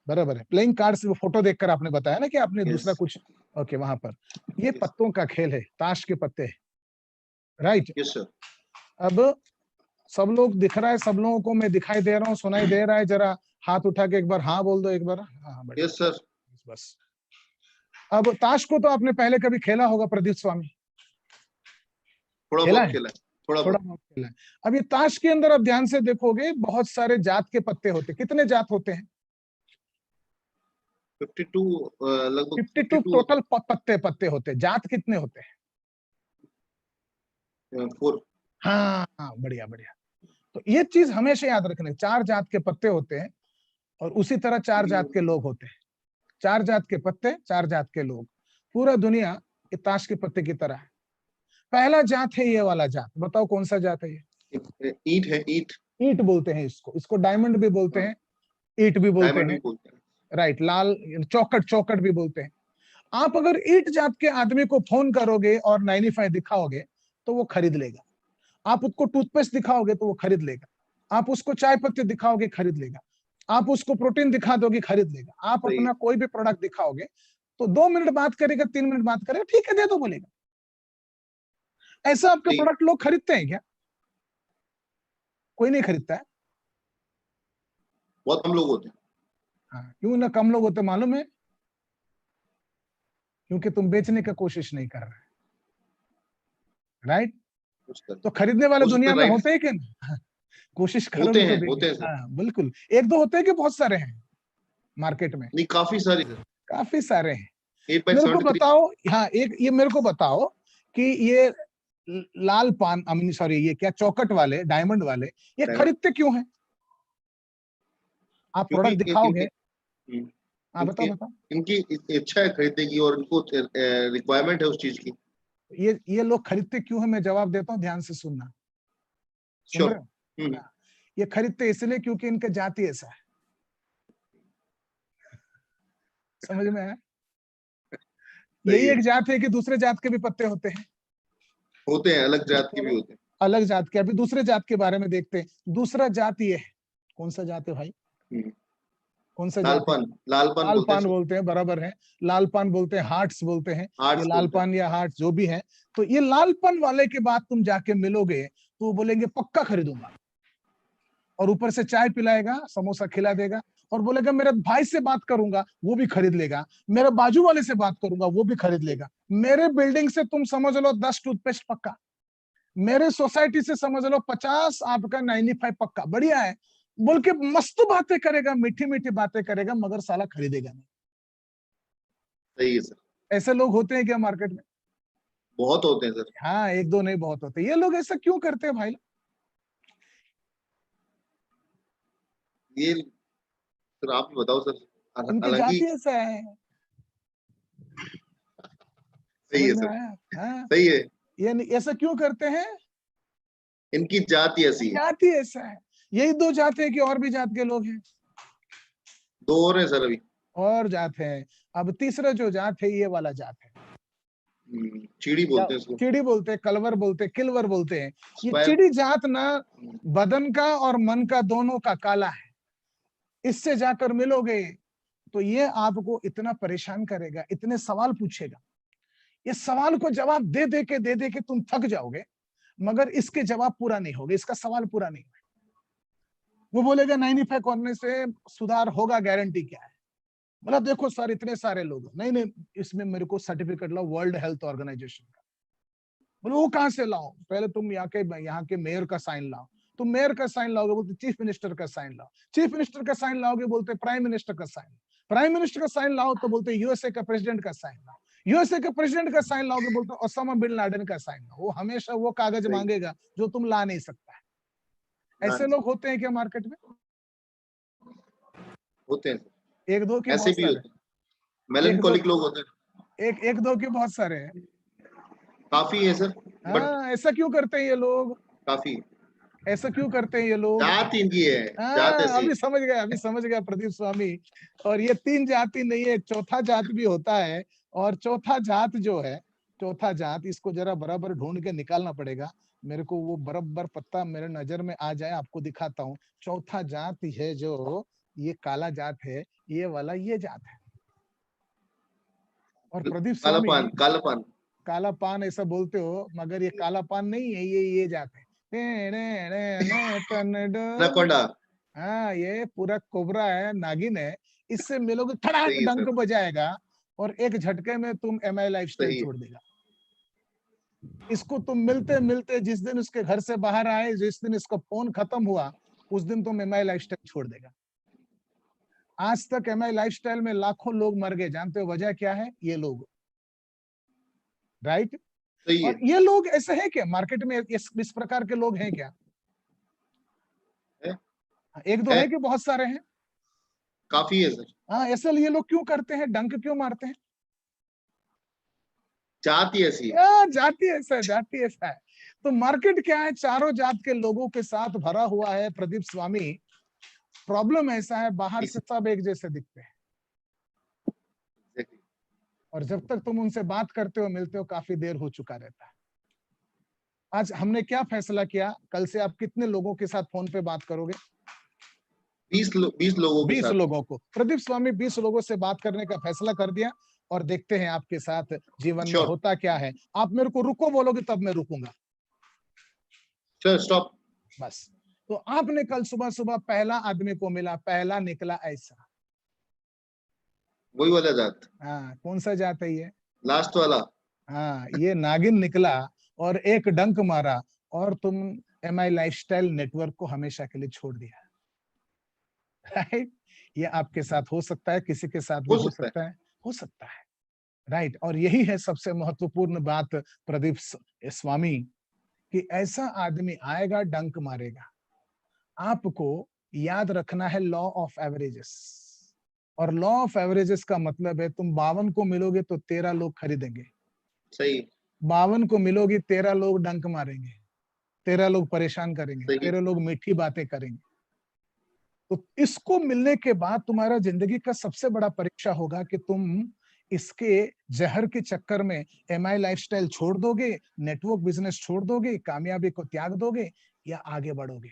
बराबर है। प्लेइंग कार्ड से वो फोटो देखकर आपने बताया ना कि आपने दूसरा कुछ, ओके, वहां पर ये पत्तों का खेल है, ताश के पत्ते है, राइट? Yes sir. अब सब लोग दिख रहा है, सब लोगों को मैं दिखाई दे रहा हूँ, सुनाई दे रहा है? जरा हाथ उठा के एक बार हाँ बोल दो, एक बार हाँ। Yes sir. बस। अब ताश को तो आपने पहले कभी खेला होगा प्रदीप स्वामी? थोड़ा बहुत खेला है, थोड़ा बहुत खेला है। अब ये ताश के अंदर आप ध्यान से देखोगे बहुत सारे जात के पत्ते होते हैं। कितने जात होते हैं? 52 लगभग 52 टोटल पत्ते होते हैं। जात कितने होते हैं? 4। हाँ, बढ़िया। तो ये चीज हमेशा याद रखना, 4 जात के पत्ते होते हैं और उसी तरह 4 जात के लोग होते हैं। 4 जात के पत्ते, 4 जात के लोग। पूरा दुनिया ये ताश के पत्ते की तरह है। पहला जात है ये वाला जात, बताओ कौन सा जात है ये? ईंट है, ईंट बोलते हैं इसको डायमंड भी बोलते हैं, ईंट भी बोलते हैं, राइट? लाल चौकट भी बोलते हैं। आप अगर ईंट जात के आदमी को फोन करोगे और 95 दिखाओगे तो वो खरीद लेगा। आप उसको टूथपेस्ट दिखाओगे तो वो खरीद लेगा। आप उसको चाय पत्ती दिखाओगे, खरीद लेगा। आप उसको प्रोटीन दिखा दोगे, खरीद लेगा। आप अपना कोई भी प्रोडक्ट दिखाओगे तो 2 मिनट बात करेगा, 3 मिनट बात करेगा, ठीक है दे दो बोलेगा। ऐसा आपका प्रोडक्ट लोग खरीदते हैं क्या? कोई नहीं खरीदता है, बहुत कम लोग होते हैं। हाँ, क्यों ना कम लोग होते मालूम है? क्योंकि तुम बेचने की कोशिश नहीं कर रहे, राइट? तो खरीदने वाले दुनिया में होते हैं कि नहीं? कोशिश करोगे तो होते हैं। हाँ, बिल्कुल। 1-2 होते हैं कि बहुत सारे हैं मार्केट में? नहीं, काफी सारे हैं। मेरे को बताओ, हाँ, एक ये मेरे को बताओ कि ये लाल पान, ये क्या चौकट वाले, डायमंड वाले, ये खरीदते क्यों हैं? आप प्रोडक्ट दिखाओगे, आप बताओ। इनकी इच्छा है खरीदने की और इनको रिक्वायरमेंट है उस चीज की। ये लोग खरीदते क्यों है? मैं जवाब देता हूँ, ध्यान से सुनना। सुन रहे हो? ये खरीदते इसलिए क्योंकि इनका जाति ऐसा है। समझ में आया? यही एक जात है कि दूसरे जात के भी पत्ते होते हैं, अलग जात के भी होते हैं, अलग जात के। अभी दूसरे जात के बारे में देखते हैं। दूसरा जात ये है, कौन सा जात है भाई? कौन सा जात? लाल पान बोलते हैं, बराबर है। लाल पान बोलते हैं, हार्ट्स बोलते हैं, ये लाल पान या हार्ट जो भी है। तो ये लाल पान वाले के बाद तुम जाके मिलोगे तो वो बोलेंगे पक्का खरीदूंगा, और ऊपर से चाय पिलाएगा, समोसा खिला देगा और बोलेगा मेरे भाई से बात करूंगा वो भी खरीद लेगा, मेरे बाजू वाले से बात करूंगा वो भी खरीद लेगा, मेरे बिल्डिंग से तुम समझ लो 10 टूथपेस्ट पक्का, मेरे सोसाइटी से समझ लो 50 आपका 95 पक्का, बढ़िया है बोल के मस्त बातें करेगा, मीठी मीठी बातें करेगा, मगर साला खरीदेगा नहीं। सही है सर। ऐसे लोग होते हैं क्या मार्केट में? बहुत होते हैं सर। हाँ, एक दो नहीं, बहुत होते हैं। ये लोग ऐसा क्यों करते हैं भाई? ये सर आप ही बताओ सर। उनकी हालांकि जाति ऐसा है। सही है समझ में सर। आया? हाँ, सही है, ये ऐसा क्यों करते हैं? इनकी जाति ऐसी है। जाति ऐसा है। यही दो जात है कि और भी जात के लोग हैं? दो और हैं सर अभी। और जात है। अब तीसरा जो जात है ये वाला जात है, चिड़ी बोलते हैं इसको। चिड़ी बोलते हैं, कलवर बोलते हैं, किलवर बोलते हैं। ये स्क्वायर। चिड़ी जात ना बदन का और मन का दोनों का काला है। इससे जाकर मिलोगे तो ये आपको इतना परेशान करेगा, इतने सवाल पूछेगा, इस सवाल को जवाब दे दे के तुम थक जाओगे, मगर इसके जवाब पूरा नहीं होगा, इसका सवाल पूरा नहीं होगा। वो बोलेगा 95 करने से सुधार होगा, गारंटी क्या है? मतलब देखो सर इतने सारे लोग, नहीं इसमें मेरे को सर्टिफिकेट लाओ वर्ल्ड हेल्थ ऑर्गेनाइजेशन का। बोले वो कहां से लाओ? पहले तुम यहाँ के मेयर का साइन लाओ। तुम मेयर का साइन लाओगे बोलते चीफ मिनिस्टर का साइन लाओ, चीफ मिनिस्टर का साइन लाओगे बोलते प्राइम मिनिस्टर का साइन, प्राइम मिनिस्टर का साइन लाओ तो बोलते यूएसए का प्रेसिडेंट का साइन लाओ, यूएसए के प्रेसिडेंट का साइन लाओगे बोलते ओसामा बिन लादेन का साइन लाओ। वो हमेशा वो कागज मांगेगा जो तुम ला नहीं सकता है। ऐसे लोग होते हैं क्या मार्केट में? होते हैं, एक दो के ऐसे बहुत भी सारे, होते हैं, मेलनकोलिक लोग होते हैं। एक दो के बहुत सारे हैं। काफी है सर। हाँ, ऐसा क्यों करते हैं ये लोग? काफी ऐसा क्यों करते हैं ये लोग? जात इनकी है, जात ऐसी। अभी समझ गया प्रदीप स्वामी। और ये तीन जाति नहीं है, चौथा जात भी होता है। और चौथा जात जो है, चौथा जात, इसको जरा बराबर ढूंढ के निकालना पड़ेगा मेरे को, वो बराबर पत्ता मेरे नजर में आ जाए आपको दिखाता हूँ। चौथा जात है जो ये काला जात है, ये वाला ये जात है। और प्रदीप स्वामी काला पान काला पान ऐसा बोलते हो, मगर ये काला पान नहीं है, ये जात है। हाँ, ये पूरा कोबरा है, नागिन है। इससे मिलोगे खड़ाक डंक बजाएगा और एक झटके में तुम MI लाइफस्टाइल छोड़ देगा। इसको तुम मिलते मिलते जिस दिन उसके घर से बाहर आए, जिस दिन इसका फोन खत्म हुआ, उस दिन तुम MI लाइफस्टाइल छोड़ देगा। आज तक MI लाइफस्टाइल में लाखों लोग मर गए, जानते हो वजह क्या है? ये लोग, राइट? और ये लोग ऐसे हैं क्या मार्केट में? इस प्रकार के लोग हैं क्या? एक दो है कि बहुत सारे हैं? काफी है सर। हाँ, ऐसे ये लोग क्यों करते हैं? डंक क्यों मारते हैं? जाति ऐसी है। जाति ऐसा है, जाति ऐसा है। तो मार्केट क्या है? चारों जात के लोगों के साथ भरा हुआ है प्रदीप स्वामी। प्रॉब्लम ऐसा है, बाहर से सब एक जैसे दिखते हैं, और जब तक तुम उनसे बात करते हो, मिलते हो, काफी देर हो चुका रहता है। आज हमने क्या फैसला किया? कल से आप कितने लोगों के साथ फोन पे बात करोगे? 20 लोगों के 20 साथ। लोगों को। प्रदीप स्वामी 20 लोगों से बात करने का फैसला कर दिया, और देखते हैं आपके साथ जीवन में होता क्या है। आप मेरे को रुको बोलोगे तब मैं रुकूंगा। स्टॉप। बस। तो आपने कल सुबह सुबह पहला आदमी को मिला, पहला निकला ऐसा, वही वाला जात। हाँ, कौन सा जात है ये? लास्ट वाला। हाँ, ये नागिन निकला और एक डंक मारा, और तुम MI लाइफस्टाइल नेटवर्क को हमेशा के लिए छोड़ दिया। राइट? ये आपके साथ हो सकता है, किसी के साथ भी हो सकता है, हो सकता है। राइट? और यही है सबसे महत्वपूर्ण बात प्रदीप स्वामी, कि ऐसा आदमी आएगा, डंक मारेगा। आपको याद रखना है लॉ ऑफ एवरेजेस, और लॉ ऑफ एवरेजेस का मतलब है तुम 52 को मिलोगे तो 13 लोग खरीदेंगे। सही। 52 को मिलोगे 13 लोग डंक मारेंगे, 13 लोग परेशान करेंगे, 13 लोग मीठी बातें करेंगे। तो इसको मिलने के बाद तुम्हारा जिंदगी का सबसे बड़ा परीक्षा होगा कि तुम इसके जहर के चक्कर में MI लाइफस्टाइल छोड़ दोगे, नेटवर्क बिजनेस छोड़ दोगे, कामयाबी को त्याग दोगे, या आगे बढ़ोगे।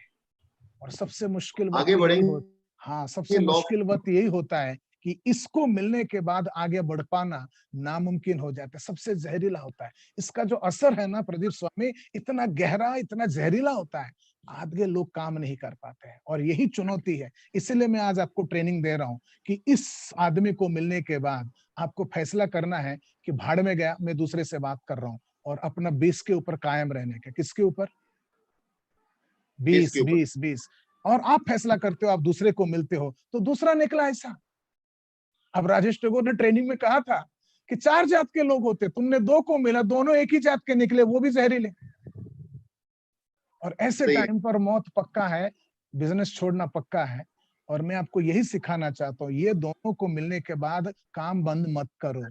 और सबसे मुश्किल वक्त आगे बढ़ेंगे। हाँ, सबसे मुश्किल वक्त यही होता है कि इसको मिलने के बाद आगे बढ़ पाना नामुमकिन हो जाता है, सबसे जहरीला होता है। इसका जो असर है ना प्रदीप स्वामी, इतना गहरा, इतना जहरीला होता है, आधे लोग काम नहीं कर पाते हैं और यही चुनौती है। इसलिए मैं आज आपको ट्रेनिंग दे रहा हूं कि इस आदमी को मिलने के बाद आपको फैसला करना है कि भाड़ में गया, मैं दूसरे से बात कर रहा हूं और अपना 20 के ऊपर कायम रहने का। किसके ऊपर? 20 20 20। और आप फैसला करते हो, आप दूसरे को मिलते हो तो दूसरा निकला ऐसा। अब राजेश टेगोर ने ट्रेनिंग में कहा था कि 4 जात के लोग होते, तुमने 2 को मिला, दोनों एक ही जात के निकले, वो भी जहरीले। और ऐसे टाइम पर मौत पक्का है, बिजनेस छोड़ना पक्का है। और मैं आपको यही सिखाना चाहता हूँ, ये दोनों को मिलने के बाद काम बंद मत करो।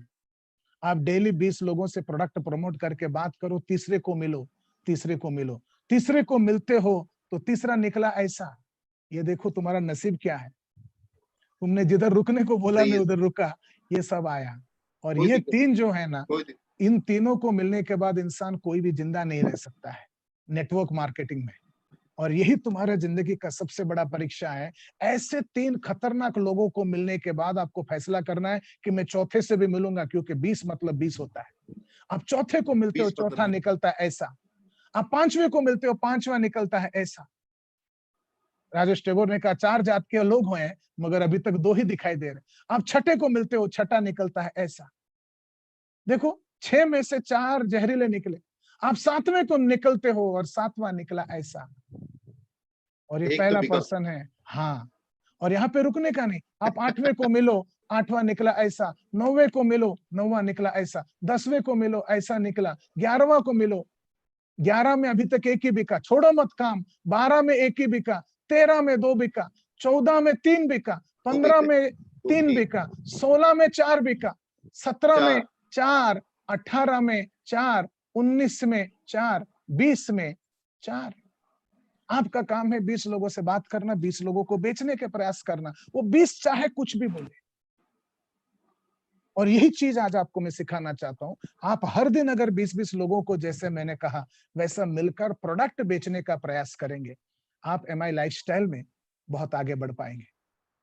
आप डेली 20 लोगों से प्रोडक्ट प्रमोट करके बात करो, तीसरे को मिलो, तीसरे को मिलो, तीसरे को मिलते हो तो तीसरा निकला ऐसा। ये देखो तुम्हारा नसीब क्या है, तुमने जिधर रुकने को बोला मैं उधर रुका, ये सब आया। और ये 3 जो है ना, इन तीनों को मिलने के बाद इंसान कोई भी जिंदा नहीं रह सकता है नेटवर्क मार्केटिंग में। और यही तुम्हारा जिंदगी का सबसे बड़ा परीक्षा है। ऐसे 3 खतरनाक लोगों को मिलने के बाद आपको फैसला करना है कि मैं चौथे से भी मिलूंगा, क्योंकि 20 मतलब 20 होता है। आप चौथे को मिलते हो, चौथा निकलता है ऐसा। आप 5वें को मिलते हो, 5वां निकलता है ऐसा। राजेश टेगोर ने कहा 4 जात के लोग हुए मगर अभी तक 2 ही दिखाई दे रहे। आप छठे को मिलते हो, छठा निकलता है ऐसा। देखो 6 में से 4 जहरीले निकले। आप 7वें को निकलते हो और 7वां निकला ऐसा। और ये पहला पर्सन है। हाँ, और यहाँ पे रुकने का नहीं। आप 8वें को मिलो, 8वां निकला ऐसा। 9वें को मिलो, 9वां निकला ऐसा। 10वें को मिलो, ऐसा निकला। 11वां को मिलो, 11 में अभी तक एक ही बिका, छोड़ो मत काम। 12 में एक ही बिका, 13 में 2 बिका, 14 में 3 बिका, 15 में 3 बिका, 16 में 4 बिका, 17 में 4, 18 में 4, 19 में 4, 20 में 4। आपका काम है 20 लोगों से बात करना, 20 लोगों को बेचने के प्रयास करना। वो 20 चाहे कुछ भी बोले। और यही चीज आज आपको मैं सिखाना चाहता हूं। आप हर दिन अगर 20-20 लोगों को, जैसे मैंने कहा वैसा मिलकर प्रोडक्ट बेचने का प्रयास करेंगे, आप MI लाइफस्टाइल में बहुत आगे बढ़ पाएंगे,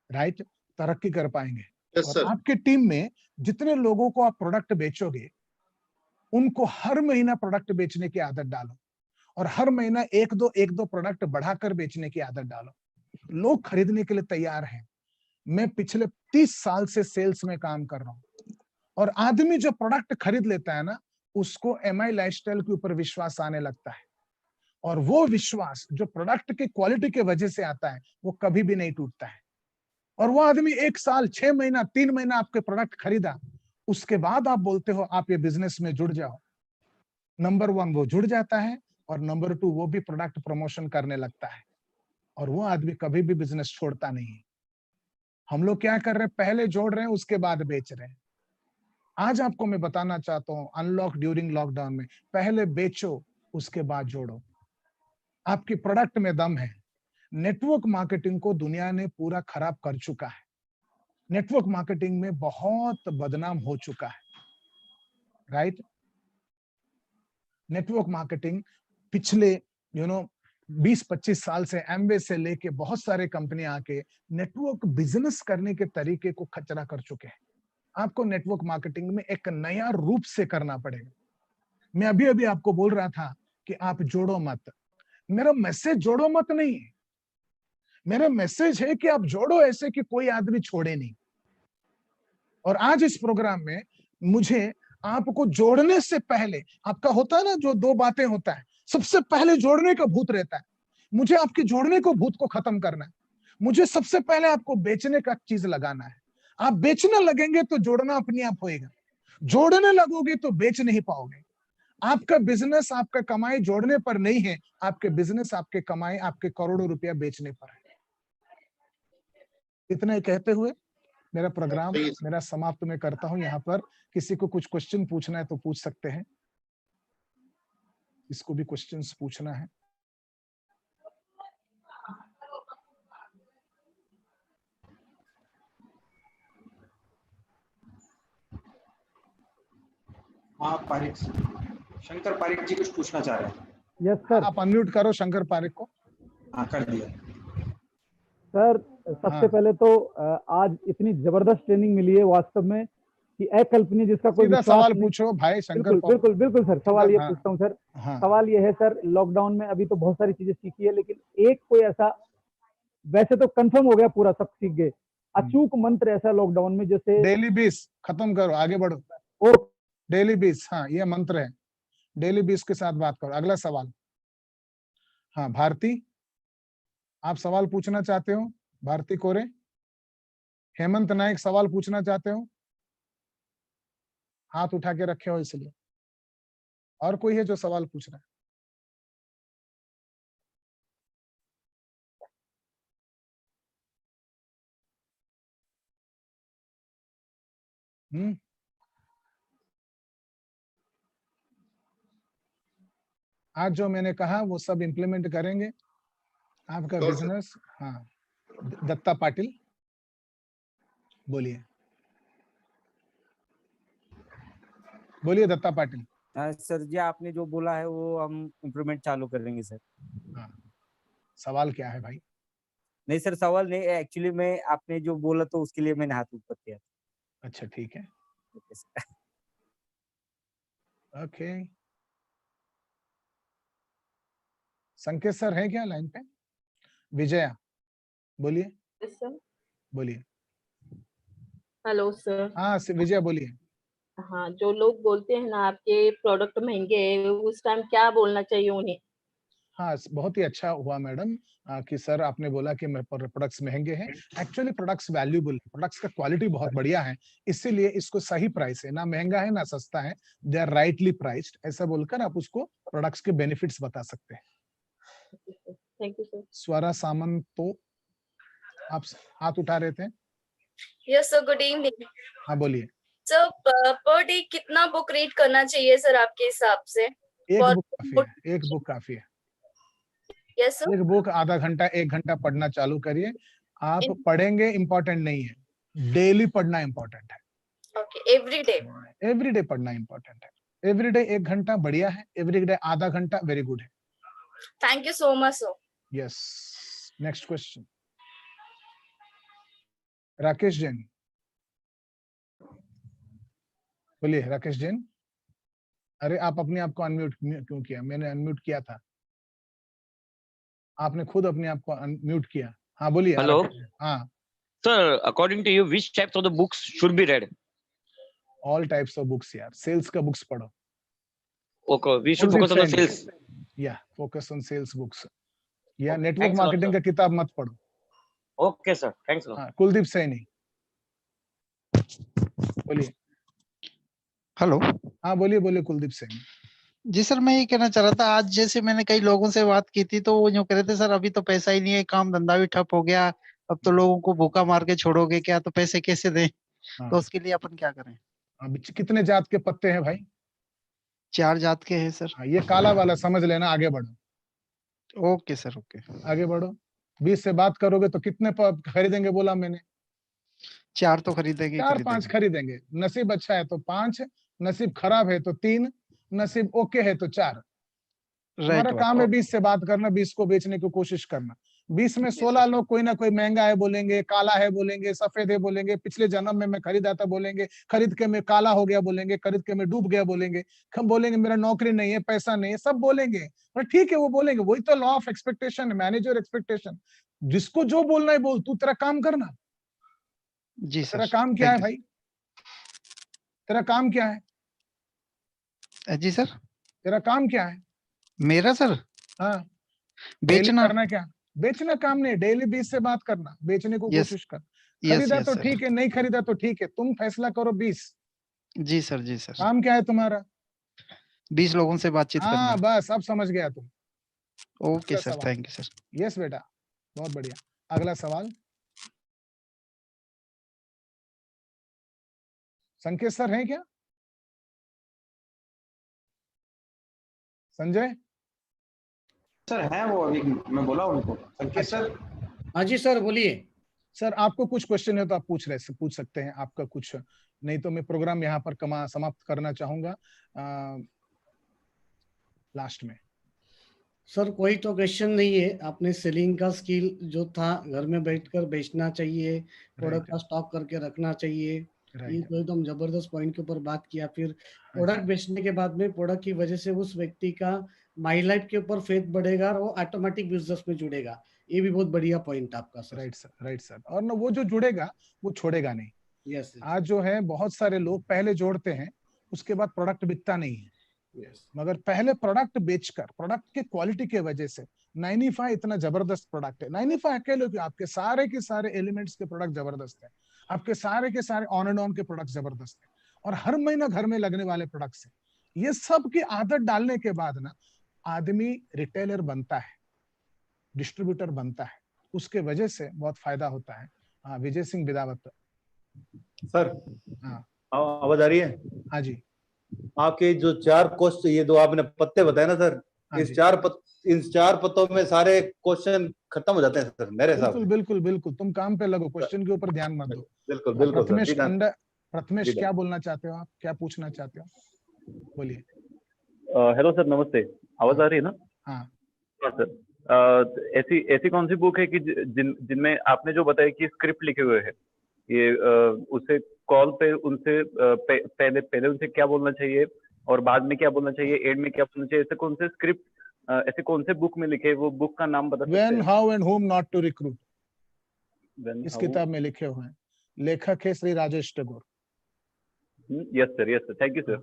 राइट? तरक्की कर पाएंगे। और आपके टीम में जितने लोगों को आप प्रोडक्ट बेचोगे, उनको हर महीना प्रोडक्ट बेचने की आदत डालो और हर महीना एक दो प्रोडक्ट बढ़ाकर बेचने की आदत डालो। लोग खरीदने के लिए तैयार हैं। मैं पिछले 30 साल से सेल्स में काम कर रहा हूं और आदमी जो प्रोडक्ट खरीद लेता है ना, उसको MI लाइफस्टाइल के ऊपर विश्वास आने लगता है। और वो विश्वास जो प्रोडक्ट की क्वालिटी के वजह से आता है, वो कभी भी नहीं टूटता है। और वो आदमी 1 साल, 6 महीना, 3 महीना आपके प्रोडक्ट खरीदा, उसके बाद आप बोलते हो आप ये बिजनेस में जुड़ जाओ। नंबर 1 वो जुड़ जाता है और नंबर 2 वो भी प्रोडक्ट प्रमोशन करने लगता है और वो आदमी कभी भी बिजनेस छोड़ता नहीं। हम लोग क्या कर रहे हैं, पहले जोड़ रहे हैं उसके बाद बेच रहे हैं। आज आपको मैं बताना चाहता हूं, अनलॉक ड्यूरिंग लॉकडाउन में पहले बेचो उसके बाद जोड़ो। आपकी प्रोडक्ट में दम है। नेटवर्क मार्केटिंग को दुनिया ने पूरा खराब कर चुका है। नेटवर्क मार्केटिंग में बहुत बदनाम हो चुका है, राइट? नेटवर्क मार्केटिंग पिछले 20-25 साल से एमवे से लेके बहुत सारे कंपनी आके नेटवर्क बिजनेस करने के तरीके को खचरा कर चुके हैं। आपको नेटवर्क मार्केटिंग में एक नया रूप से करना पड़ेगा। मैं अभी अभी आपको बोल रहा था कि आप जोड़ो मत। मेरा मैसेज जोड़ो मत नहीं है, मेरा मैसेज है कि आप जोड़ो ऐसे कि कोई आदमी छोड़े नहीं। और आज इस प्रोग्राम में मुझे आपको जोड़ने से पहले, आपका होता है ना जो 2 बातें होता है, सबसे पहले जोड़ने का भूत रहता है। मुझे आपके जोड़ने को भूत को खत्म करना है। मुझे सबसे पहले आपको बेचने का चीज लगाना है। आप बेचने लगेंगे तो जोड़ना अपने आप होएगा। जोड़ने लगोगे तो बेच नहीं पाओगे। आपका बिजनेस, आपका कमाई जोड़ने पर नहीं है, आपके बिजनेस, आपके कमाई, आपके करोड़ों रुपया बेचने पर है। इतना ही कहते हुए मेरा प्रोग्राम मेरा समाप्त मैं करता हूं यहाँ पर। किसी को कुछ क्वेश्चन पूछना है तो पूछ सकते हैं। इसको भी क्वेश्चंस पूछना है। हाँ पारिक, शंकर पारिक जी कुछ पूछना चाह रहे हैं। Yes sir. आप अनम्यूट करो शंकर पारिक को। हाँ कर दिया सर। सबसे पहले तो आज इतनी जबरदस्त ट्रेनिंग मिली है वास्तव में। कि अकल्पनीय जिसका कोई सीधा विश्वास सवाल नहीं। पूछो भाई शंकर बिल्कुल बिल्कुल बिल्कुल सर, सवाल ये हाँ, पूछता हूँ सर। हाँ। सवाल ये है सर, लॉकडाउन में अभी तो बहुत सारी चीजें सीखी है, लेकिन एक कोई ऐसा, वैसे तो कंफर्म हो गया पूरा सब सीख गए, अचूक मंत्र ऐसा लॉकडाउन में जैसे डेली 20 खत्म करो, आगे बढ़ो। ओ डेली 20, हाँ ये मंत्र है, डेली 20 के साथ बात करो। अगला सवाल, हाँ भारती, आप सवाल पूछना चाहते हो? भारती कोरे, हेमंत नायक सवाल पूछना चाहते हो? हाथ उठा के रखे हो इसलिए। और कोई है जो सवाल पूछ रहा है? आज जो मैंने कहा वो सब इम्प्लीमेंट करेंगे आपका बिजनेस। हाँ दत्ता पाटिल बोलिए, बोलिए दत्ता पाटिल। सर जी आपने जो बोला है वो हम इम्प्रूवमेंट चालू करेंगे सर। हाँ सवाल क्या है भाई? नहीं सर सवाल नहीं, एक्चुअली मैं आपने जो बोला तो उसके लिए मैंने हाथ ऊपर किया। अच्छा ठीक है, ओके। संकेत सर है क्या लाइन पे? विजया बोलिए, बोलिए। Hello sir. हाँ विजया बोलिए। हाँ, जो लोग बोलते हैं ना आपके प्रोडक्ट महंगे हैं, उस टाइम क्या बोलना चाहिए उन्हें? हाँ बहुत ही अच्छा हुआ मैडम कि सर आपने बोला कि प्रोडक्ट्स महंगे हैं। एक्चुअली प्रोडक्ट्स वैल्यूएबल है, प्रोडक्ट्स का क्वालिटी बहुत बढ़िया है, इसीलिए इसको सही प्राइस है, ना महंगा है ना सस्ता है, दे आर राइटली प्राइस्ड। ऐसा बोलकर आप उसको प्रोडक्ट्स के बेनिफिट्स बता सकते हैं। Thank you sir. Swara Samant, तो आप हाथ उठा रहे थे? Yes sir, good evening. हाँ बोलिए। सर पर डे कितना बुक रीड करना चाहिए सर आपके हिसाब से? एक बुक काफी है, एक बुक काफी है। Yes sir. एक बुक आधा घंटा 1 घंटा पढ़ना चालू करिए। आप पढ़ेंगे इम्पोर्टेंट नहीं है, डेली पढ़ना इम्पोर्टेंट है। ओके, एवरीडे पढ़ना इम्पोर्टेंट है। एवरीडे 1 घंटा बढ़िया है, एवरीडे आधा घंटा वेरी गुड है। Thank you so much sir. Yes, next question Rakesh Jain बोलिए। राकेश जैन, अरे आप अपने आप को अनम्यूट क्यों किया? मैंने अनम्यूट किया था, आपने खुद अपने आप को अनम्यूट किया। हाँ बोलिए। हेलो। हाँ sir, according to you which types of the books should be read? All types of books यार, सेल्स का बुक्स पढ़ो। Okay, we should focus on the sales. या फोकस ऑन सेल्स बुक्स, या network marketing का किताब मत पढ़ो। Okay sir, thanks lot. हाँ कुलदीप सैनी बोलिए। हेलो। हाँ बोलिए, बोलिए कुलदीप सैनी। जी सर, मैं ये कहना चाह रहा था, आज जैसे मैंने कई लोगों से बात की थी तो वो यूँ कह रहे थे सर अभी तो पैसा ही नहीं है, काम धंधा भी ठप हो गया, अब तो लोगों को भूखा मार के छोड़ोगे क्या, तो पैसे कैसे दें? तो उसके लिए अपन क्या करें? अभी कितने जात के पत्ते हैं भाई? 4 जात के हैं सर। ये काला वाला समझ लेना, आगे बढ़ो। Okay sir, okay. आगे बढ़ो। 20 से बात करोगे तो कितने खरीदेंगे बोला मैंने? 4 तो खरीदेंगे, 4-5 खरीदेंगे। नसीब अच्छा है तो 5, नसीब खराब है तो 3, नसीब ओके है तो 4। हमारा काम है 20 से बात करना, 20 को बेचने की कोशिश करना। 20 में 16 लोग कोई ना कोई महंगा है बोलेंगे, काला है बोलेंगे, सफेद है बोलेंगे, पिछले जन्म में मैं खरीदा था बोलेंगे, खरीद के मैं काला हो गया बोलेंगे, खरीद के मैं डूब गया बोलेंगे, हम बोलेंगे मेरा नौकरी नहीं है, पैसा नहीं है, सब बोलेंगे। पर ठीक है वो बोलेंगे, वही तो लॉ ऑफ एक्सपेक्टेशन है, मैनेज योर एक्सपेक्टेशन। जिसको जो बोलना है बोल, तू तेरा काम करना। जी सर। तेरा काम क्या है भाई? तेरा काम क्या है? जी सर। तेरा काम क्या है? मेरा सर? हाँ, बेचना। करना क्या? बेचना काम नहीं, डेली 20 से बात करना, बेचने को कोशिश कर। खरीदा तो ठीक है, नहीं खरीदा तो ठीक है, तुम फैसला करो 20। जी सर, जी सर। काम क्या है तुम्हारा? 20 लोगों से बातचीत करना। हाँ बस, अब समझ गया तुम। Okay sir, thank you sir. Yes बेटा, बहुत बढ़िया। अगला सवाल संकेत सर है क्या? संजय सर है वो, अभी मैं बोला उनको। संकेत सर। हाँ जी सर, बोलिए। सर आपको कुछ क्वेश्चन है तो आप पूछ सकते हैं, आपका कुछ नहीं तो मैं प्रोग्राम यहाँ पर समाप्त करना चाहूंगा लास्ट में। सर कोई तो क्वेश्चन नहीं है, आपने सेलिंग का स्किल जो था, घर में बैठकर बेचना चाहिए, प्रोडक्ट का स्टॉक करके रखना चाहिए, ये तो एकदम जबरदस्त पॉइंट के ऊपर बात किया। फिर प्रोडक्ट बेचने के बाद में प्रोडक्ट की वजह से उस व्यक्ति का माई लाइफ के ऊपर फेथ बढ़ेगा और वो ऑटोमेटिक बिजनेस में जुड़ेगा। ये भी बहुत बढ़िया पॉइंट आपका सर। Right sir. और ना वो जो जुड़ेगा वो छोड़ेगा नहीं। यस। आज जो है बहुत सारे लोग पहले जोड़ते हैं, उसके बाद प्रोडक्ट बिकता नहीं है। मगर पहले प्रोडक्ट बेचकर, प्रोडक्ट के क्वालिटी के वजह से 95 इतना जबरदस्त प्रोडक्ट है। 95 अकेले क्यों, आपके सारे के सारे एलिमेंट्स के प्रोडक्ट जबरदस्त है, आपके सारे के सारे ऑन एंड ऑन के प्रोडक्ट जबरदस्त है, और हर महीना घर में लगने वाले प्रोडक्ट्स है। ये सब की आदत डालने के बाद ना आदमी रिटेलर बनता है, डिस्ट्रीब्यूटर बनता है, उसके वजह से बहुत फायदा होता है। हाँ, विजय सिंह बिदावत सर। हाँ, आवाज आ रही है? हाँ जी। आपके जो 4 क्वेश्चन, ये 2 आपने पत्ते बताए ना सर, इन 4 पत्तों में सारे क्वेश्चन खत्म हो जाते हैं सर मेरे हिसाब से। बिल्कुल बिल्कुल, तुम काम पे लगो, क्वेश्चन के ऊपर ध्यान मत दो। बिल्कुल बिल्कुल। प्रथमेश क्या बोलना चाहते हो आप, क्या पूछना चाहते हो, बोलिए। हेलो सर, नमस्ते। आवाज आ रही है ना? हाँ सर। ऐसी कौन सी बुक है कि जिनमें आपने जो बताया कि स्क्रिप्ट लिखे हुए हैं, ये उसे कॉल पे उनसे पहले उनसे क्या बोलना चाहिए और बाद में क्या बोलना चाहिए, एंड में क्या बोलना चाहिए, ऐसे कौन से स्क्रिप्ट, ऐसे कौन से बुक में लिखे, वो बुक का नाम बता सकते हैं? When, how and whom not to recruit, इस किताब में लिखे हुए हैं। लेखक है Shri Rajesh Tagore. Yes sir, thank you sir.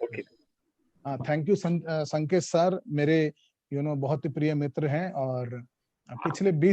Okay. Thank you संकेत सर, मेरे बहुत ही प्रिय मित्र हैं, और पिछले 20